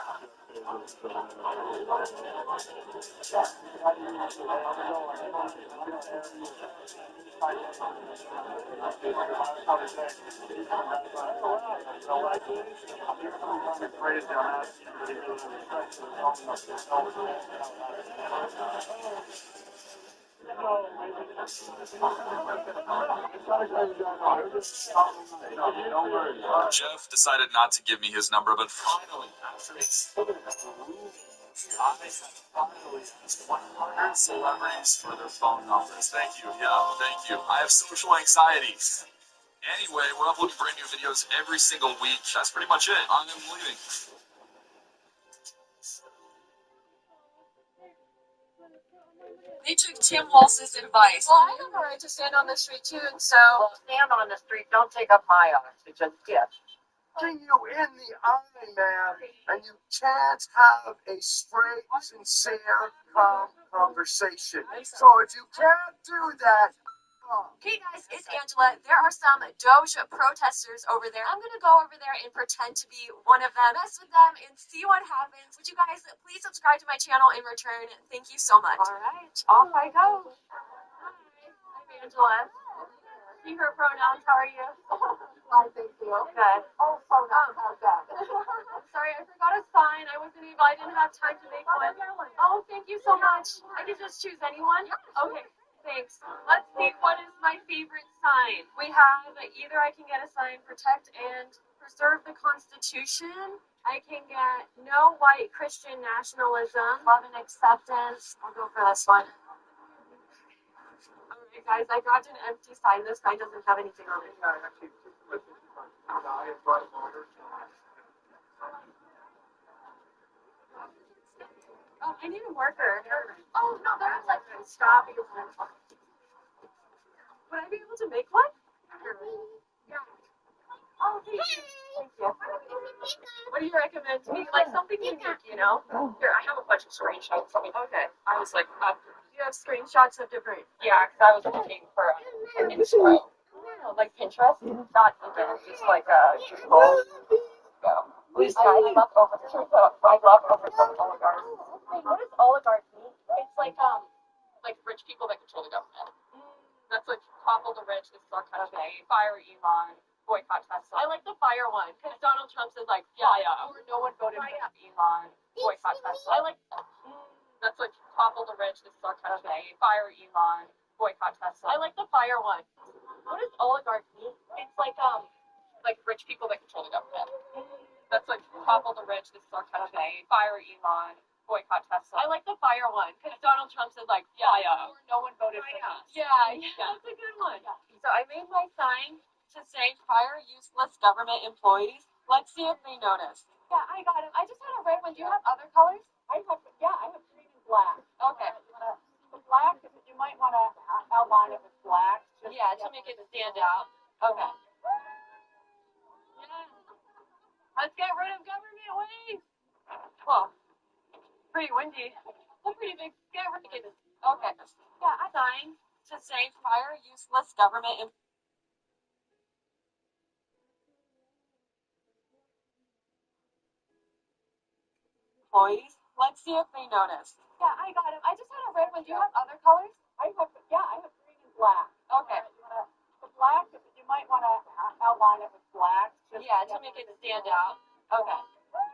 Jeff decided not to give me his number, but finally, after I have finally asked 100 celebrities for their phone numbers. Thank you. Yeah, thank you. I have social anxiety. Anyway, we're uploading brand new videos every single week. That's pretty much it. I'm leaving. They took Tim Walsh's advice. Well, I have a right to stand on the street too, and so. Well, stand on the street. Don't take up my oxygen. Yes. Looking you in the eye, man, and you can't have a straight, sincere, calm conversation. So if you can't do that, Hey guys, it's Angela. There are some Doge protesters over there. I'm gonna go over there and pretend to be one of them, mess with them, and see what happens. Would you guys please subscribe to my channel in return? Thank you so much. Alright, off I go. Hi, I'm Angela. See her pronouns, how are you? I thank you. Good. Oh, pronouns, how's that? I'm sorry, I forgot a sign. I didn't have time to make one. Oh, thank you so much. I can just choose anyone? Okay. Thanks. Let's see, what is my favorite sign? We have either I can get a sign, protect and preserve the Constitution. I can get no white Christian nationalism, love and acceptance. I'll go for this one. Alright guys, I grabbed an empty sign. This sign doesn't have anything on it. Oh, I need a marker. Oh, no, there's like stop. Would I be able to make one? Yeah. Oh, thank you. Thank you. What do you recommend to me? Like something unique, you know? Here, I have a bunch of screenshots. Okay. I was like, you have screenshots of different. Yeah, because I was looking for an intro. Oh, like Pinterest? Not even, just like Google. Go. Please, I love overthrow oligarchs. What does oligarch mean? It's like rich people that control the government. That's like topple the rich. This is our country. Fire Elon. Boycott Tesla. I like the fire one because Donald Trump says like fire. Or no one voted for Elon. Boycott Tesla. I like that's like topple the rich. This is our country. Fire Elon. Boycott Tesla. I like the fire one. What does oligarch mean? It's like rich people that control the government. That's like topple the rich. This is our country. Fire Elon. Boycott Tesla. I like the fire one because Donald Trump said like fire. Or no one voted for us. Yeah, that's a good one. So I made my sign to say fire useless government employees. Let's see if they notice. Yeah, I got him. I just had a red one. Do you have other colors? I have green and black. Okay. The black, you might want to outline it with black. Yeah, to make it stand out. Okay. Yeah. Let's get rid of government waste. Well, pretty windy. Look pretty big. Get rid of it. Okay. Yeah, I signed to say fire useless government employees. Let's see if they notice. Yeah, I got him. I just had a red one. Do you have other colors? I have green and black. Okay. The black, you might want to outline it with black. Yeah, to make it stand out. Okay. Yeah.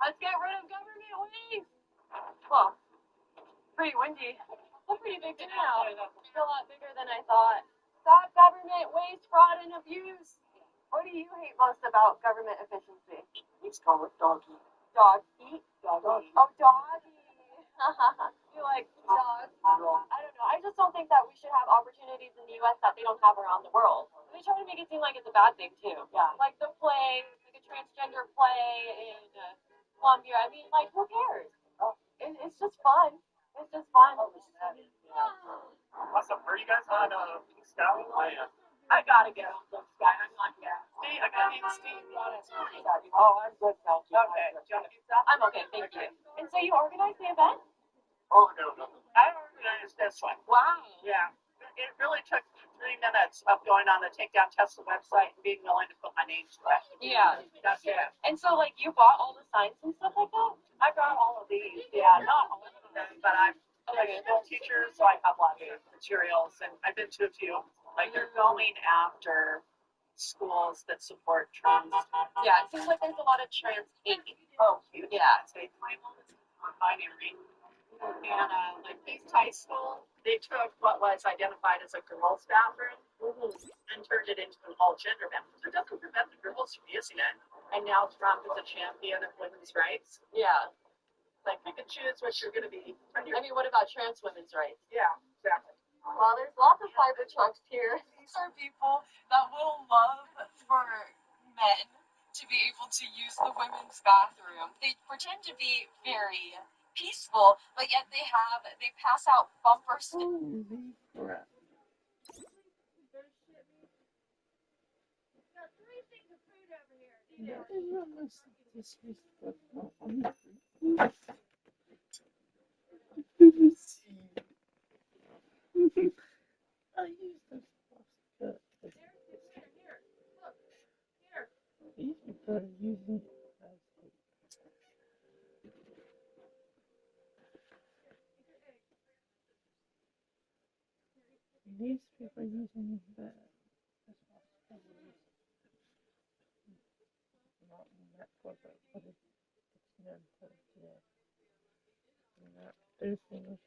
Let's get rid of government waste. Well, pretty windy. Look pretty big now. It's a lot bigger than I thought. Stop government waste, fraud, and abuse. What do you hate most about government efficiency? Let's call it dog eat. Dog eat? Dog eat. Oh, dog eat. You like dogs? I don't know. I just don't think that we should have opportunities in the U.S. that they don't have around the world. They try to make it seem like it's a bad thing, too. Yeah. Like the play, like a transgender play in Colombia. I mean, like, who cares? It's just fun. It's just fun. Awesome. Where are you guys on Pink Sky? I gotta get on this guy. I'm not Steve, I got you, Steve. Oh, I'm good, thank you. Okay. I'm okay, thank you. And so you organized the event? Oh, no. I organized this one. Wow. Yeah. It really took 3 minutes of going on the Takedown Tesla website and being willing to put my name to it. Yeah. That's it. And so, like, you bought all the signs and stuff like that? I got all of these. Yeah, not all of them, but I'm a school teacher, so I have lots of materials, and I've been to a few. Like, they're filming after schools that support trans. Yeah, it seems like there's a lot of trans hate. Oh, huge. Yeah. They claim all this non-binary. And like East High School, they took what was identified as a girls' bathroom and turned it into an all-gender bathroom. So it doesn't prevent the girls from using it. And now Trump is a champion of women's rights. Yeah. Like, you can choose what you're going to be. I mean, what about trans women's rights? Yeah, exactly. Well, there's lots of cyber trucks here. These are people that will love for men to be able to use the women's bathroom. They pretend to be very peaceful, but yet they pass out bumpers. Holy crap. That is almost disrespectful. I'm not I use this pasta. These people are using it as these people are using it as not in that photo, but it's known for today. Not their fingers.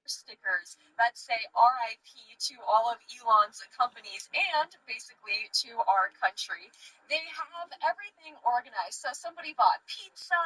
Stickers that say RIP to all of Elon's companies and basically to our country. They have everything organized. So somebody bought pizza,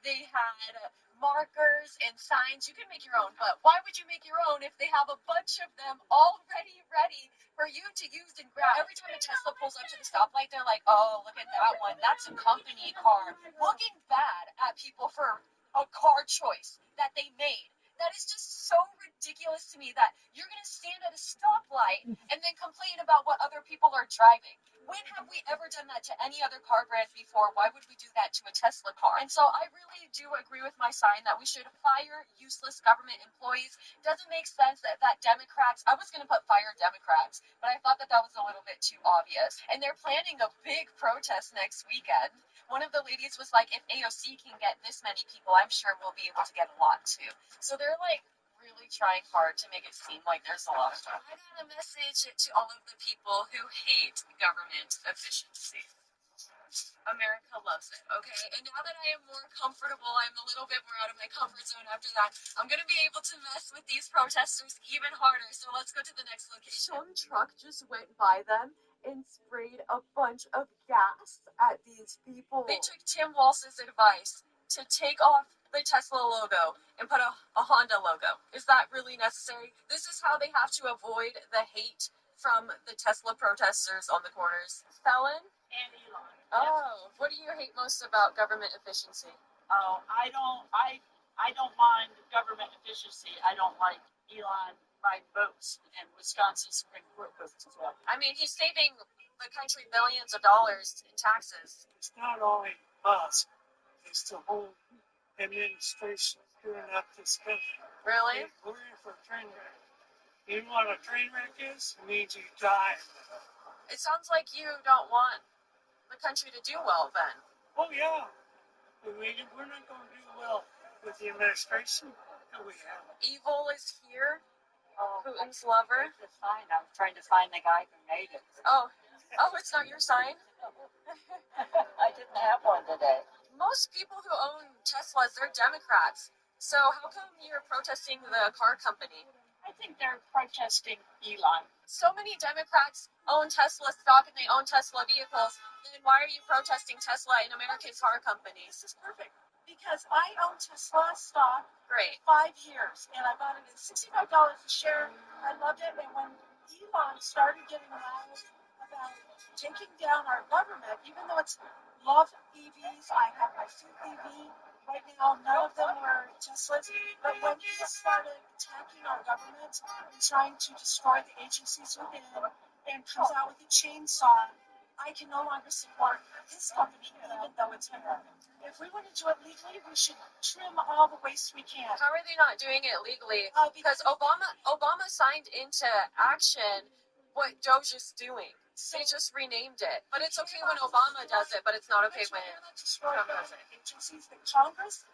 they had markers and signs. You can make your own, but why would you make your own if they have a bunch of them already ready for you to use and grab? Every time a Tesla pulls up to the stoplight, they're like, oh, look at that one. That's a company car. Looking bad at people for a car choice that they made. That is just so ridiculous to me that you're going to stand at a stoplight and then complain about what other people are driving. When have we ever done that to any other car brand before? Why would we do that to a Tesla car? And so I really do agree with my sign that we should fire useless government employees. Doesn't make sense that Democrats, I was going to put fire Democrats, but I thought that was a little bit too obvious. And they're planning a big protest next weekend. One of the ladies was like, if AOC can get this many people, I'm sure we'll be able to get a lot too. So they're like really trying hard to make it seem like there's a lot of stuff. I got a message to all of the people who hate government efficiency. America loves it, okay? And now that I am more comfortable, I'm a little bit more out of my comfort zone after that, I'm going to be able to mess with these protesters even harder. So let's go to the next location. Some truck just went by them and sprayed a bunch of gas at these people. They took Tim Walsh's advice to take off the Tesla logo and put a Honda logo. Is that really necessary? This is how they have to avoid the hate from the Tesla protesters on the corners. Felon? And Elon. Oh, what do you hate most about government efficiency? Oh, I don't mind government efficiency. I don't like Elon buying votes and Wisconsin Supreme Court votes as well. I mean, he's saving the country billions of dollars in taxes. It's not only us, it's the whole administration screwing up this country. Really? We're in for a train wreck. You know what a train wreck is? It means you die. It sounds like you don't want the country to do well then. Oh, yeah. We're not going to do well with the administration that we have. Evil is here. Putin's lover. The sign. I'm trying to find the guy who made it. Oh, it's not your sign? I didn't have one today. Most people who own Teslas, they're Democrats. So how come you're protesting the car company? I think they're protesting Elon. So many Democrats own Tesla stock and they own Tesla vehicles. Then why are you protesting Tesla and American car companies? This is perfect. Because I own Tesla stock. Great. 5 years. And I bought it at $65 a share. I loved it. And when Elon started getting loud about taking down our government, even though it's love EVs, I have my Suit EV. Right now, none of them were Teslas. But when he started attacking our government and trying to destroy the agencies within and comes out with a chainsaw, I can no longer support his company, even though it's American. If we want to do it legally, we should trim all the waste we can. How are they not doing it legally? Because Obama signed into action what Doge's doing. They just renamed it. But it's okay when Obama does it, but it's not okay when Trump does it. Agencies that Congress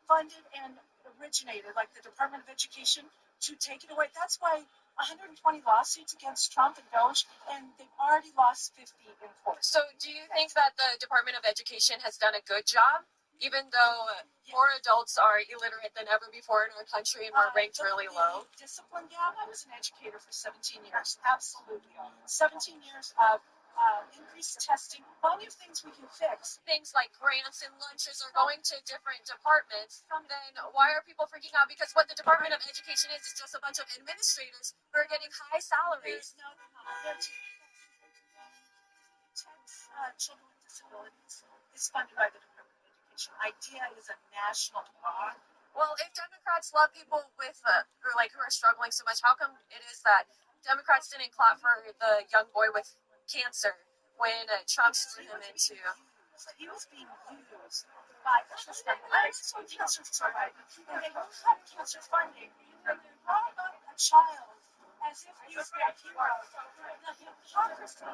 funded and originated, like the Department of Education, to take it away. That's why 120 lawsuits against Trump and Doge, and they've already lost 50 in court. So do you think that the Department of Education has done a good job? Even though more adults are illiterate than ever before in our country and we're ranked really low? Discipline gap, I was an educator for 17 years, absolutely. 17 years of increased testing, plenty of things we can fix. Things like grants and lunches are going to different departments, then why are people freaking out? Because what the Department of Education is just a bunch of administrators who are getting high salaries. No, they're not. Children with disabilities is funded by the Department of Education. IDEA is a national law. Well, if Democrats love people with who are struggling so much, how come it is that Democrats didn't clap for the young boy with cancer when Trump threw him into? He was being used by the system. I just want cancer survivor, and they don't have cancer funding. And they brought up a child as if he's their hero. The hypocrisy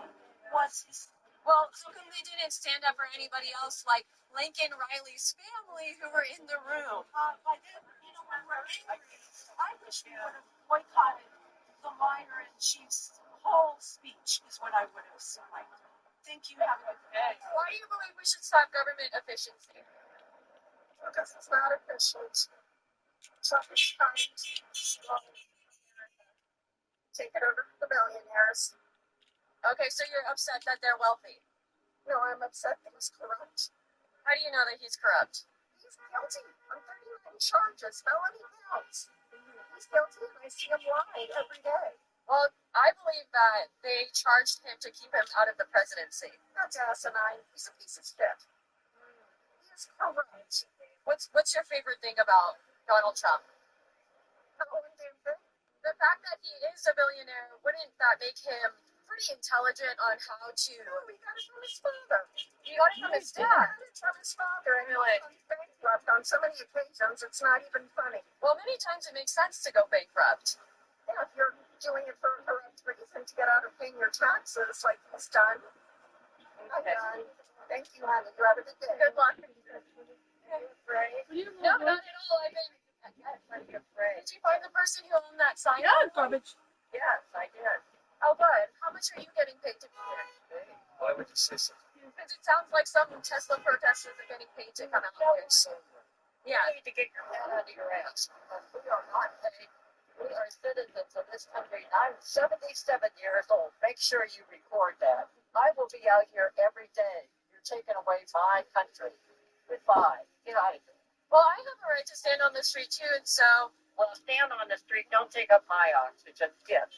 was his. Well, how come they didn't stand up for anybody else like Lincoln Riley's family who were in the room? By then, when we're angry, I wish we would have boycotted the liar-in-chief's whole speech is what I would have selected. Thank you. Have a good day. Why do you believe we should stop government efficiency? Because it's not efficient. It's not efficient. Take it over to the billionaires. Okay, so you're upset that they're wealthy. No, I'm upset that he's corrupt. How do you know that he's corrupt? He's guilty on 39 charges, felony counts. He's guilty, and I see him lie every day. Well, I believe that they charged him to keep him out of the presidency. That's asinine. He's a piece of shit. He is corrupt. What's your favorite thing about Donald Trump? The fact that he is a billionaire, wouldn't that make him pretty intelligent on how to... No, he got it from his father. He got it from his dad. He got it from his father, and he's bankrupt on so many occasions, it's not even funny. Well, many times it makes sense to go bankrupt. Yeah, if you're doing it for a corrupt reason to get out of paying your taxes like he's done. Okay. I'm done. Thank you, honey. You have a good day. Good luck. Right? No, not at all. I've been... Did you find the person who owned that sign? Yeah, garbage. Yes, I did. Oh, good. How much are you getting paid to be here? Why would you say so? Because it sounds like some Tesla protesters are getting paid to come out here. Yeah. You need to get your head out of your ass. We are not paid. We are citizens of this country. I'm 77 years old. Make sure you record that. I will be out here every day. You're taking away my country. Goodbye. Get out of here. Well, I have a right to stand on the street too, and so... Well, stand on the street. Don't take up my oxygen. Yes.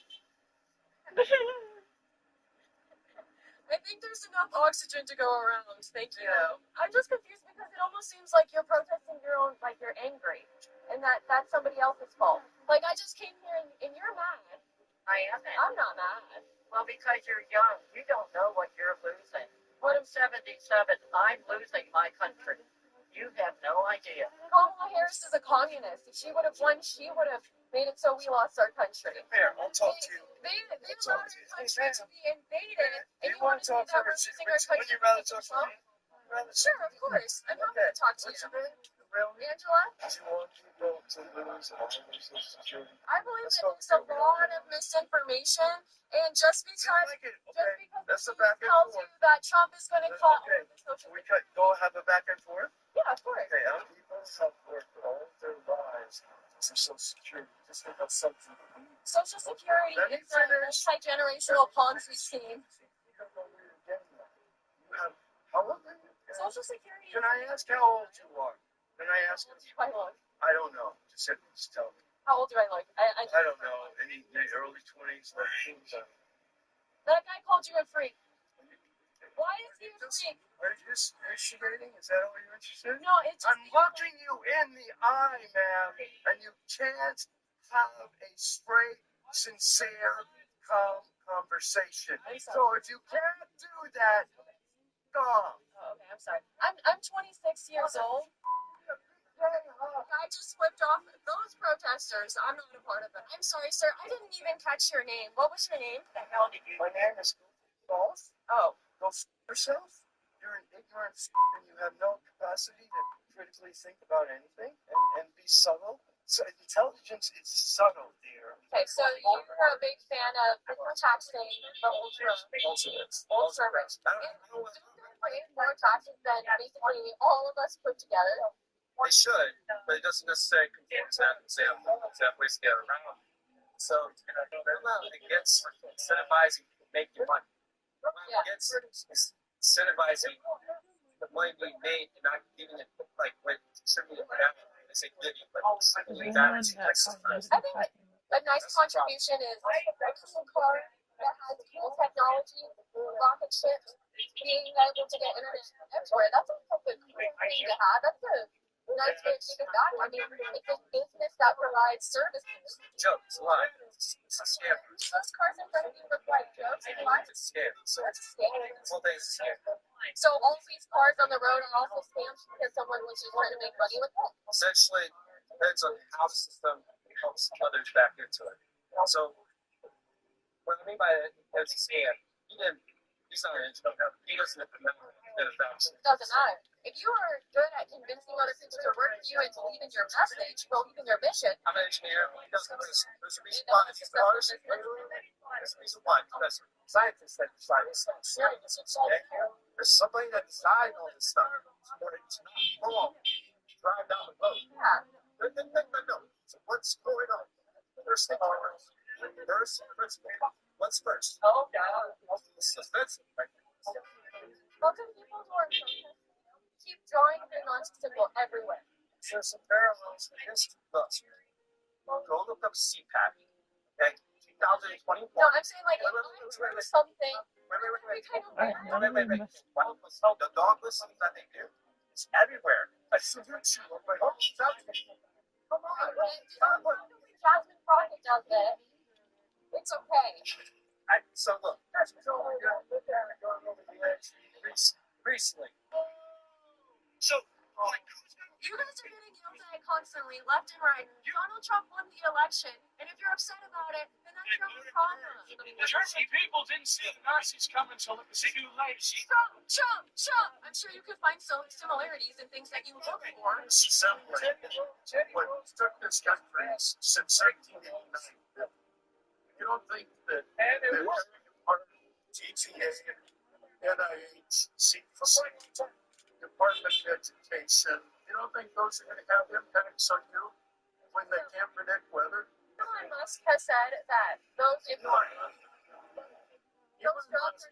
I think there's enough oxygen to go around. Thank you. I'm just confused because it almost seems like you're protesting your own, like you're angry, and that's somebody else's fault. Like I just came here and you're mad. I am mad. I'm not mad. Well, because you're young. You don't know what you're losing. When I'm 77, I'm losing my country. You have no idea. Kamala Harris is a communist. If she would have won, she would have made it so we lost our country. Here, I'll talk to you. They allowed our country to be invaded, and you want want to to talk say that to we're her? losing our country? Would you rather talk to me? Sure, of course. I'm happy to talk to you. What's your name? Really? Angela? Do you want people to lose all their Social Security? I believe that there's a lot of misinformation, and just because That's the back and tells you forth. that Trump is going to cut Okay. social We could go have a back and forth. Yeah, of course. Okay, our people have worked all their lives for Social Security. Just think that's something. Social Security Let me is a finish. multi-generational Ponzi scheme. You don't know where you're getting that. You have, how old are you? Social Security. Can I ask how old you are? Can I ask? How old do I look? I don't know. Just tell me. How old do I look? I don't know. Any early 20s, late teens? That guy called you a freak. Why is he a freak? Are you just instigating? Is that all you're interested in? No, it's just... I'm looking you in the eye, ma'am, and you can't have a straight, sincere conversation. So if you can't do that, go. Oh, okay, I'm sorry. I'm 26 years old. I just flipped off those protesters. I'm not a part of it. I'm sorry, sir. I didn't even catch your name. What was your name? My name is Golf. Oh. Go f yourself. You're an ignorant and you have no capacity to critically think about anything and be subtle. So intelligence is subtle, dear. Okay, so you're a big fan of taxing the ultra rich. And don't they pay more taxes than basically all of us put together? They should, but it doesn't necessarily conform to that. They have ways to get around. So, against incentivizing people making money. Against incentivizing the money being made and not giving it, like, when contributing back. They say giving, but contributing back to I think a nice contribution is a cool car that has cool technology, rocket ships, being able to get internet everywhere. That's a good thing to have. That's a nice way of giving back. I mean, it's a business that provides services. Jokes, a lot. It's a scam. Those cars in front of you look like jokes. It's a scam. So That's a scam. the whole thing is a scam. So all these cars on the road are also scams because someone was just trying to make money with it? Essentially, it depends on how the system helps others back into it. So, what I mean by that, it's a scam. He's not an engineer. He doesn't have to know that it's It doesn't matter. If you are good at convincing other people to work for you and believe in your message, believe in your mission. I'm an engineer. There's a reason why these cars. There's a reason why. Because scientists that decide this stuff. There's somebody that designed all this stuff. For it to not go on. Drive down the road. Yeah. No. So what's going on? First thing first. First principle. What's first? Oh, God. This is offensive, right? Lots of people who are protesting keep drawing the Nazi symbol everywhere. There's some parallels in history books. Go look up CPAC. Okay? 2021. No, I'm saying like if I drew something. Wait. The dog whistling that they do is everywhere. I salute you. Come on. Jasmine Crockett does it. It's okay. So look, that's going over the edge recently. So, like, you guys are getting yelled at constantly, left and right. Donald Trump won the election, and if you're upset about it, then that's your own problem. Jersey people didn't see the Nazis coming until it was too late. Trump! I'm sure you could find some similarities in things that you look for. What took this country since 1989. You don't think that part of GTA, NIH, CDC, Department of Education, you don't think those are going to have impacts on you when they can't predict weather? Elon Musk has said that those jobs are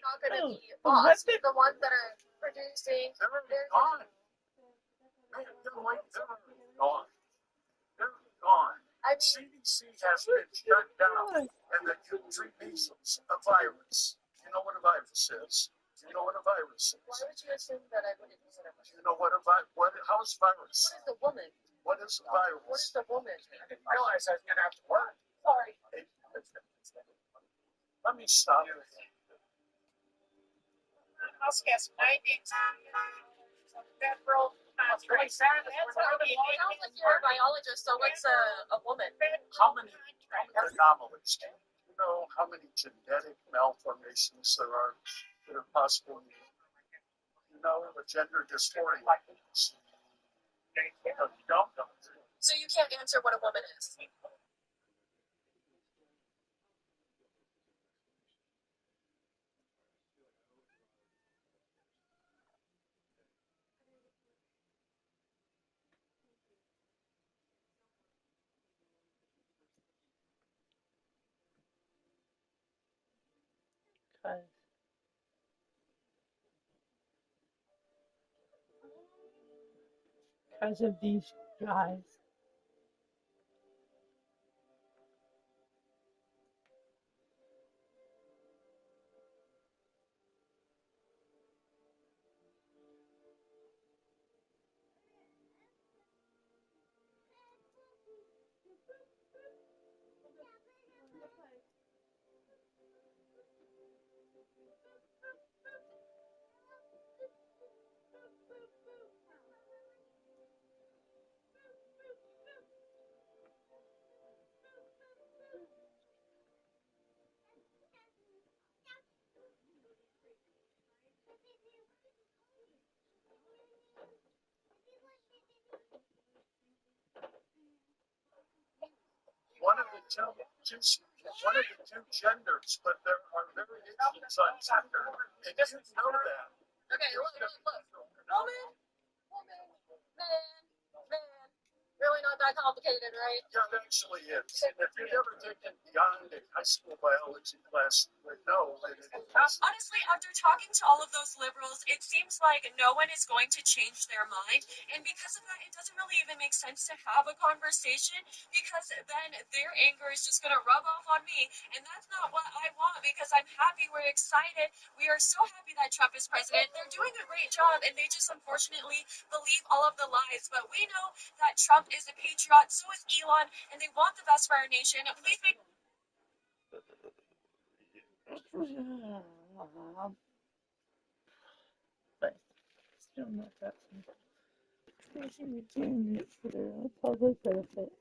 not going to be lost. The ones that are producing, they're gone. They're gone. CDC has been shut down, and they can treat measles a virus. You know what a virus is? You know what a virus is? Why would you assume that I wouldn't know what a virus is? You know what a virus? How is virus? What is a woman? What is a virus? What is a woman? I didn't realize I was going to have to work. Sorry. Let me stop. Outskirts 90. Federal. Sounds like you're a biologist, so what's a woman? How many anomalies? Do you know how many genetic malformations there are that are possible? You know, a gender dysphoria. You don't know. So you can't answer what a woman is. Because of these guys. One of the two genders, but there are variations on gender. And you know that. Okay, look. Woman, man. Really not that complicated, right? Yeah, it actually is. And if you've ever taken beyond a high school biology class, you would know that it is. Honestly, after talking to all of those liberals, it seems like no one is going to change their mind. And because of that, it doesn't really even make sense to have a conversation because then their anger is just going to rub off on me. And that's not what I want because I'm happy, we're excited. We are so happy that Trump is president. They're doing a great job and they just unfortunately believe all of the lies. But we know that Trump is a patriot, so is Elon, and they want the best for our nation. Please make But still not that simple. They should be doing it for their own public benefit.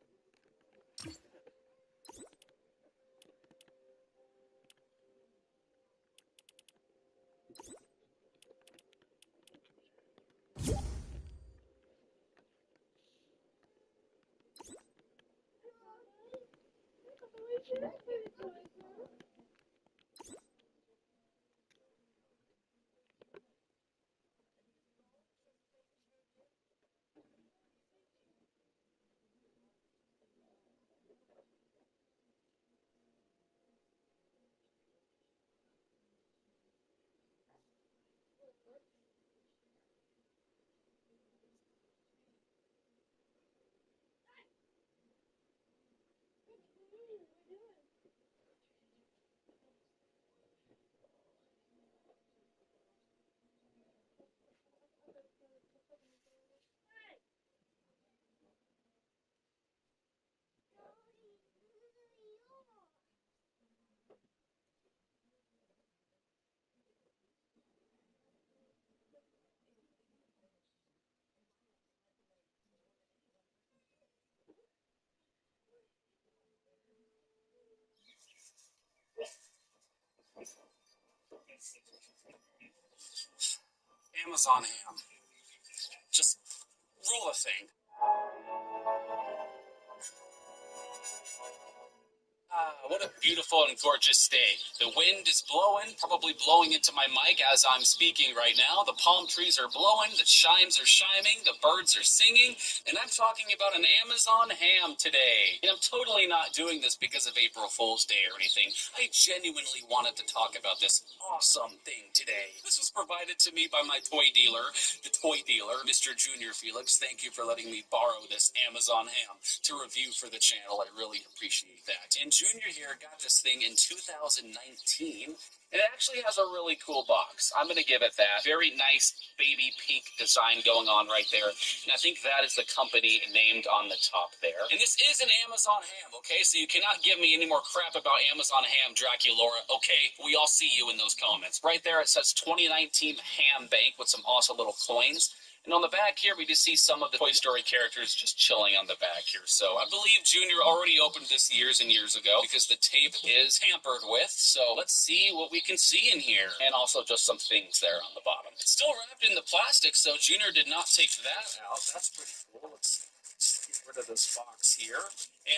Amazon ham. Just roll the thing. What a beautiful and gorgeous day. The wind is blowing, probably blowing into my mic as I'm speaking right now. The palm trees are blowing, the chimes are chiming, the birds are singing, and I'm talking about an Amazon ham today. And I'm totally not doing this because of April Fool's Day or anything. I genuinely wanted to talk about this awesome thing today. This was provided to me by my toy dealer, Mr. Junior Felix. Thank you for letting me borrow this Amazon ham to review for the channel. I really appreciate that. And Junior here got this thing in 2019. And it actually has a really cool box. I'm going to give it that. Very nice baby pink design going on right there. And I think that is the company named on the top there. And this is an Amazon ham, okay? So you cannot give me any more crap about Amazon ham, Draculaura, okay? We all see you in those comments. Right there it says 2019 Ham Bank with some awesome little coins. And on the back here, we just see some of the Toy Story characters just chilling on the back here. So I believe Junior already opened this years and years ago because the tape is hampered with. So let's see what we can see in here. And also just some things there on the bottom. It's still wrapped in the plastic, so Junior did not take that out. That's pretty cool. Let's get rid of this box here.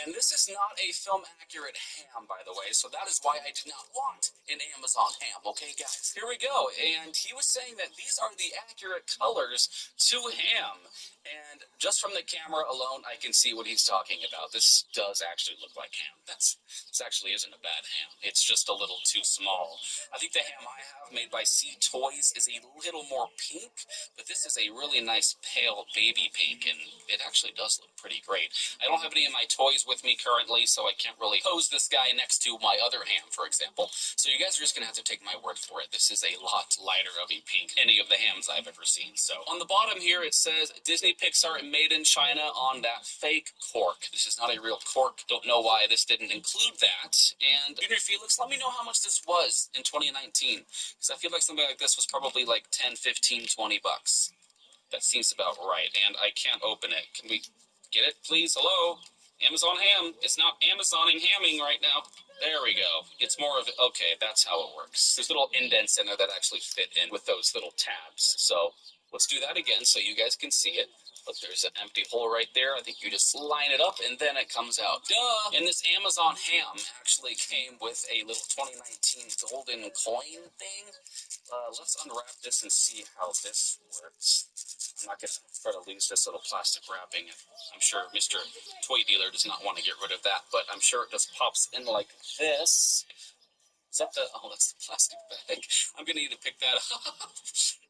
And this is not a film-accurate ham, by the way, so that is why I did not want an Amazon ham, okay, guys? Here we go, and he was saying that these are the accurate colors to ham, and just from the camera alone, I can see what he's talking about. This does actually look like ham. This actually isn't a bad ham. It's just a little too small. I think the ham I have, made by C Toys, is a little more pink, but this is a really nice pale baby pink, and it actually does look pretty great. I don't have any in my toy boys with me currently, so I can't really pose this guy next to my other ham, for example. So you guys are just going to have to take my word for it. This is a lot lighter of a pink than any of the hams I've ever seen. So on the bottom here, it says Disney Pixar made in China on that fake cork. This is not a real cork. Don't know why this didn't include that. And Junior Felix, let me know how much this was in 2019, because I feel like something like this was probably like 10, 15, 20 bucks. That seems about right, and I can't open it. Can we get it, please? Hello? Amazon Ham. It's not Amazoning hamming right now. There we go. It's more of, okay, that's how it works. There's little indents in there that actually fit in with those little tabs. So let's do that again so you guys can see it. But there's an empty hole right there. I think you just line it up and then it comes out. Duh! And this Amazon Ham actually came with a little 2019 golden coin thing. Let's unwrap this and see how this works. I'm not going to try to lose this little plastic wrapping. I'm sure Mr. Toy Dealer does not want to get rid of that, but I'm sure it just pops in like this. Is that the, oh, that's the plastic bag. I'm going to need to pick that up.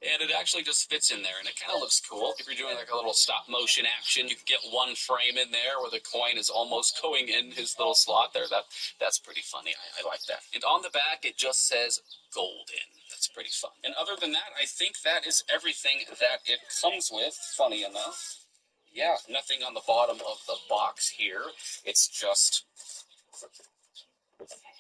And it actually just fits in there, and it kind of looks cool. If you're doing like a little stop motion action, you can get one frame in there where the coin is almost going in his little slot there. That's pretty funny. I like that. And on the back, it just says golden. That's pretty fun. And other than that, I think that is everything that it comes with, funny enough. Yeah, nothing on the bottom of the box here. It's just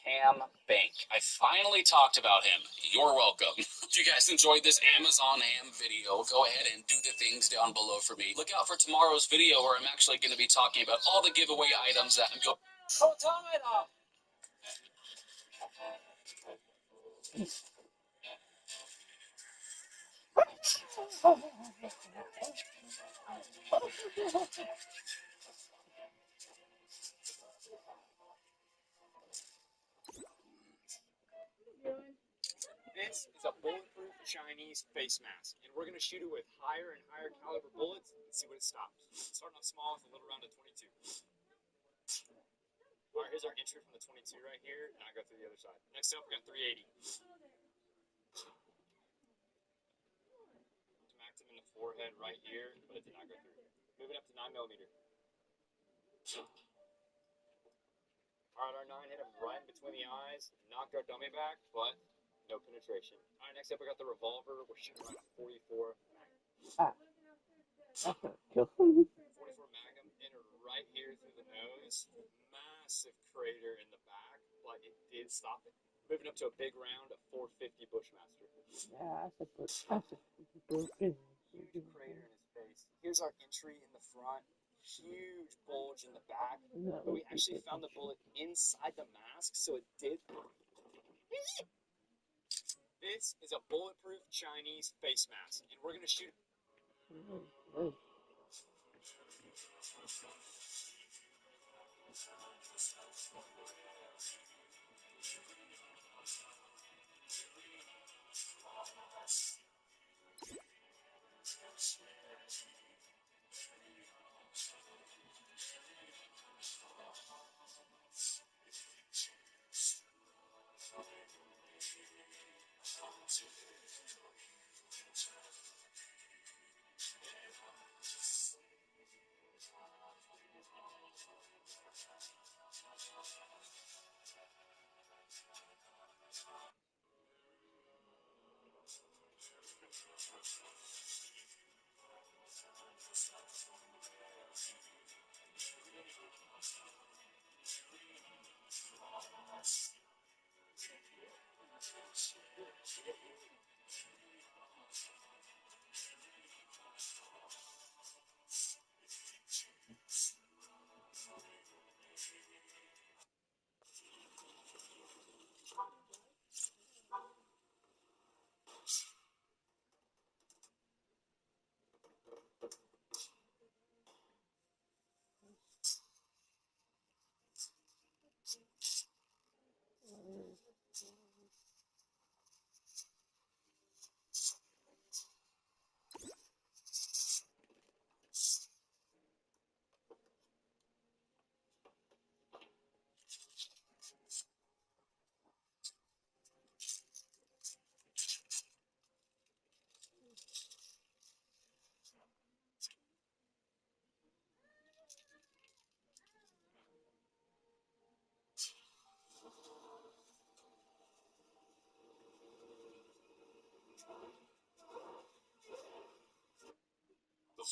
Ham Bank. I finally talked about him. You're welcome. If you guys enjoyed this Amazon Ham video, go ahead and do the things down below for me. Look out for tomorrow's video where I'm actually going to be talking about all the giveaway items that I'm going. Oh, Tom, This is a bulletproof Chinese face mask, and we're going to shoot it with higher and higher caliber bullets and see what it stops. Starting off small with a little round of 22. All right, here's our entry from the 22 right here, and I go through the other side. Next up, we got 380. Smacked him in the forehead right here, but it did not go through. Moving up to 9mm. All right, our 9 hit him right in between the eyes, knocked our dummy back, but no penetration. All right, next up, we got the revolver. We're shooting around a 44 Magnum. 44 Magnum, entered right here through the nose. Massive crater in the back, but it did stop it. Moving up to a big round of 450 Bushmaster. Huge crater in his face. Here's our entry in the front. Huge bulge in the back. But we actually found the bullet inside the mask, so it did. This is a bulletproof Chinese face mask, and we're going to shoot it.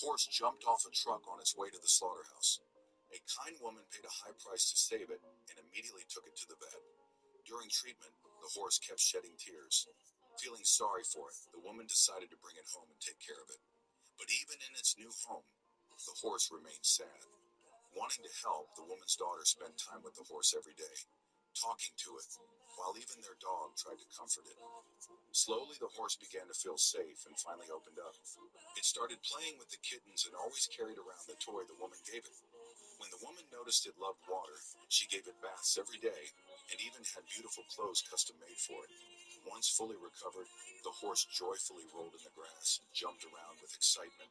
horse jumped off a truck on its way to the slaughterhouse. A kind woman paid a high price to save it and immediately took it to the vet. During treatment, the horse kept shedding tears. Feeling sorry for it, the woman decided to bring it home and take care of it. But even in its new home, the horse remained sad. Wanting to help, the woman's daughter spent time with the horse every day, talking to it, while even their dog tried to comfort it. Slowly, the horse began to feel safe and finally opened up. It started playing with the kittens and always carried around the toy the woman gave it. When the woman noticed it loved water, she gave it baths every day and even had beautiful clothes custom made for it. Once fully recovered, the horse joyfully rolled in the grass and jumped around with excitement,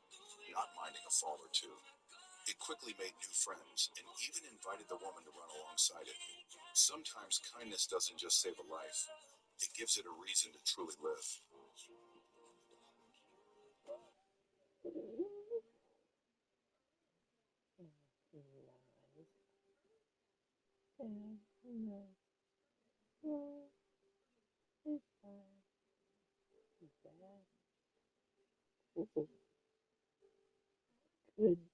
not minding a fall or two. It quickly made new friends and even invited the woman to run alongside it. Sometimes kindness doesn't just save a life, it gives it a reason to truly live. Good.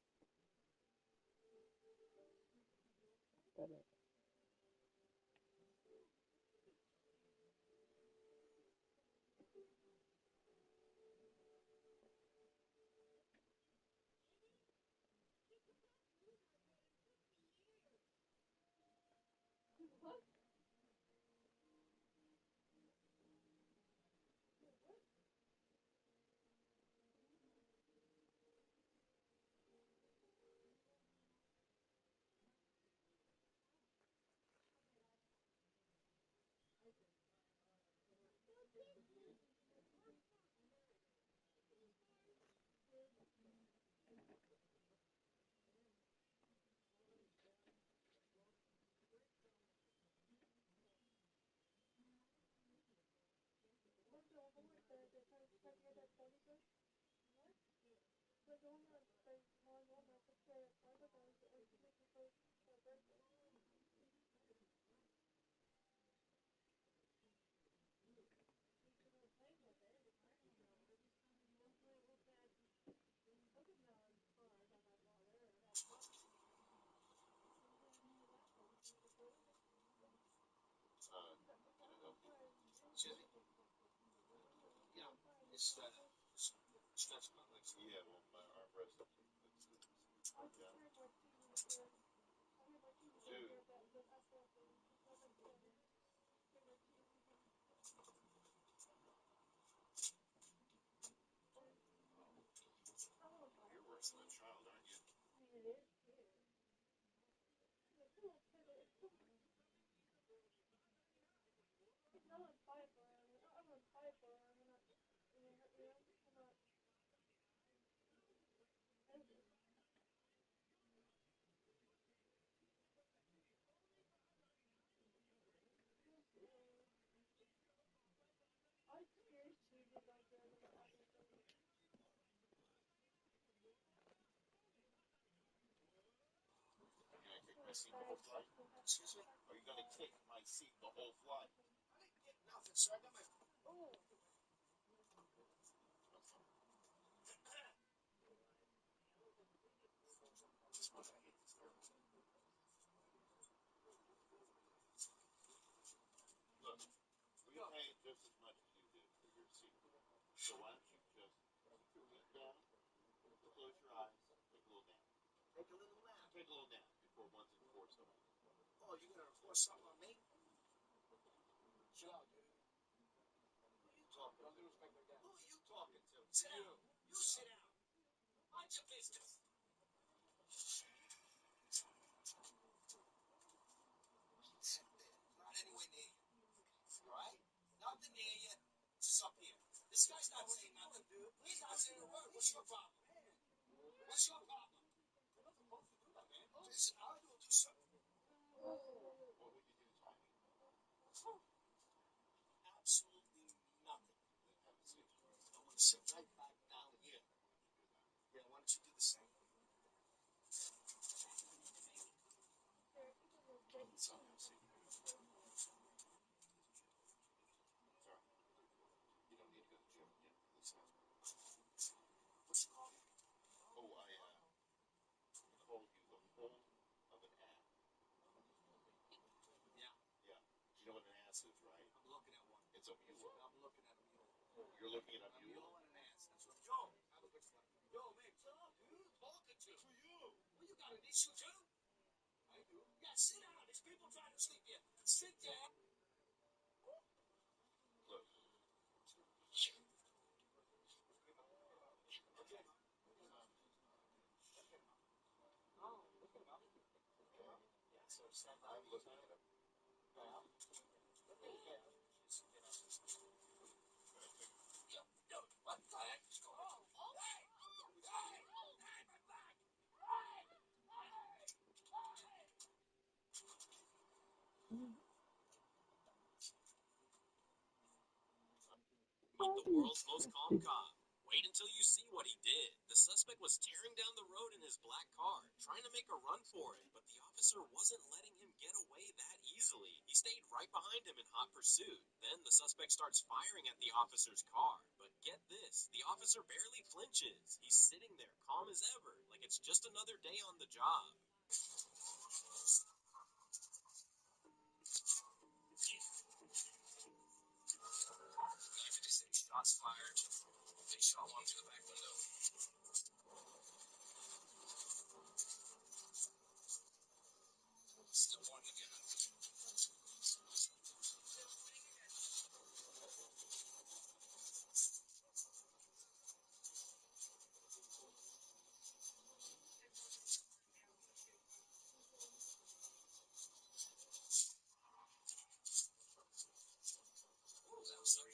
Excuse me? Are you going to kick my seat the whole flight? I didn't get nothing, sir. I got my. Look, we pay just as much as you did for your seat. So why don't you just keep your head down, close your eyes, take a little nap. Take a little nap? Take a little nap before one's enforced on you. Oh, you're going to enforce something on me? Chill out, dude. Who are you talking to? Who are you talking to? Sit down. You sit down. Mind your business. Sit there. Not anywhere near you. Alright? Nothing near you. Just up here. This guy's not saying nothing, dude. He's not saying a word. What's your problem? What's your problem? Listen, I'll go do something. What would you do, Tommy? Absolutely nothing. Have a seat. I want to sit right back down here. Yeah, why don't you do the same? Sorry, have a seat. Sorry. You don't need to go to the gym again. What's your problem? Oh, You're looking at a mule? Yo, man, shut up, dude. Who talking to? Who you? Well, you got an issue too? I do. Yeah, sit down. There's people trying to sleep here. Sit down. Look. I'm looking at him. Yo, what the heck is going on? Meet the world's most calm cop. Wait until you see what he did. The suspect was tearing down the road in his black car, trying to make a run for it, but the officer wasn't letting him get away that easily. He stayed right behind him in hot pursuit. Then the suspect starts firing at the officer's car. But get this, the officer barely flinches. He's sitting there calm as ever, like it's just another day on the job. 956, shots fired. They shot one through the back window. Still pointing again. That was ugly.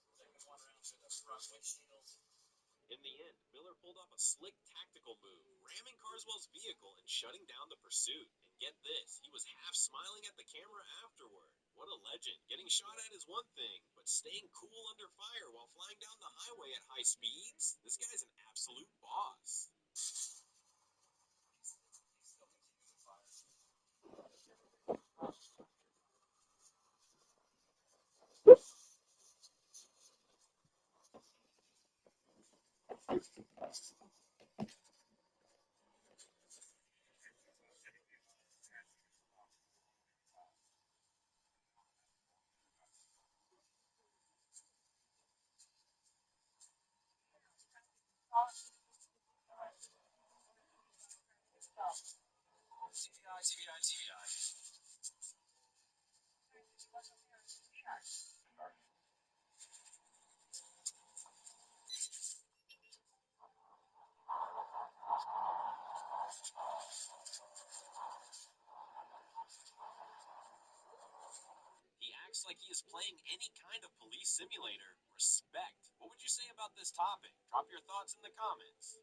Second one around to the front windshield. In the end, Miller pulled off a slick tactical move, ramming Carswell's vehicle and shutting down the pursuit. And get this, he was half smiling at the camera afterward. What a legend. Getting shot at is one thing, but staying cool under fire while flying down the highway at high speeds? This guy's an absolute boss. TVI. He acts like he is playing any kind of police simulator. Respect. What would you say about this topic? Drop your thoughts in the comments.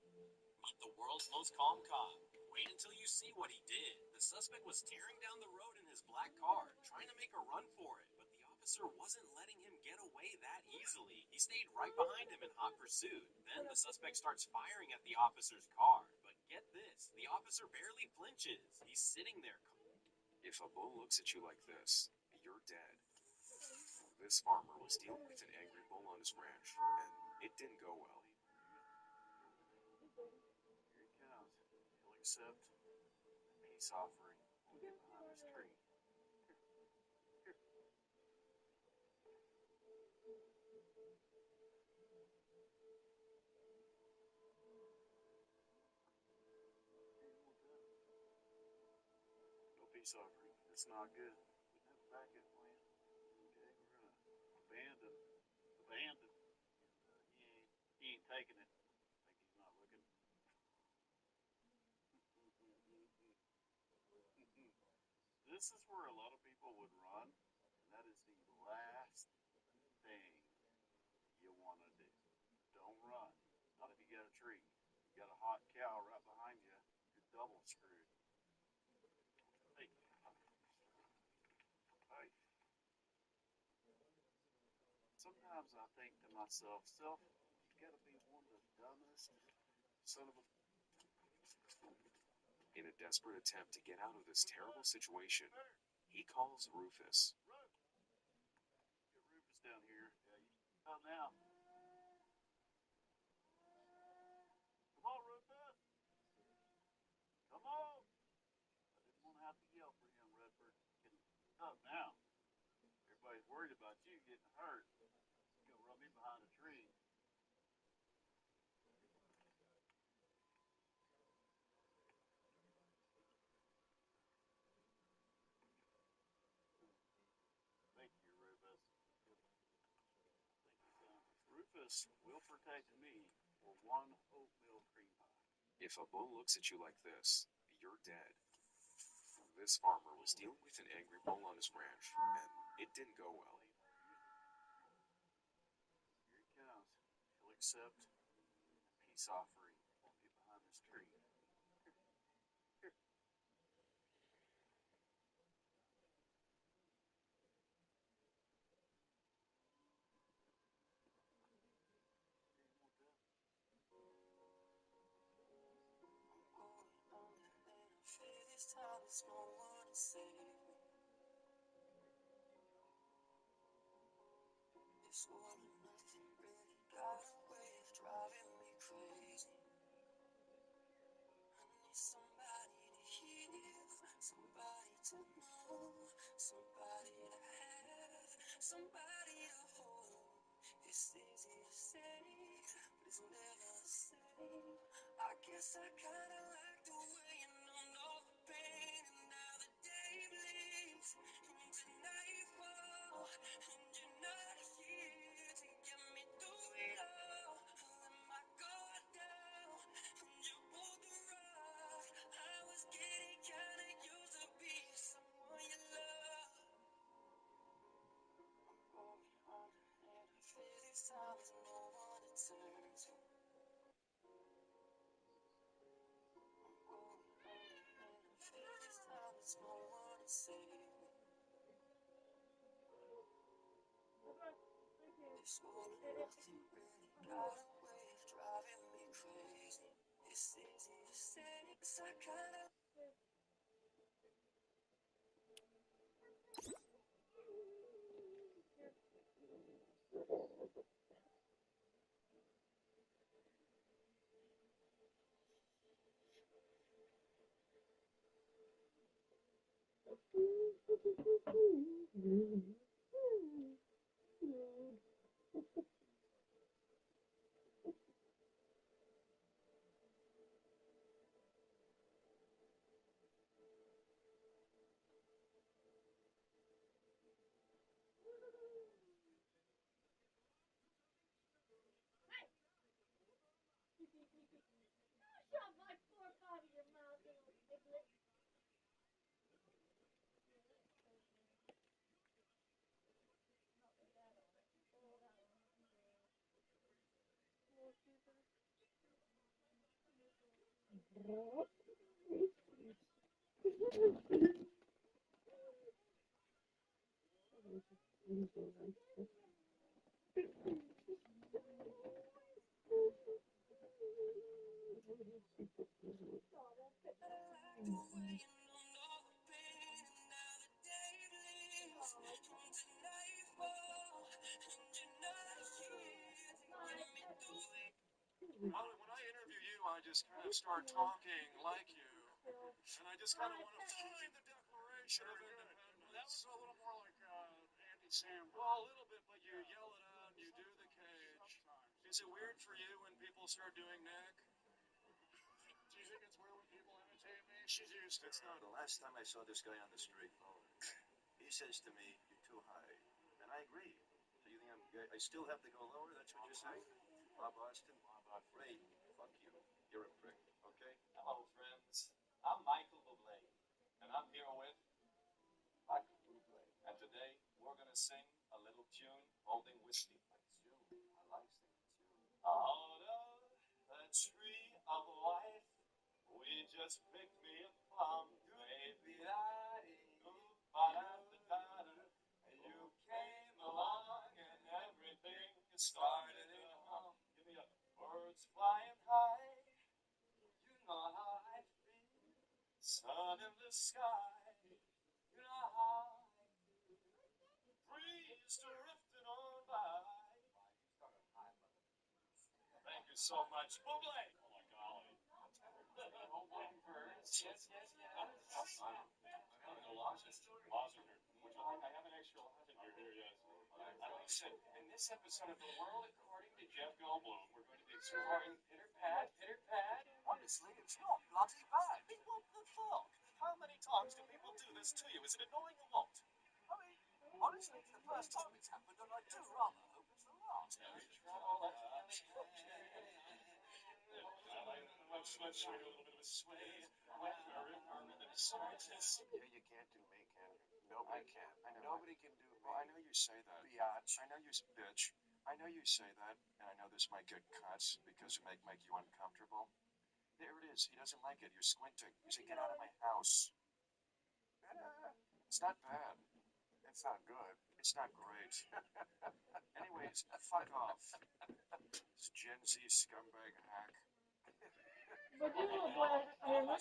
Meet the world's most calm cop. Wait until you see what he did. The suspect was tearing down the road in his black car, trying to make a run for it, but the officer wasn't letting him get away that easily. He stayed right behind him in hot pursuit. Then the suspect starts firing at the officer's car. But get this, the officer barely flinches. He's sitting there. If a bull looks at you like this, you're dead. This farmer was dealing with an angry bull on his ranch, and it didn't go well. Here he comes. He'll accept a peace offering. We'll get behind this tree. Here. No peace offering. That's not good. We have a backup plan. Okay, we're gonna abandon. He ain't taking it. Like he's not looking. This is where a lot of people would run, and that is the last thing you want to do. Don't run. Not if you got a tree. You got a hot cow right behind you, you're double screwed. Hey. Hey. Sometimes I think to myself, Self, you gotta be one of the dumbest son of a. In a desperate attempt to get out of this terrible situation, he calls Rufus. Get Rufus down here. Yeah, you come now. Come on, Rufus. Come on. I didn't want to have to yell for him, Redford. Can Tough now. Everybody's worried about you getting hurt. You gonna run me behind a tree. Thank you, Rufus. Thank you, Tom. Rufus will protect me for one oatmeal cream pie. If a bull looks at you like this, you're dead. This farmer was dealing with an angry bull on his ranch, and it didn't go well. Here he comes. He'll accept a peace offering on me behind this tree. Here. This time there's no one to save me. This all or nothing really got a way of driving me crazy. I need somebody to hear, somebody to know, somebody to have, somebody to hold. It's easy to say, but it's never the same. I guess I kinda like the way you numbed all the pain, and now the day bleeds into nightfall, and you're not here to get me through it all. I let my guard down, and you pulled the rug. I was getting kinda used to being someone you love. I'm going under, and I fear this time there's no one to turn to. This time there's no one to save me. This all or nothing really got a way of driving me crazy. It's easy to say, 'cause I kinda. Shove my fork out of your mouth, you little piglet. When I interview you, I just kind of start talking like you, and I just kind of want to find the Declaration of Independence. That was a little more like Andy Sam. Well, a little bit, but you yell it out, you do the cage. Is it weird for you when people start doing Nick? Do you think it's weird when people imitate me? She's used to it. It's not. The last time I saw this guy on the street, he says to me, "You're too high," and I agree. So you think I still have to go lower? That's what you're saying? Bob Austin? Great. Fuck you. You're a prick. Okay? Hello, friends. I'm Michael Bublé, and I'm here with Michael Bublé. and today we're gonna sing a little tune holding whiskey. I like singing too. Out of the tree of life, we just picked me a plum. Baby, you came along and everything started to hum. Give me a birds flying high. You know how I feel. Sun in the sky. You know how I feel. Breeze drifting on by. Thank you so much, Bublé. Oh my golly. Yes, yes, yes. I'm having a lozenge. Lozenge. Would you Listen, in this episode of The World According to Jeff Goldblum, we're going to be exploring pitter-pat, pitter-pat. Honestly, it's not bloody bad. I mean, what the fuck? How many times do people do this to you? Is it annoying or what? I mean, honestly, it's the first time it's happened, and I do rather hope it's the last. Sweatshirt, a little bit of a sway. Scientist. Yeah, you can't do me, can you? Nobody can. I know. Nobody can do me. Well, I know you say that. Biatch. I know you, bitch. I know you say that, and I know this might get cuts because it make you uncomfortable. There it is. He doesn't like it. You're squinting. You say, get out of my house. It's not bad. It's not good. It's not great. Anyways, fuck off. This Gen Z scumbag hack. But you look like you're not.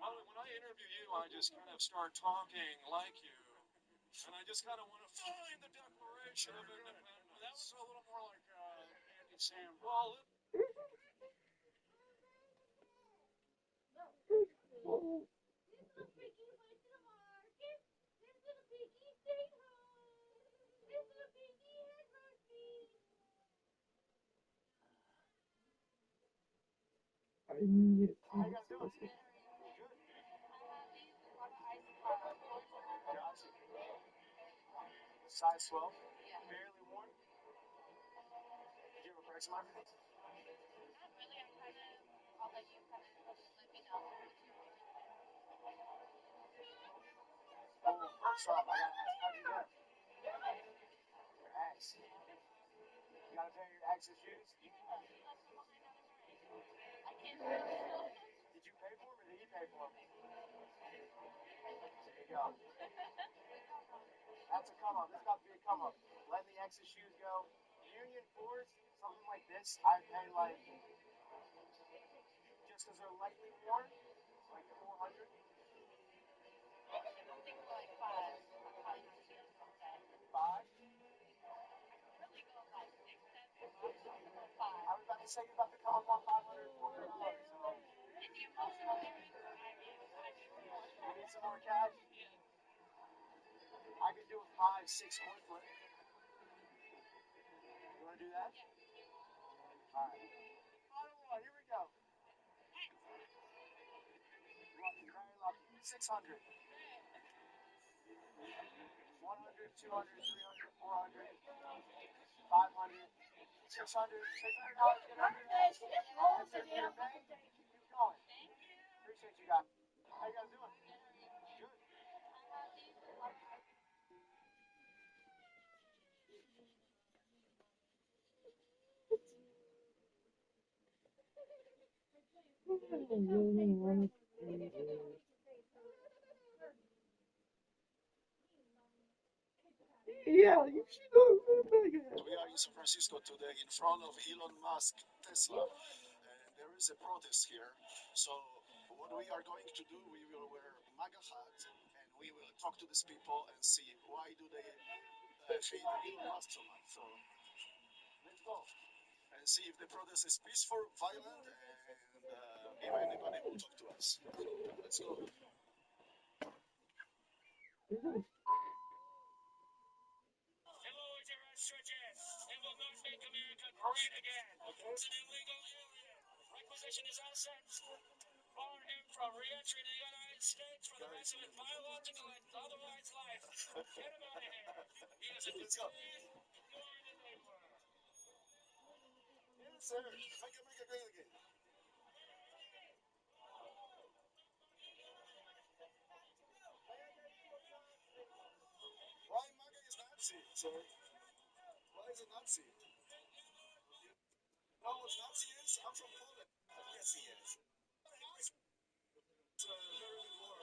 When I interview you, I just kind of start talking like you. And I just kind of want to find the Declaration of Independence. That was a little more like Andy Sam. Well, I need it. How you guys doing? Good. Gotcha. Size 12? Yeah. Barely worn? Did you have a price mark? Oh, first off, I gotta ask, how'd you get it? Your ex. You got a pair of your ex's shoes? Did you pay for them or did he pay for them? There you go. That's a come up. This is about to be a come up. Letting the ex's shoes go. Union 4s, something like this, I pay like, just because they're lightly worn, like 400. Five? I was about to say you're about to come up on $500, $400. So. You need some more cash? I could do a 5-6 coin flip. You want to do that? Alright. Final one, here we go. Lucky, very lucky. 600. 100, 200, 300, 400, 500, 600, $600. Get under it. Keep going. Appreciate you guys. How you guys doing? Good. Yeah, you should go back. We are in San Francisco today in front of Elon Musk Tesla. And there is a protest here. So what we are going to do, we will wear MAGA hats and we will talk to these people and see why do they hate Elon Musk so much. So let's go and see if the protest is peaceful, violent, and if anybody will talk to us. So let's go. Hello, extraterrestrials. It will not make America great again. It's an illegal alien. Requisition is uncensored. Bar him from re-entry to the United States for the rest of his biological and otherwise life. Get him out of here. He is a disease more than they were. Yes, sir. Make America great again. Why MAGA is Nazi, sir? Why is it Nazi? No, what Nazi is? I'm from Poland. Yes, he is. It's a very good word. I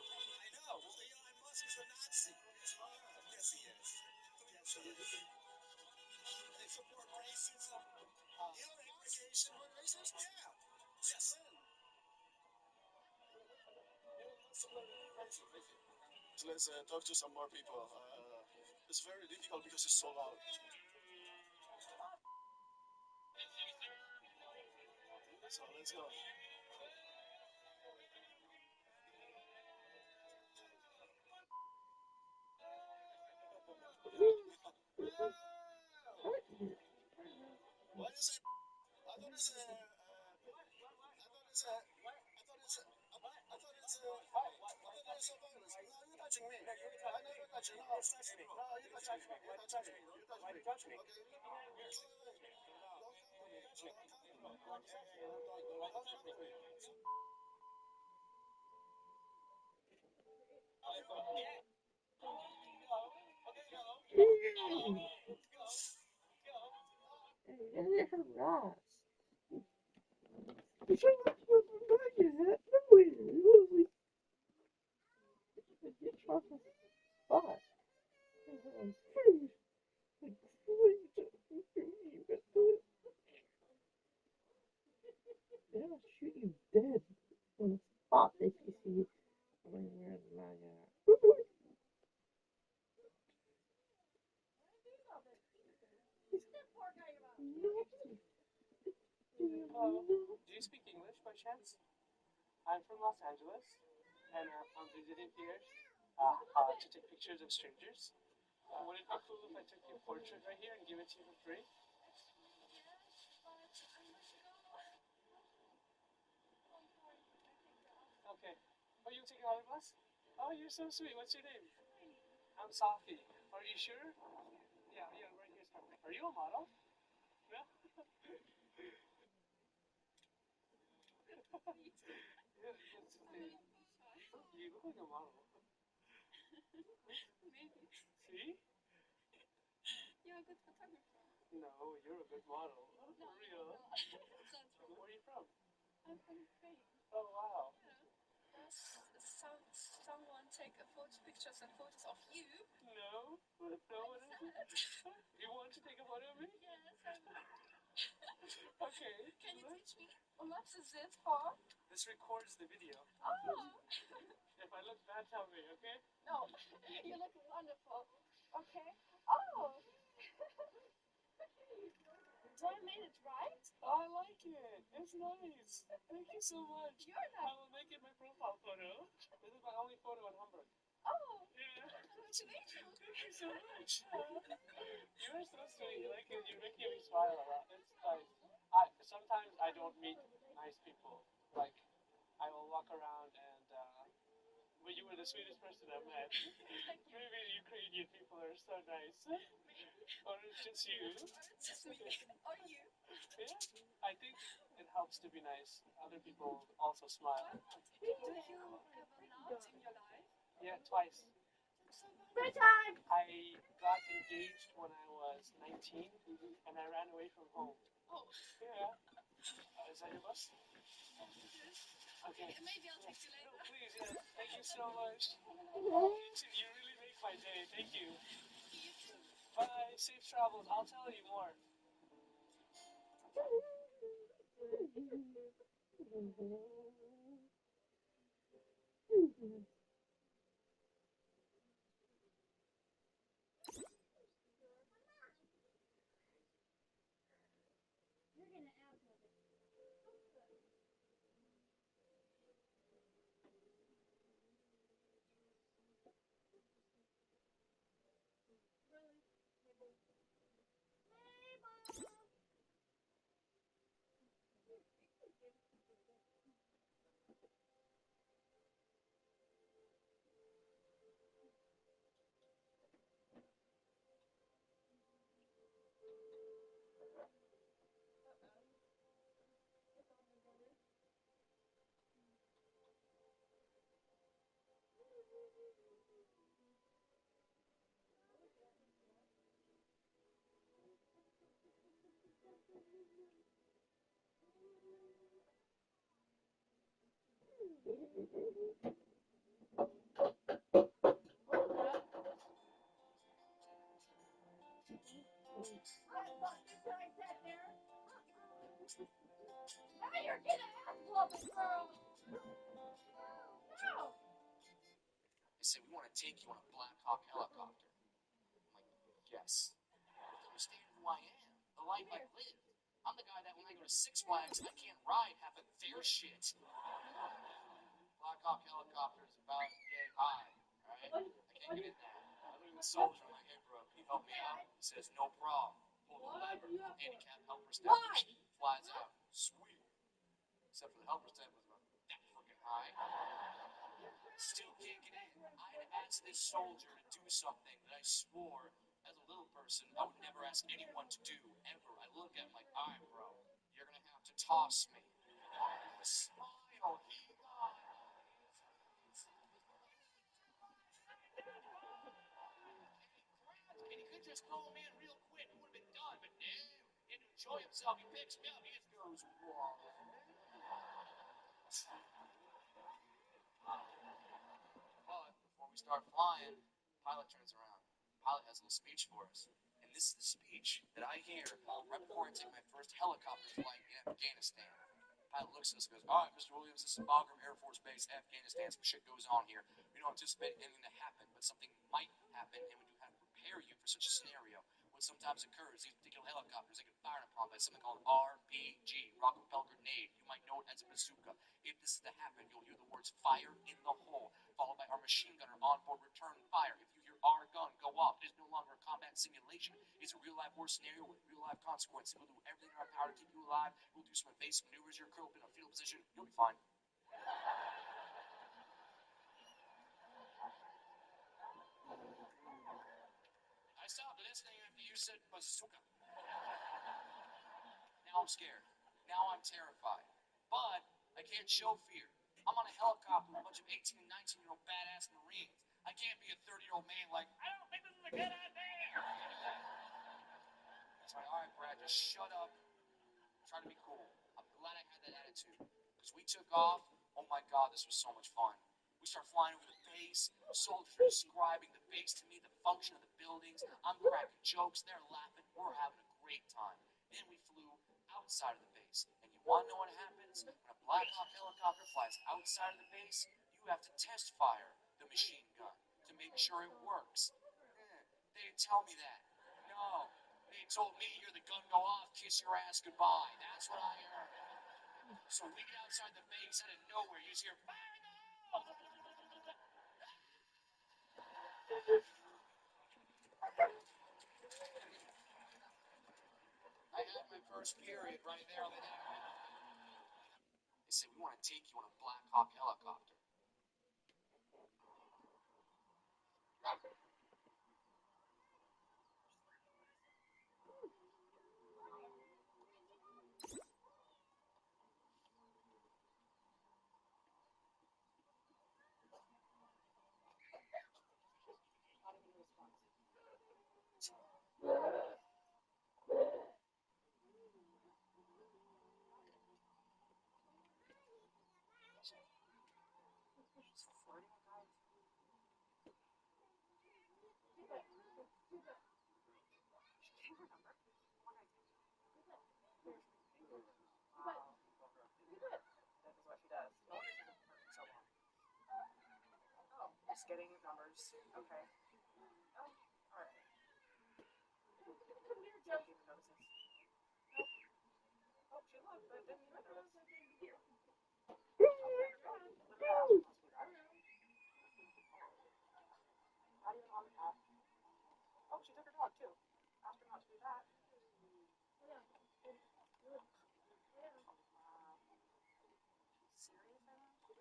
know. Well, Elon Musk is a Nazi. Yes, he is. Yes, he is. Let's talk to some more people. It's very difficult because it's so loud. So let's go. Why you say? I thought it's a. I thought it's a. I thought it's a. I thought it's a. I thought it's a violence. No, you're touching me. I never touch you. No, touch me. No, you touch me. You touch me. You touch me. Touch me. Okay. Hey, harassed. It's like back is that? No, it was like a chocolate spot. Like, they'll shoot you dead on the spot if you see when you're in my Do you speak English by chance? I'm from Los Angeles, and I'm visiting here to take pictures of strangers. Would it be cool if I took your portrait right here and give it to you for free? Okay. Oh, you take an autograph? Oh, you're so sweet. What's your name? I'm Safi. Are you sure? Yeah, right here's perfect. Are you a model? Yeah. Yeah, you look like a model. Maybe. See? You're a good photographer. No, you're a good model. No, For real. no. Sounds wrong. Where are you from? I'm from Ukraine. Oh, wow. Yeah. Someone take pictures and photos of you. No, what is it? You want to take a photo of me? Yes. Okay. Can you teach me? What is this for? This records the video. Oh. If I look bad, tell me, okay? No, you look wonderful. Okay. Oh. Do I made it right? I like it. It's nice. Thank you so much. You're I not. will make it my profile photo. This is my only photo in Hamburg. Oh. Yeah. Congratulations. Thank you so much. You are so sweet. Like you're making me smile a lot. It's nice. Sometimes I don't meet nice people. Like I will walk around and but you were the sweetest person I've met. Maybe Ukrainian people are so nice. Or it's just you. It's just me. Or you. Yeah. I think it helps to be nice. Other people also smile. Do you ever loved in your life? Yeah, twice. Great time. I got engaged when I was 19 and I ran away from home. Oh. Yeah. Is that your bus? Okay, maybe I'll text you later. No, please, yeah. Thank you so much. You really make my day. Thank you. You too. Bye. Safe travels. I'll tell you more. Hey, you're getting ass whooping, girl. No. said, we want to take you on a Black Hawk helicopter. I'm like, yes. You understand who I am, the life I've lived. I'm the guy that when I go to Six Flags, I can't ride half of their shit. Black Hawk helicopter is about yay high, alright? I can't get in that. I look at the soldier, I'm like, hey bro, can you help me out? He says, no problem. Pull the lever, handicap helper established, flies out. Sweet. Except for the helper stand was about that fucking high. Still can't get in. I had asked this soldier to do something that I swore, as a little person, I would never ask anyone to do, ever. I look at him like, alright bro, you're gonna have to toss me. Smile, he got. And he could just throw me in real quick, it would have been done, but no, he had to enjoy himself. He picks me up, he just goes, whoa. But before we start flying, pilot turns around. Pilot has a little speech for us. And this is the speech that I hear right before I take my first helicopter flight in Afghanistan. Pilot looks at us and goes, all right, Mr. Williams, this is Bagram Air Force Base, Afghanistan. Some shit goes on here. We don't anticipate anything to happen, but something might happen, and we do have to prepare you for such a scenario. What sometimes occurs, these particular helicopters, they get fired upon by something called RPG, rocket propelled grenade. You might know it as a bazooka. If this is to happen, you'll hear the words fire in the hole, followed by our machine gunner on board return fire. If you hear our gun go off, it is no longer a combat simulation. It's a real life war scenario with real life consequences. We'll do everything in our power to keep you alive. We'll do some evasive maneuvers. You're curled up in a fetal position. You'll be fine. I stopped listening after you said bazooka. Now I'm scared. Now I'm terrified. But I can't show fear. I'm on a helicopter with a bunch of 18 and 19-year-old badass Marines. I can't be a 30-year-old man like, I don't think this is a good idea. It's like, all right, Brad, just shut up. Try to be cool. I'm glad I had that attitude. Because we took off. Oh my God, this was so much fun. We start flying over the base. Soldiers are describing the base to me, the function of the buildings. I'm cracking jokes. They're laughing. We're having a great time. Then we flew outside of the base. And you want to know what happens? When a Black Hawk helicopter flies outside of the base, you have to test fire the machine gun to make sure it works. They didn't tell me that. No. They told me, hear the gun go off, kiss your ass goodbye. That's what I heard. So we get outside the base, out of nowhere, you just hear, fire in the hole! I had my first period right there on the internet. They said, we want to take you on a Black Hawk helicopter. Just getting numbers. Okay. Oh, alright. Didn't even notice this. Nope. Oh, she looked, but didn't even notice. Not even on the path. Oh, she took her dog too. Asked her not to do that. Serious right now? Still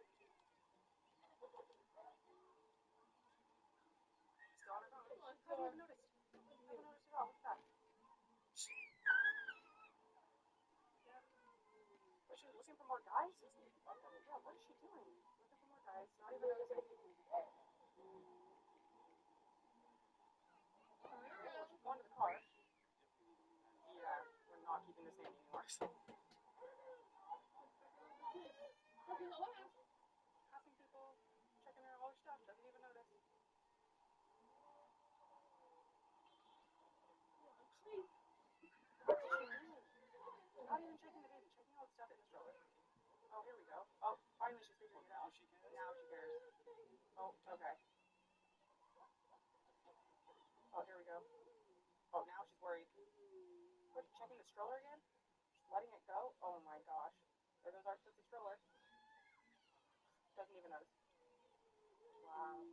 on her phone. Haven't even noticed. Haven't noticed at all. Look at that. Was she looking for more guys? Yeah, what is she doing? Looking for more guys, not even noticing. She's going to the car. Yeah, we're not keeping this name anymore. Passing people, checking her all her stuff, doesn't even notice. Not even checking the baby, checking all the stuff in the stroller. Oh, here we go. Oh, finally she's figuring it out. Now she cares. Oh, okay. Oh, here we go. Oh, now she's worried. What, checking the stroller again? Just letting it go? Oh my gosh. There goes our Tootsie stroller. Doesn't even notice. Wow.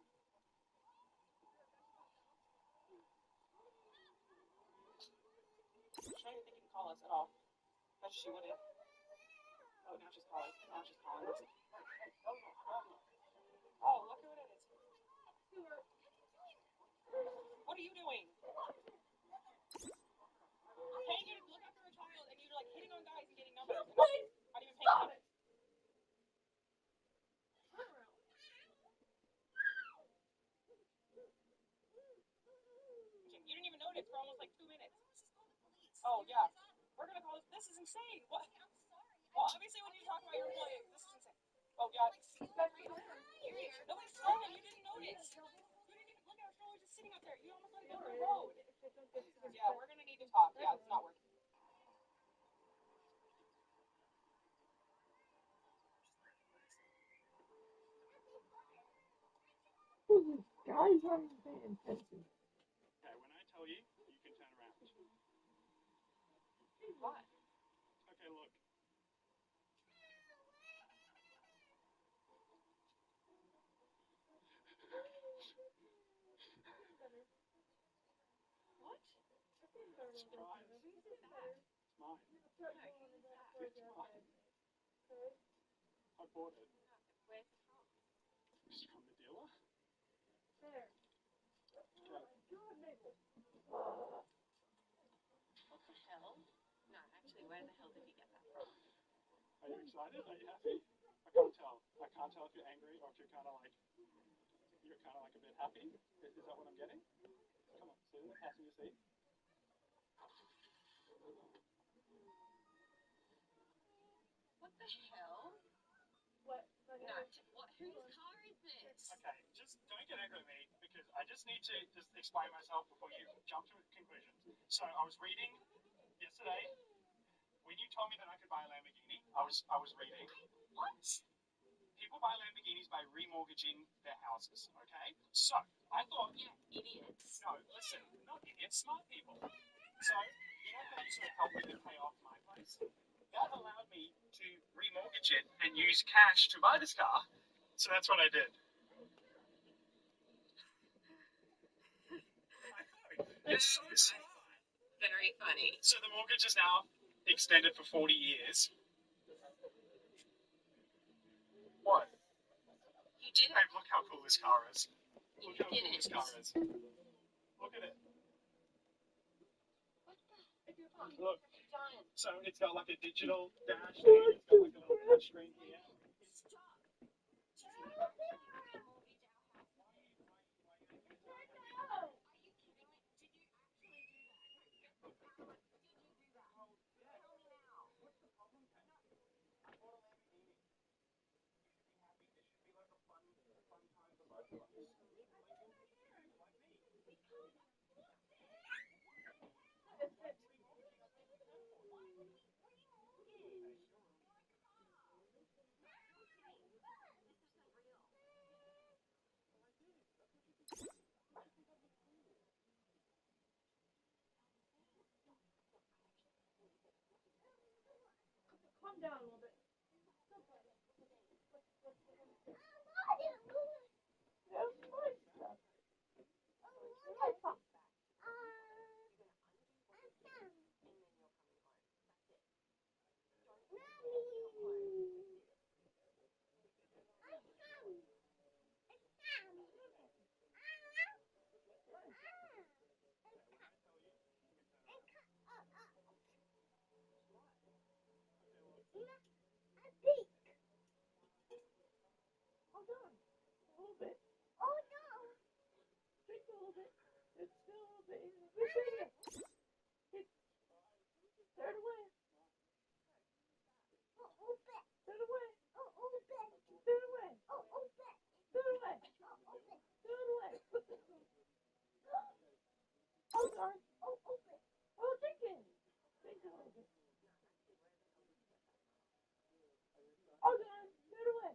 She don't even think you can call us at all. Bet she wouldn't. Oh, now she's calling. Now she's calling. Oh, look who it is. What are you doing? Paying you to look after a child and you're like hitting on guys and getting numbers. And not even paying attention. You didn't even notice for almost like 2 minutes. Oh, yeah. We're gonna call this. This is insane. What? Well, obviously when you talk about your employees, this is insane. Oh, yeah. Nobody's swearing. You didn't notice. You didn't even look at our stroller just sitting up there. You almost let it go to the road. Yeah, we're gonna need to talk. Yeah, it's not working. Guys aren't paying attention. Okay, when I tell you, you can turn around. What? Okay, look. What? Surprise. Who's that? It's mine. It's mine. I bought it. Where's it from? It's from the dealer. There. Okay. What the hell? No, actually, where the hell did he get that from? Are you excited? Are you happy? I can't tell. I can't tell if you're angry or if you're kind of like a bit happy. Is that what I'm getting? Come on, sit in the passenger seat. What the hell? What? No, what? Whose car is this? Okay, just don't get angry at me because I just need to just explain myself before you jump to conclusions. So I was reading yesterday when you told me that I could buy a Lamborghini. I was reading. What? People buy Lamborghinis by remortgaging their houses. Okay, so I thought, Yeah, idiots. no, listen, not idiots, smart people. So you know how you sort of helped me to pay off my place? That allowed me to remortgage it and use cash to buy this car. So that's what I did. It's so smart. Very funny. So the mortgage is now extended for 40 years. What? You didn't. Hey, look how cool this car is. Look how cool didn't. this car is. Look at it. Look. So it's got like a digital dash thing. It's got like a little touch screen here. Calm down a little bit. Hold on. A little bit. Oh no. Drink a little bit. It's still a little bit. Throw it away. Throw it away. Throw it away. Throw it away. Throw it away. Oh darn. Oh, drink it. Drink a little bit. Oh darn. Throw it away.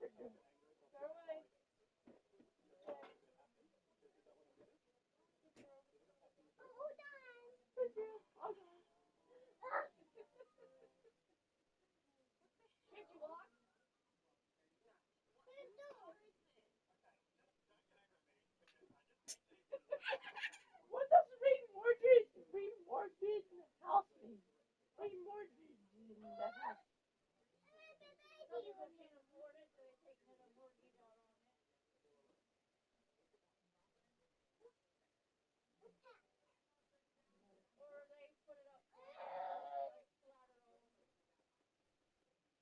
Throw it away. house fee. Pay mortgage in the house. Some people can't afford it, so they take another mortgage out on it. Or they put it up for like collateral.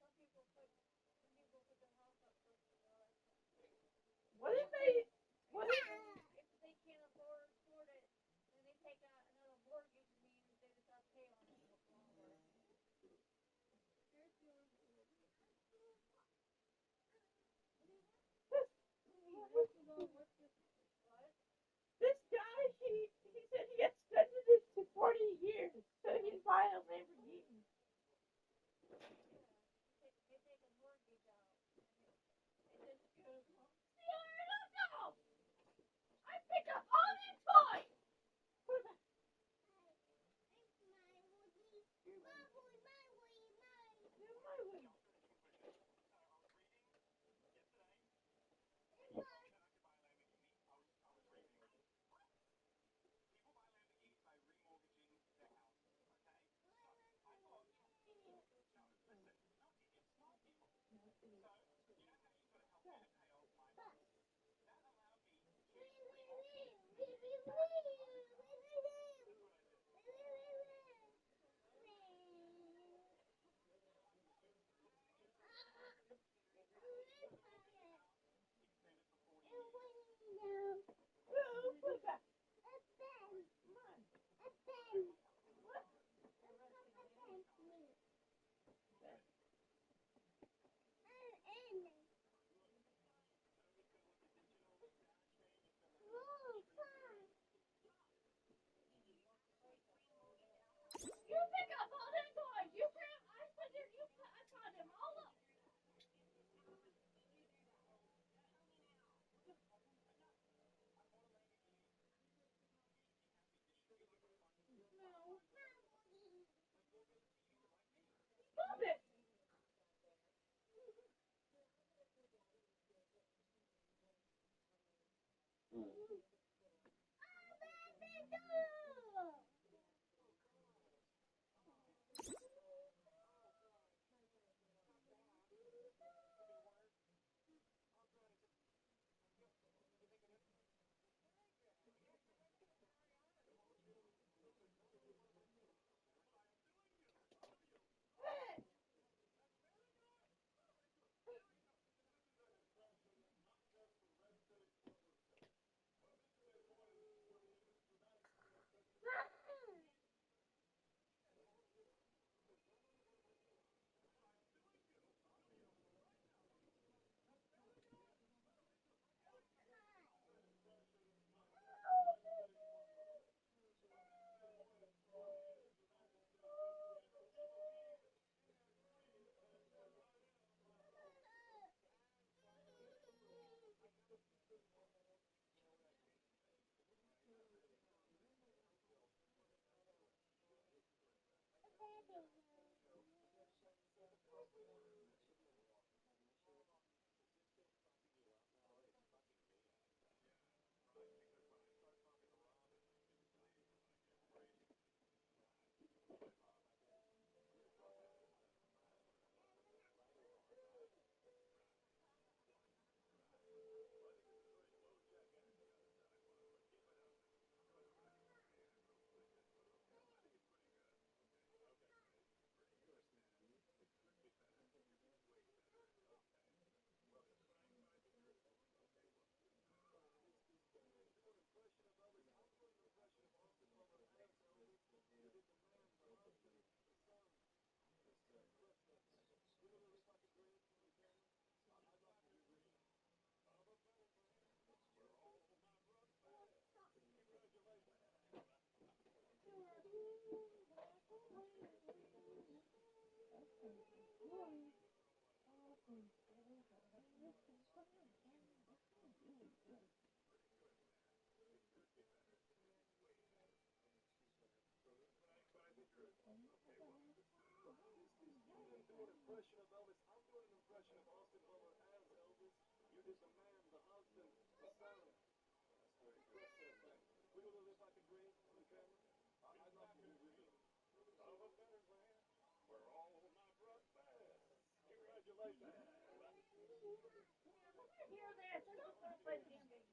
Some people put their house up for What if they? What if? if they can't afford it, then they take out another mortgage, means they just have to pay on it longer. This guy, he said he extended it to 40 years so he can buy a Lamborghini. They take a mortgage out. It just goes on. No! I pick up all these toys! You pick up all them toys. I found them all up. Stop it. for all my breakfast. Congratulations. Hear that? They're not going to play the damn game.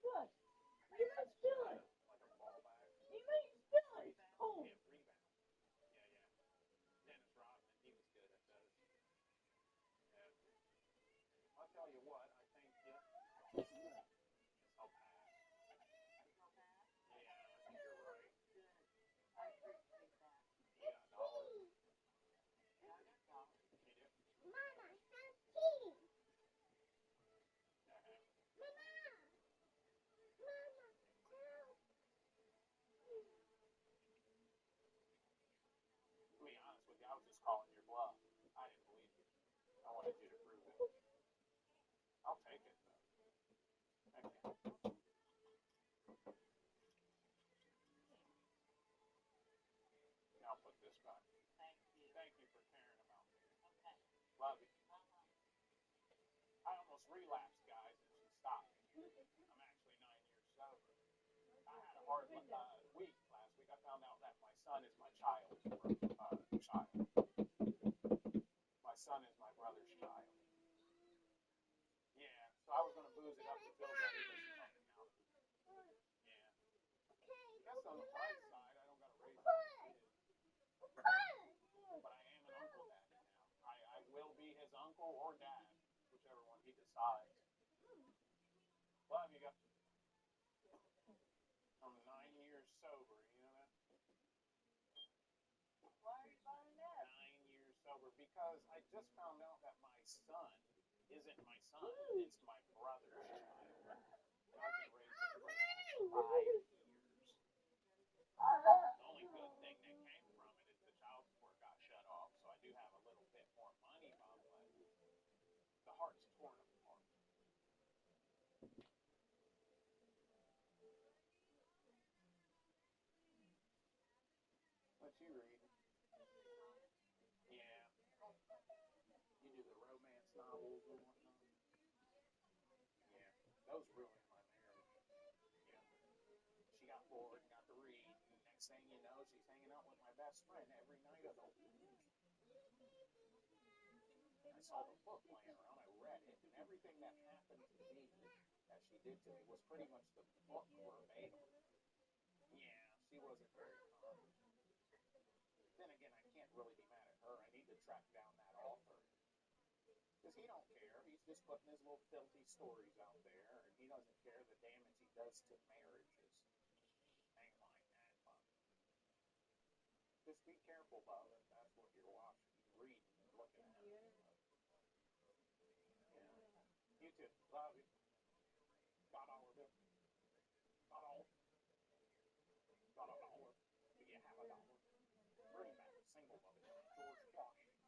What? You might spill it. You might spill it. It's cold. tell you what, I think it's how bad. Yeah, I think you're right. I appreciate that. You got dollars. Yeah, I got dollars. You do? Mama, stop cheating. Uh-huh. Mama, Mama, help. To be honest with you, I was just calling your bluff. I didn't believe you. I wanted you to prove it. I'll take it, though. Thank you. Now put this back. Thank you. Thank you for caring about me. Okay. Love you. Uh-huh. I almost relapsed, guys, and she stopped me. I'm actually 9 years sober. I had a hard week last week. I found out that my son is my child's child. My son is my brother's child. Yeah, so I was going to booze it up to feel better, but she talked me out of it. Yeah. I guess on the bright side, I don't got to raise my kid. But I am an uncle daddy now. I will be his uncle or dad, whichever one he decides. Love you guys. I'm 9 years sober, you know that? Why are you buying that? 9 years sober because I just found out that my son isn't my son. It's my brother's child. And I've been raising him for 5 years. The only good thing that came from it is the child support got shut off, so I do have a little bit more money, Bob, but the heart's torn apart. What you reading? Yeah. You do the romance novels and whatnot? Yeah. Those ruined my marriage. Yeah. She got bored and got to read, and next thing you know, she's hanging out with my best friend every night of the week. I saw the book laying around, I read it, and everything that happened to me that she did to me was pretty much the book verbatim. Yeah, she wasn't very kind. Then again, I can't really be mad at her. I need to track down that author. Because he don't care. He's just putting his little filthy stories out there, and he doesn't care the damage he does to marriages. Ain't like that, Bob. Just be careful, Bob, if that's what you're watching, reading, and looking at. Yeah. You too. Love you. Got all of it. Got all. Got a dollar. Do you have a dollar? Bring back a single of it. George Washington.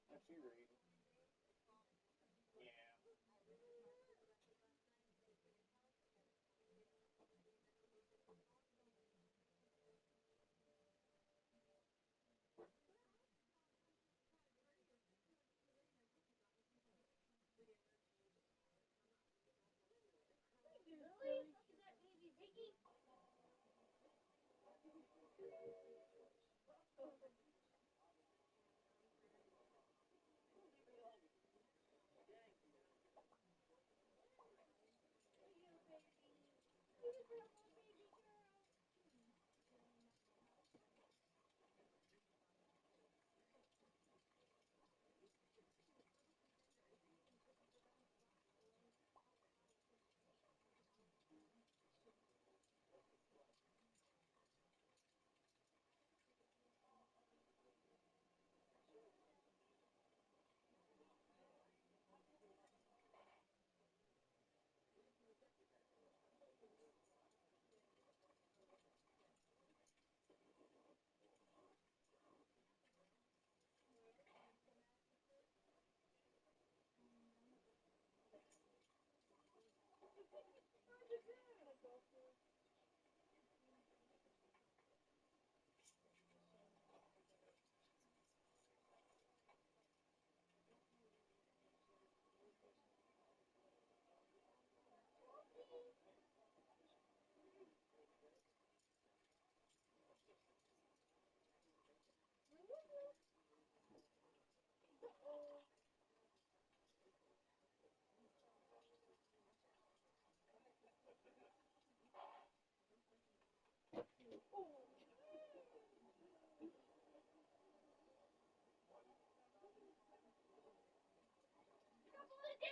What you reading? Yeah. Really? Look at that baby piggy. Yeah,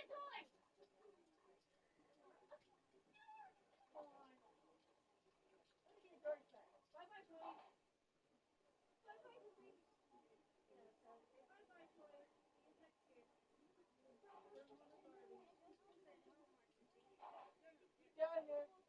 yeah.